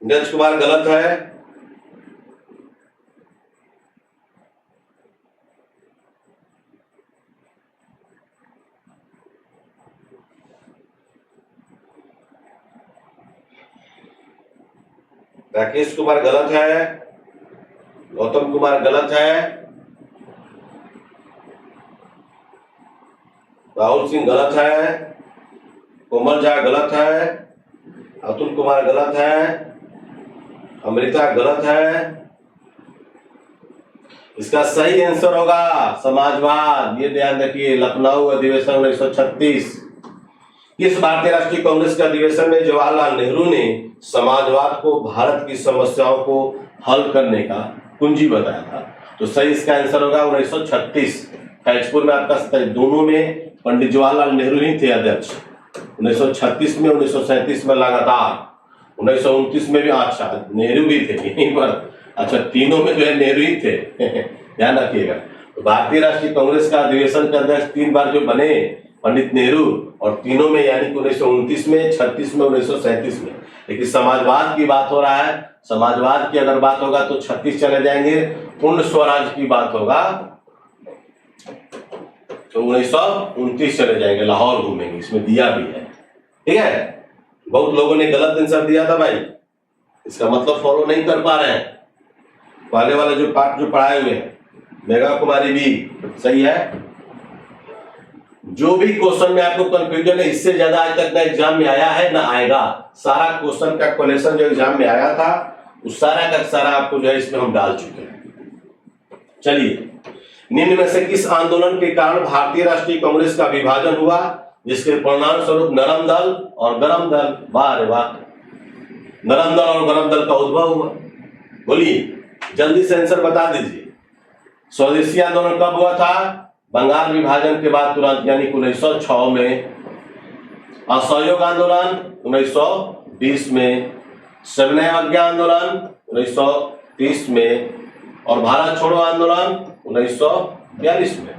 नीरज कुमार गलत है। राकेश कुमार गलत है। गौतम कुमार गलत है। राहुल सिंह गलत है। कोमल झा गलत है। अतुल कुमार गलत है। अमृता गलत है। इसका सही आंसर होगा समाजवाद। ये ध्यान रखिए, लखनऊ अधिवेशन 1936। किस भारतीय राष्ट्रीय कांग्रेस के अधिवेशन में जवाहरलाल नेहरू ने समाजवाद को भारत की समस्याओं को हल करने का कुंजी बताया था? तो सही इसका आंसर होगा 1936। फैजपुर में आपका दोनों में पंडित जवाहरलाल नेहरू ही थे अध्यक्ष। 1936 में, 1937 में लगातार, 1929 में भी। अच्छा, नेहरू भी थे यहीं पर। अच्छा, तीनों में जो है नेहरू ही थे। ध्यान रखिएगा। तो भारतीय राष्ट्रीय कांग्रेस का अधिवेशन के अध्यक्ष 3 बार जो बने पंडित नेहरू, और तीनों में यानी कि 1929 में, 36 में, 1937 में। लेकिन समाजवाद की बात हो रहा है। समाजवाद की अगर बात होगा तो 36 चले जाएंगे। पूर्ण स्वराज की बात होगा तो 1929 चले जाएंगे, लाहौर घूमेंगे। इसमें दिया भी है। ठीक है, बहुत लोगों ने गलत आंसर दिया था भाई, इसका मतलब फॉलो नहीं कर पा रहे हैं। पहले वाले जो पार्ट जो पढ़ाए हुए हैं, मेगा कुमारी भी सही है। जो भी क्वेश्चन में आपको कंफ्यूजन है, इससे ज्यादा आज तक ना एग्जाम में आया है ना आएगा। सारा क्वेश्चन का क्वेश्चन जो एग्जाम में आया था उस सारा का सारा आपको जो है इसमें हम डाल चुके हैं। चलिए, निम्न में से किस आंदोलन के कारण भारतीय राष्ट्रीय कांग्रेस का विभाजन हुआ, जिसके परिणाम स्वरूप नरम दल और गरम दल, वाह रे वाह, नरम दल और गरम दल का उद्भव हुआ? बोलिए, जल्दी से आंसर बता दीजिए। स्वदेशी आंदोलन कब हुआ था? बंगाल विभाजन के बाद तुरंत, यानी 1906 में। असहयोग आंदोलन 1920 में। सविनय अवज्ञा आंदोलन 1930 में। और भारत छोड़ो आंदोलन 1942 में।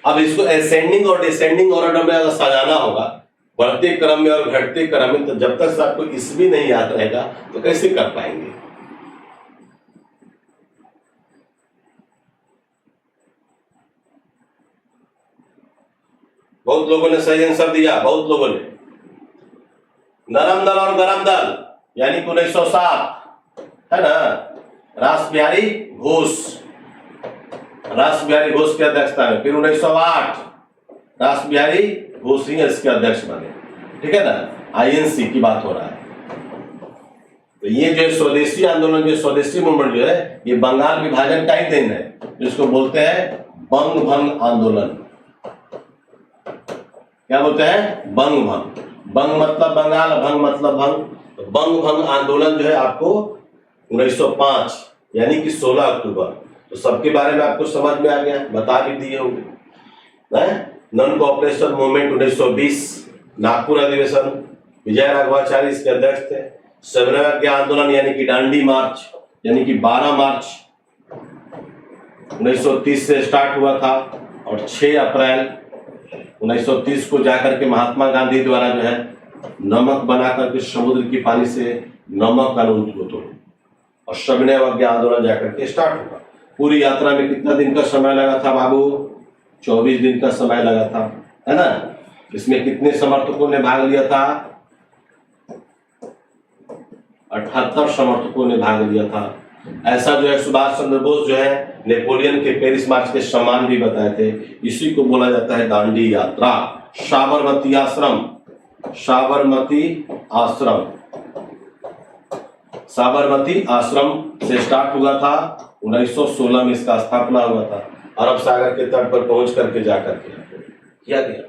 अब इसको असेंडिंग और डिसेंडिंग ऑर्डर में अगर सजाना होगा, बढ़ते क्रम में और घटते क्रम में, तो जब तक आपको इसमें नहीं याद रहेगा तो कैसे कर पाएंगे? बहुत लोगों ने सही आंसर दिया, बहुत लोगों ने। नरम दल और गरम दल यानी 1907 है ना, रास बिहारी घोष की अध्यक्षता में। फिर 1908 रास बिहारी घोष ही इसके अध्यक्ष बने। ठीक है ना, आईएनसी की बात हो रहा है। तो ये जो स्वदेशी आंदोलन, जो स्वदेशी मूवमेंट जो है, ये बंगाल विभाजन का ही देन है, जिसको बोलते हैं बंग भंग आंदोलन। क्या बोलते हैं? बंग भंग। बंग मतलब बंगाल, भंग मतलब भंग। तो बंग भंग आंदोलन जो है आपको 1905 यानी कि 16 अक्टूबर, तो सबके बारे में आपको समझ में आ गया, बता भी दिए होंगे। नॉन कोऑपरेशन मूवमेंट 1920, नागपुर अधिवेशन, विजय राघवाचारी इसके अध्यक्ष थे। 7वें अज्ञा आंदोलन यानी कि दांडी मार्च यानी कि 12 मार्च 1930 से स्टार्ट हुआ था और 6 अप्रैल 1930 को जाकर के महात्मा गांधी द्वारा जो है नमक बना करके समुद्र की पानी से नमक कानून को तोड़ा और सविनय अवज्ञा आंदोलन जाकर के स्टार्ट हुआ। पूरी यात्रा में कितना दिन का समय लगा था बाबू? 24 दिन का समय लगा था, है ना। इसमें कितने समर्थकों ने भाग लिया था? 78 समर्थकों ने भाग लिया था। ऐसा जो है सुभाष चंद्र बोस जो है नेपोलियन के पेरिस मार्च के सम्मान भी बताए थे। इसी को बोला जाता है दांडी यात्रा। साबरमती आश्रम, साबरमती आश्रम, साबरमती आश्रम से स्टार्ट हुआ था। 1916 में इसका स्थापना हुआ था। अरब सागर के तट पर पहुंच करके जाकर के किया गया।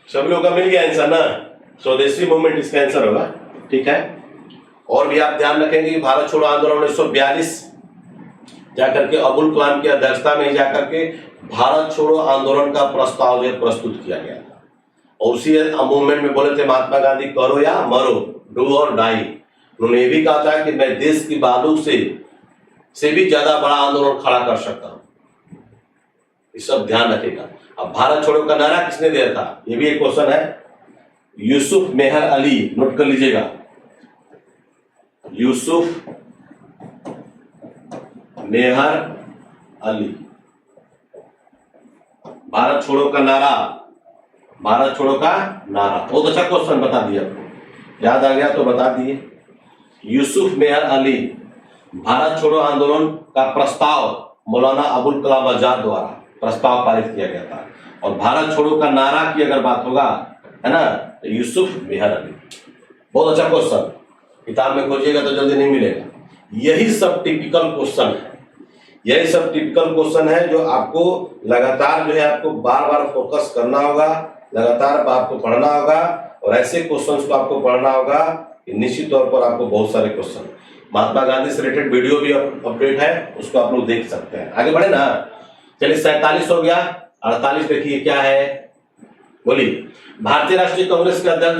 सब लोग का मिल गया आंसर ना? स्वदेशी मूवमेंट इसका आंसर होगा, ठीक है। और भी आप ध्यान रखेंगे कि भारत छोड़ो आंदोलन 1942 जाकर के अबुल कलाम की अध्यक्षता में जाकर के भारत छोड़ो आंदोलन का प्रस्ताव जो प्रस्तुत किया गया था। और उसी मूवमेंट में बोले थे महात्मा गांधी, करो या मरो, डू और डाई। उन्होंने ये भी कहा था कि मैं देश की बालू से भी ज्यादा बड़ा आंदोलन खड़ा कर सकता हूं। ये सब ध्यान रखेगा। अब भारत छोड़ो का नारा किसने दिया था? ये भी एक क्वेश्चन है। यूसुफ मेहर अली, नोट कर लीजिएगा। यूसुफ मेहर अली, भारत छोड़ो का नारा, भारत छोड़ो का नारा। बहुत अच्छा क्वेश्चन बता दिया आपको, याद आ गया तो बता दिए। यूसुफ मेहर अली, भारत छोड़ो आंदोलन का प्रस्ताव मौलाना अबुल कलाम आजाद द्वारा प्रस्ताव पारित किया गया था। और भारत छोड़ो का नारा की अगर बात होगा, है ना, तो यूसुफ मेहर अली। बहुत अच्छा क्वेश्चन, किताब में खोजिएगा तो जल्दी नहीं मिलेगा। यही सब टिपिकल क्वेश्चन है, यही सब टिपिकल क्वेश्चन है जो आपको लगातार जो है आपको बार बार फोकस करना होगा, लगातार आपको पढ़ना होगा। और ऐसे क्वेश्चंस को आपको पढ़ना होगा कि निश्चित तौर पर आपको बहुत सारे क्वेश्चन, महात्मा गांधी से रिलेटेड वीडियो भी अपडेट है, उसको आप लोग देख सकते हैं। आगे बढ़े ना। चलिए 47 हो गया, 48 देखिए क्या है, बोलिए। भारतीय राष्ट्रीय कांग्रेस के अध्यक्ष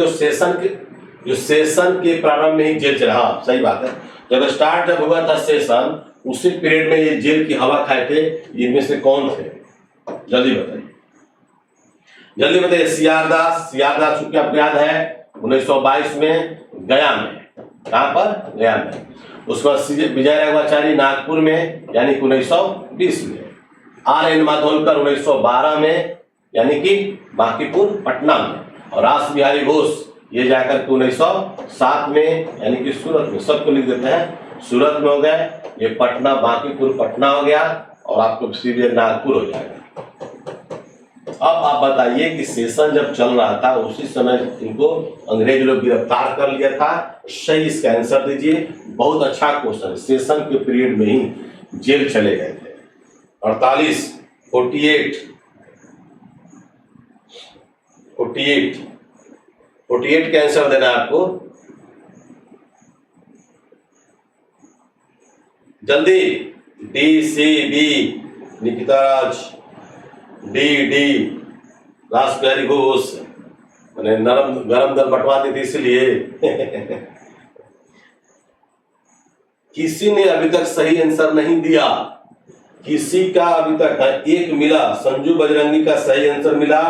जो सेशन के प्रारंभ में ही जेल चला। हाँ सही बात है, जब जब हुआ था सेशन, उसी पीरियड में ये जेल की हवा खाए थे। इनमें से कौन थे? जल्दी बताइए, जल्दी बताइए। सियारदास चूंकि आपको याद है 1922 में गया में, कहां पर? गया में। उसके बाद विजय राघवाचारी नागपुर में यानी कि 1920 में। RN माधोलकर 1912 में यानी कि बांकीपुर पटना में। और रास बिहारी घोष ये जाकर के 1907 में यानी कि सूरत में। सबको लिख देते हैं, सूरत में हो गए, ये पटना बांकीपुर पटना हो गया और आपको सीधे नागपुर हो जाएगा। अब आप बताइए कि सेशन जब चल रहा था उसी समय इनको अंग्रेज लोग गिरफ्तार कर लिया था। सही इसका आंसर दीजिए। बहुत अच्छा क्वेश्चन है, सेशन के पीरियड में ही जेल चले गए थे। 48 का आंसर देना है आपको, जल्दी। DCB निकिता राज, डी रास बिहारी घोष, मैंने गरम दल बंटवा दी थी इसलिए। किसी ने अभी तक सही आंसर नहीं दिया, किसी का अभी तक एक मिला। संजू बजरंगी का सही आंसर मिला।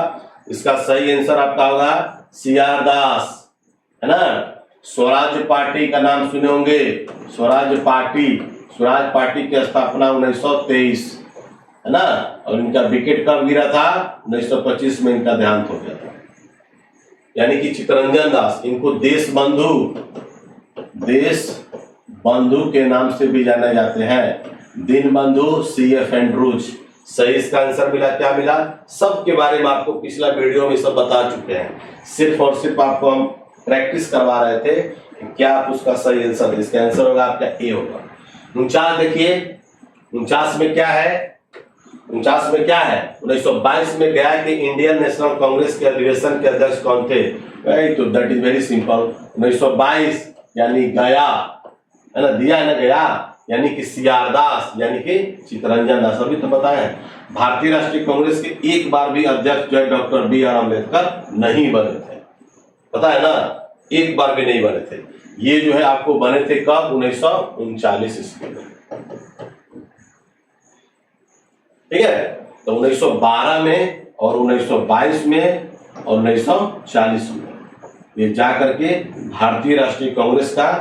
इसका सही आंसर आपका होगा सियारदास, है ना। स्वराज पार्टी का नाम सुने होंगे, स्वराज पार्टी की स्थापना 1923, है ना। और इनका विकेट कब गिरा था? 1925 में इनका देहांत हो गया था। यानी कि चित्तरंजन दास, इनको देश बंधु के नाम से भी जाने जाते हैं। Deenbandhu CF Andrews. सही इसका आंसर मिला, क्या मिला? सब के बारे में आपको पिछला वीडियो में सब बता चुके हैं। सिर्फ और सिर्फ आपको हम प्रैक्टिस करवा रहे थे कि क्या आप उसका सही आंसर, इसका आंसर होगा आपका ए होगा। 49 देखिए, 49 में क्या है, 49 में क्या है, 1922 में गया कि इंडियन नेशनल कांग्रेस के अधिवेशन के अध्यक्ष कौन थे? तो दैट इज वेरी सिंपल, 1922 यानी गया, है ना, दिया है ना गया, यानी कि सियारदास, यानी कि चित्तरंजन दास। अभी तो बताए भारतीय राष्ट्रीय कांग्रेस के एक बार भी अध्यक्ष जो है डॉक्टर बी आर अम्बेडकर नहीं बने थे, पता है ना, एक बार भी नहीं बने थे। ये जो है आपको बने थे कब? 1939 ईस्वी में, ठीक है। तो 1912 में और 1922 में और 1940 में ये जा करके भारतीय राष्ट्रीय कांग्रेस का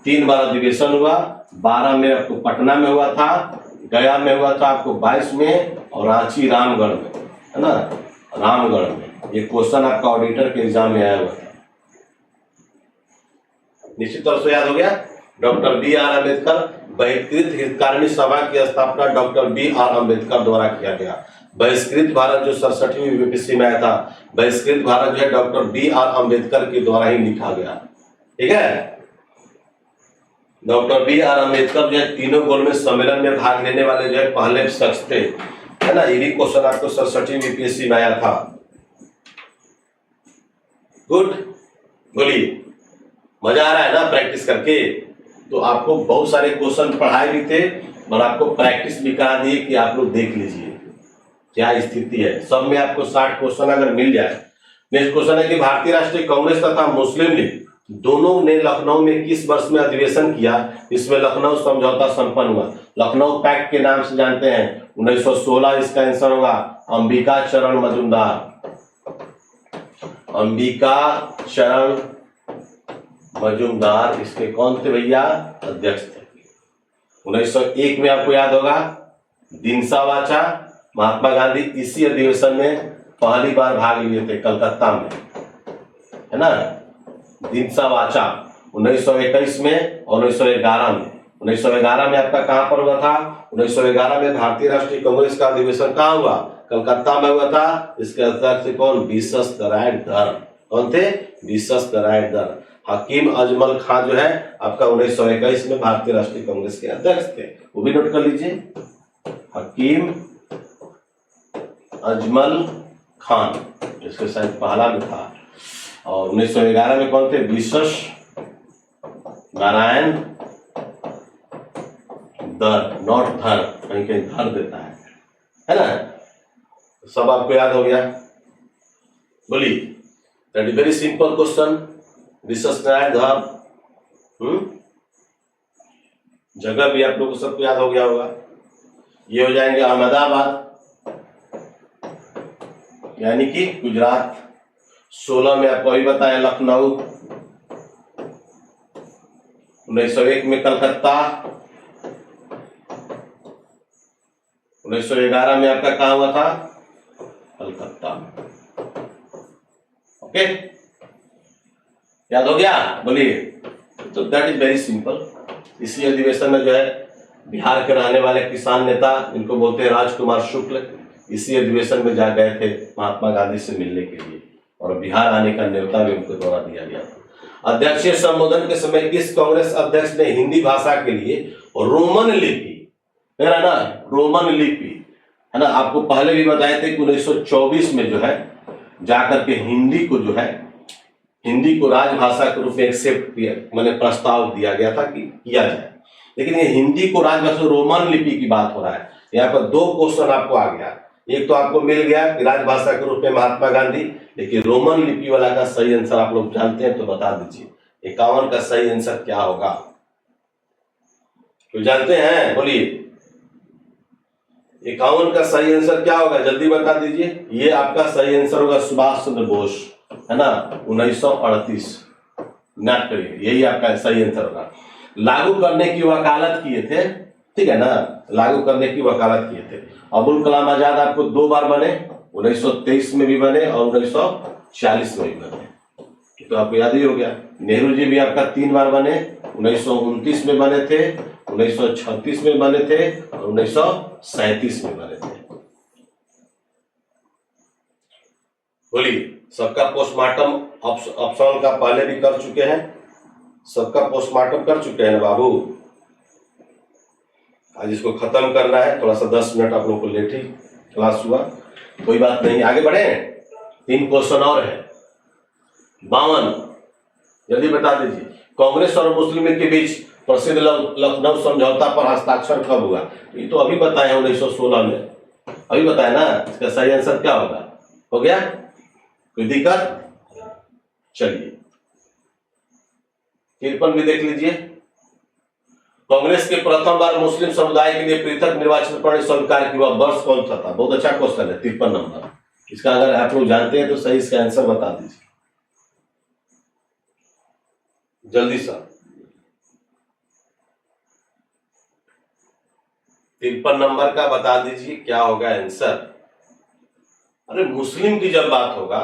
3 बार अधिवेशन हुआ। 12 में आपको पटना में हुआ था, गया में हुआ था आपको 22 में, और रांची रामगढ़ में, है ना, रामगढ़ में। ये क्वेश्चन आपका ऑडिटर के एग्जाम में आया हुआ था, निश्चित तौर से याद हो गया। डॉक्टर बी आर अम्बेडकर बहिष्कृत हितकारिणी सभा की स्थापना डॉक्टर बी आर अम्बेडकर द्वारा किया गया। बहिष्कृत भारत जो 67वीं यूपीएससी में आया था, बहिष्कृत भारत जो है डॉक्टर बी आर अम्बेडकर के द्वारा ही लिखा गया, ठीक है। डॉक्टर बी आर अम्बेडकर जो है तीनों गोलमेज सम्मेलन में भाग लेने वाले जो है पहले शख्स थे, है ना। यही क्वेश्चन आपको 67वीं यूपीएससी में आया था। गुड, बोलिए, मजा आ रहा है ना प्रैक्टिस करके? तो आपको बहुत सारे क्वेश्चन पढ़ाए भी थे और आपको प्रैक्टिस भी करा दिए कि आप लोग देख लीजिए क्या स्थिति है। सब में आपको 60 क्वेश्चन अगर मिल जाए। नेक्स्ट क्वेश्चन है कि भारतीय राष्ट्रीय कांग्रेस तथा मुस्लिम लीग दोनों ने लखनऊ में किस वर्ष में अधिवेशन किया? इसमें लखनऊ समझौता संपन्न हुआ। लखनऊ पैक्ट के नाम से जानते हैं, 1916 इसका आंसर होगा। अंबिका चरण मजूमदार, अंबिका चरण मजूमदार इसके कौन थे भैया? अध्यक्ष थे। 1901 में आपको याद होगा दिनसा वाचा, महात्मा गांधी इसी अधिवेशन में पहली बार भाग लिए थे कलकत्ता में, है ना। दिनसा वाचा 1921 में और 1911 में। 1911 में आपका कहां पर हुआ था? 1911 में भारतीय राष्ट्रीय कांग्रेस का अधिवेशन कहां हुआ? कलकत्ता में हुआ था। इसके अध्यक्ष कौन? विश्वेश्वराय दर। कौन थे? विश्वेश्वराय दर। हकीम अजमल खान जो है आपका 1921 में भारतीय राष्ट्रीय कांग्रेस के अध्यक्ष थे, वो भी नोट कर लीजिए। हकीम अजमल खान, इसके शायद पहला में था। और 1911 में कौन थे? विश्वेश्वराय दर, नॉट धर, कहीं कहीं धर देता है ना। सब आपको याद हो गया? बोलिए, that is very simple question. Visvesvaraya Dhar, जगह भी आप लोगों को सबको याद हो गया होगा। ये हो जाएंगे अहमदाबाद यानी कि गुजरात। 16 में आपको अभी बताया लखनऊ, 1901 में कलकत्ता, 1911 में आपका कहां हुआ था? कलकत्ता। ओके, याद हो गया? बोलिए। तो दैट इज वेरी सिंपल। इसी अधिवेशन में जो है बिहार के रहने वाले किसान नेता, इनको बोलते हैं राजकुमार शुक्ल, इसी अधिवेशन में जा गए थे महात्मा गांधी से मिलने के लिए, और बिहार आने का न्योता भी उनको द्वारा दिया गया था। अध्यक्षीय संबोधन के समय किस कांग्रेस अध्यक्ष ने हिंदी भाषा के लिए रोमन लिपि, है ना, रोमन लिपि, है ना, आपको पहले भी बताए थे कि 1924 में जो है जाकर के हिंदी को जो है, हिंदी को राजभाषा के रूप में एक्सेप्ट किया, मैंने प्रस्ताव दिया गया था कि किया जाए। लेकिन ये हिंदी को राजभाषा रोमन लिपि की बात हो रहा है। यहाँ पर 2 क्वेश्चन आपको आ गया। एक तो आपको मिल गया कि राजभाषा के रूप में महात्मा गांधी, लेकिन रोमन लिपि वाला का सही आंसर आप लोग जानते हैं तो बता दीजिए। 51 का सही आंसर क्या होगा? तो जानते हैं? बोलिए, 51 का सही आंसर क्या होगा? जल्दी बता दीजिए। ये आपका सही आंसर होगा सुभाष चंद्र बोस, है ना, 1938। नोट करिए, यही आपका सही आंसर होगा। लागू करने की वकालत किए थे, ठीक है ना, लागू करने की वकालत किए थे। अबुल कलाम आजाद आपको 2 बार बने, 1923 में भी बने और 1940 में भी बने, तो आपको याद ही हो गया। नेहरू जी भी आपका 3 बार बने, 1929 में बने थे, 1936 में बने थे और 1937 में बने थे। बोलिए, सबका पोस्टमार्टम ऑप्शनल का पहले भी कर चुके हैं, सबका पोस्टमार्टम कर चुके हैं ना बाबू। आज इसको खत्म करना है, थोड़ा सा 10 मिनट आप लोगों को लेट ही क्लास हुआ, कोई बात नहीं, आगे बढ़े। 3 क्वेश्चन और है। 52 जल्दी बता दीजिए। कांग्रेस और मुस्लिम लीग के बीच प्रसिद्ध लखनऊ समझौता पर हस्ताक्षर कब हुआ? ये तो अभी बताया 1916 में, अभी बताया ना। इसका सही आंसर क्या होगा? हो गया, कोई दिक्कत? चलिए 53 भी देख लीजिए। कांग्रेस के प्रथम बार मुस्लिम समुदाय के लिए पृथक निर्वाचन प्रणाली स्वीकार की हुआ वर्ष कौन सा था? बहुत अच्छा क्वेश्चन है, 53 नंबर। इसका अगर आप लोग जानते हैं तो सही इसका आंसर बता दीजिए जल्दी सा। 53 नंबर का बता दीजिए क्या होगा आंसर। अरे मुस्लिम की जब बात होगा,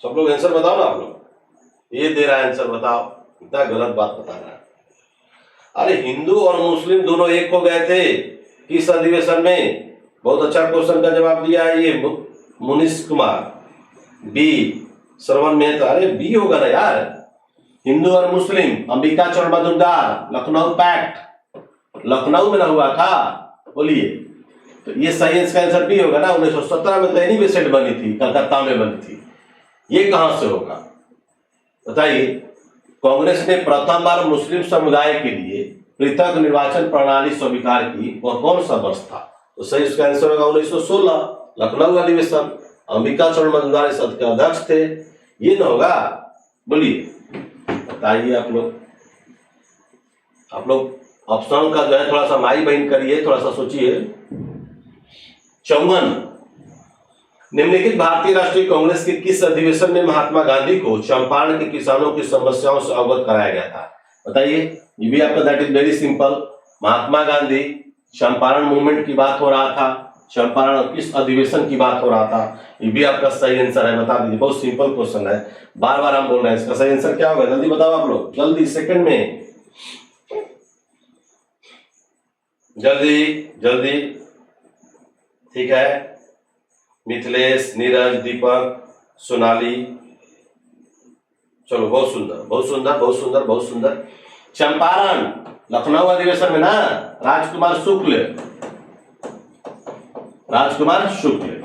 सब लोग आंसर बताओ ना। आप लोग ये दे रहा है आंसर, बताओ, इतना गलत बात बता रहा है। अरे हिंदू और मुस्लिम दोनों एक हो गए थे किस अधिवेशन में? बहुत अच्छा क्वेश्चन का जवाब दिया है ये मुनीश कुमार, बी श्रवण मेहता। अरे बी होगा ना यार, हिंदू और मुस्लिम, अंबिकाचरण मजूमदार, लखनऊ पैक्ट, लखनऊ में ना हुआ था? बोलिए, तो ये सही इसका आंसर बी होगा ना। 1917 में तो एनी बेसेंट बनी थी, कलकत्ता में बनी थी, ये कहां से होगा बताइए? कांग्रेस ने प्रथम बार मुस्लिम समुदाय के लिए पृथक निर्वाचन प्रणाली स्वीकार की और कौन सा वर्ष था? तो सही इसका आंसर होगा 1916 लखनऊ अधिवेशन। अंबिकाचरण मजूमदार इस सदन के अध्यक्ष थे, ये ना होगा? बोलिए बताइए आप लोग। ऑप्शन का जो है थोड़ा सा माई बहन करिए, थोड़ा सा सोचिए। 54 निम्नलिखित भारतीय राष्ट्रीय कांग्रेस के किस अधिवेशन में महात्मा गांधी को चंपारण के किसानों की समस्याओं से अवगत कराया गया था? बताइए, ये भी आपका that is very simple. Mahatma Gandhi, Champaran movement की बात हो रहा था, चंपारण किस अधिवेशन की बात हो रहा था, ये भी आपका सही आंसर है, बता दीजिए। बहुत सिंपल क्वेश्चन है, बार बार हम बोल रहे हैं, इसका सही आंसर क्या होगा? जल्दी बताओ आप लोग, जल्दी, सेकंड में, जल्दी जल्दी। ठीक है, मिथिलेश, नीरज, दीपक, सोनाली, चलो बहुत सुंदर बहुत सुंदर बहुत सुंदर बहुत सुंदर। चंपारण लखनऊ अधिवेशन में ना राजकुमार शुक्ल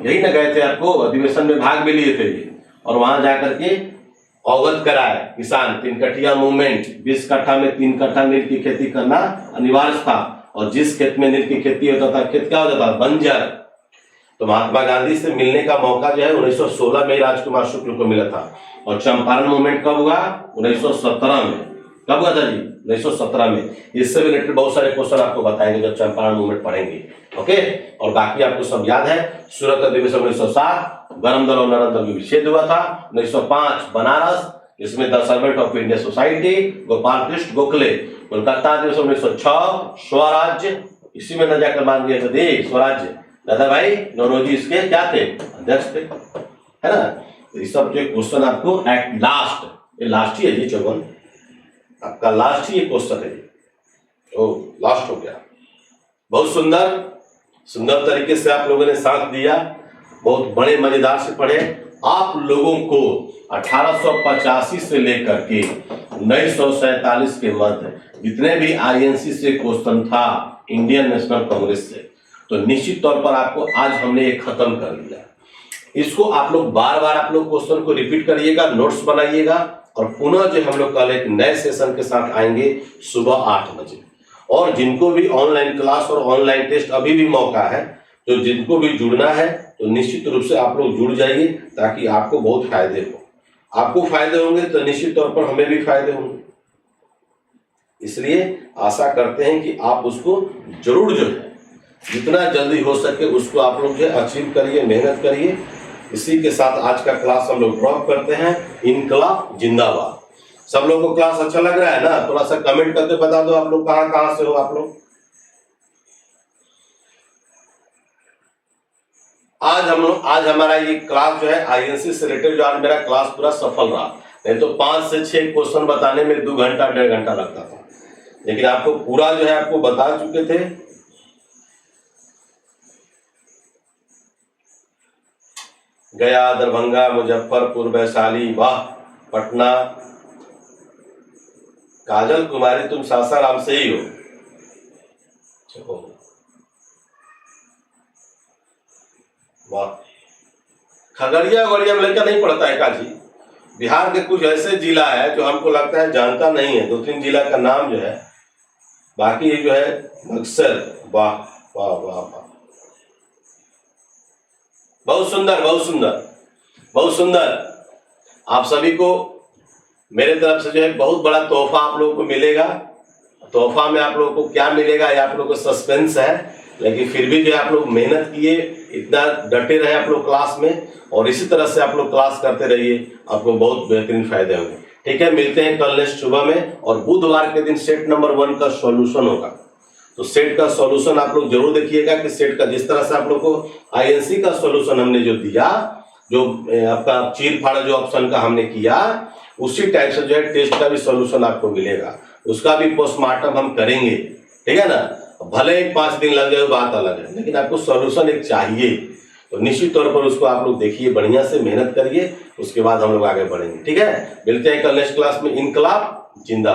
यही ना गए थे, आपको अधिवेशन में भाग भी लिए थे ये, और वहां जाकर के अवगत कराए किसान। 3 कट्ठिया मूवमेंट, 20 कट्ठा में 3 कट्ठा नील की खेती करना अनिवार्य था, और जिस खेत में नील की खेती होता था खेत क्या होता था? बंजर। तो महात्मा गांधी से मिलने का मौका जो है 1916 में राजकुमार शुक्ल को मिला था। और चंपारण मूवमेंट कब हुआ? 1917 में। कब हुआ था जी? 1917 में। इससे रिलेटेड बहुत सारे क्वेश्चन आपको बताएंगे जब चंपारण मूवमेंट पढ़ेंगे, ओके। और बाकी आपको सब याद है। सूरत अधिवेशन 1907, गरम दल और नरम दल विच्छेद हुआ था। 1905 बनारस, इसमें the servant of India society, Gopal Krishna Gokhale. Kolkata अधिवेशन 1906, स्वराज्य, इसी में न जाकर मान दिया स्वराज्य, दादा भाई नौरोजी इसके क्या थे? अध्यक्ष थे, है ना। तो ये सब जो क्वेश्चन आपको एट लास्ट, ये लास्ट ही है जी 54, आपका लास्ट ही ये क्वेश्चन है। ओ लास्ट हो गया। बहुत सुंदर सुंदर तरीके से आप लोगों ने साथ दिया, बहुत बड़े मजेदार से पढ़े। आप लोगों को 1885 से लेकर के 1947 के मध्य जितने भी आईएनसी से क्वेश्चन था इंडियन नेशनल कांग्रेस से, तो निश्चित तौर पर आपको आज हमने ये खत्म कर दिया। इसको आप लोग बार बार आप लोग क्वेश्चन को रिपीट करिएगा, नोट्स बनाइएगा, और पुनः जो हम लोग कल एक नए सेशन के साथ आएंगे सुबह 8 बजे। और जिनको भी ऑनलाइन क्लास और ऑनलाइन टेस्ट अभी भी मौका है, तो जिनको भी जुड़ना है तो निश्चित रूप से आप लोग जुड़ जाइए, ताकि आपको बहुत फायदे हो। आपको फायदे होंगे तो निश्चित तौर पर हमें भी फायदे होंगे। इसलिए आशा करते हैं कि आप उसको जरूर जो है जितना जल्दी हो सके उसको आप लोग जो अचीव करिए, मेहनत करिए। इसी के साथ आज का क्लास हम लोग ड्रॉप करते हैं। इनकलाब जिंदाबाद। सब लोगों को क्लास अच्छा लग रहा है ना? थोड़ा सा कमेंट करके बता दो आप लोग कहाँ कहाँ से हो आप लोग। आज हमारा ये क्लास जो है आईएनसी से रिलेटेड, जो आज मेरा क्लास पूरा सफल रहा। नहीं तो 5 से 6 क्वेश्चन बताने में 2 घंटा 1.5 घंटा लगता था, लेकिन आपको पूरा जो है आपको बता चुके थे। गया, दरभंगा, मुजफ्फरपुर, वैशाली, वाह, पटना। काजल कुमारी तुम सासाराम से ही हो? वाह। खगड़िया वगड़िया में लड़का नहीं पड़ता है काजी? बिहार के कुछ ऐसे जिला है जो हमको लगता है जानता नहीं है, 2-3 जिला का नाम जो है, बाकी ये जो है अक्सर। वाह वाह वाह वाह, बहुत सुंदर बहुत सुंदर बहुत सुंदर। आप सभी को मेरे तरफ से जो है बहुत बड़ा तोहफा आप लोगों को मिलेगा। तोहफा में आप लोगों को क्या मिलेगा ये आप लोगों को सस्पेंस है, लेकिन फिर भी जो है आप लोग मेहनत किए, इतना डटे रहे आप लोग क्लास में, और इसी तरह से आप लोग क्लास करते रहिए, आपको बहुत बेहतरीन फायदे होंगे। ठीक है, मिलते हैं कल नेक्स्ट सुबह में, और बुधवार के दिन सेट नंबर 1 का सॉल्यूशन होगा। तो सेट का सॉल्यूशन आप लोग जरूर देखिएगा कि सेट का जिस तरह से आप लोग को आईएनसी का सॉल्यूशन हमने जो दिया, जो आपका चीर फाड़ जो ऑप्शन का हमने किया, उसी टाइप से जो है टेस्ट का भी सॉल्यूशन आपको मिलेगा, उसका भी पोस्टमार्टम हम करेंगे। ठीक है ना, भले ही 5 दिन लग जाए बात अलग है, लेकिन आपको सॉल्यूशन एक चाहिए, तो निश्चित तौर पर उसको आप लोग देखिए, बढ़िया से मेहनत करिए, उसके बाद हम लोग आगे बढ़ेंगे। ठीक है, मिलते हैं कल नेक्स्ट क्लास में। इनकलाब जिंदाबाद।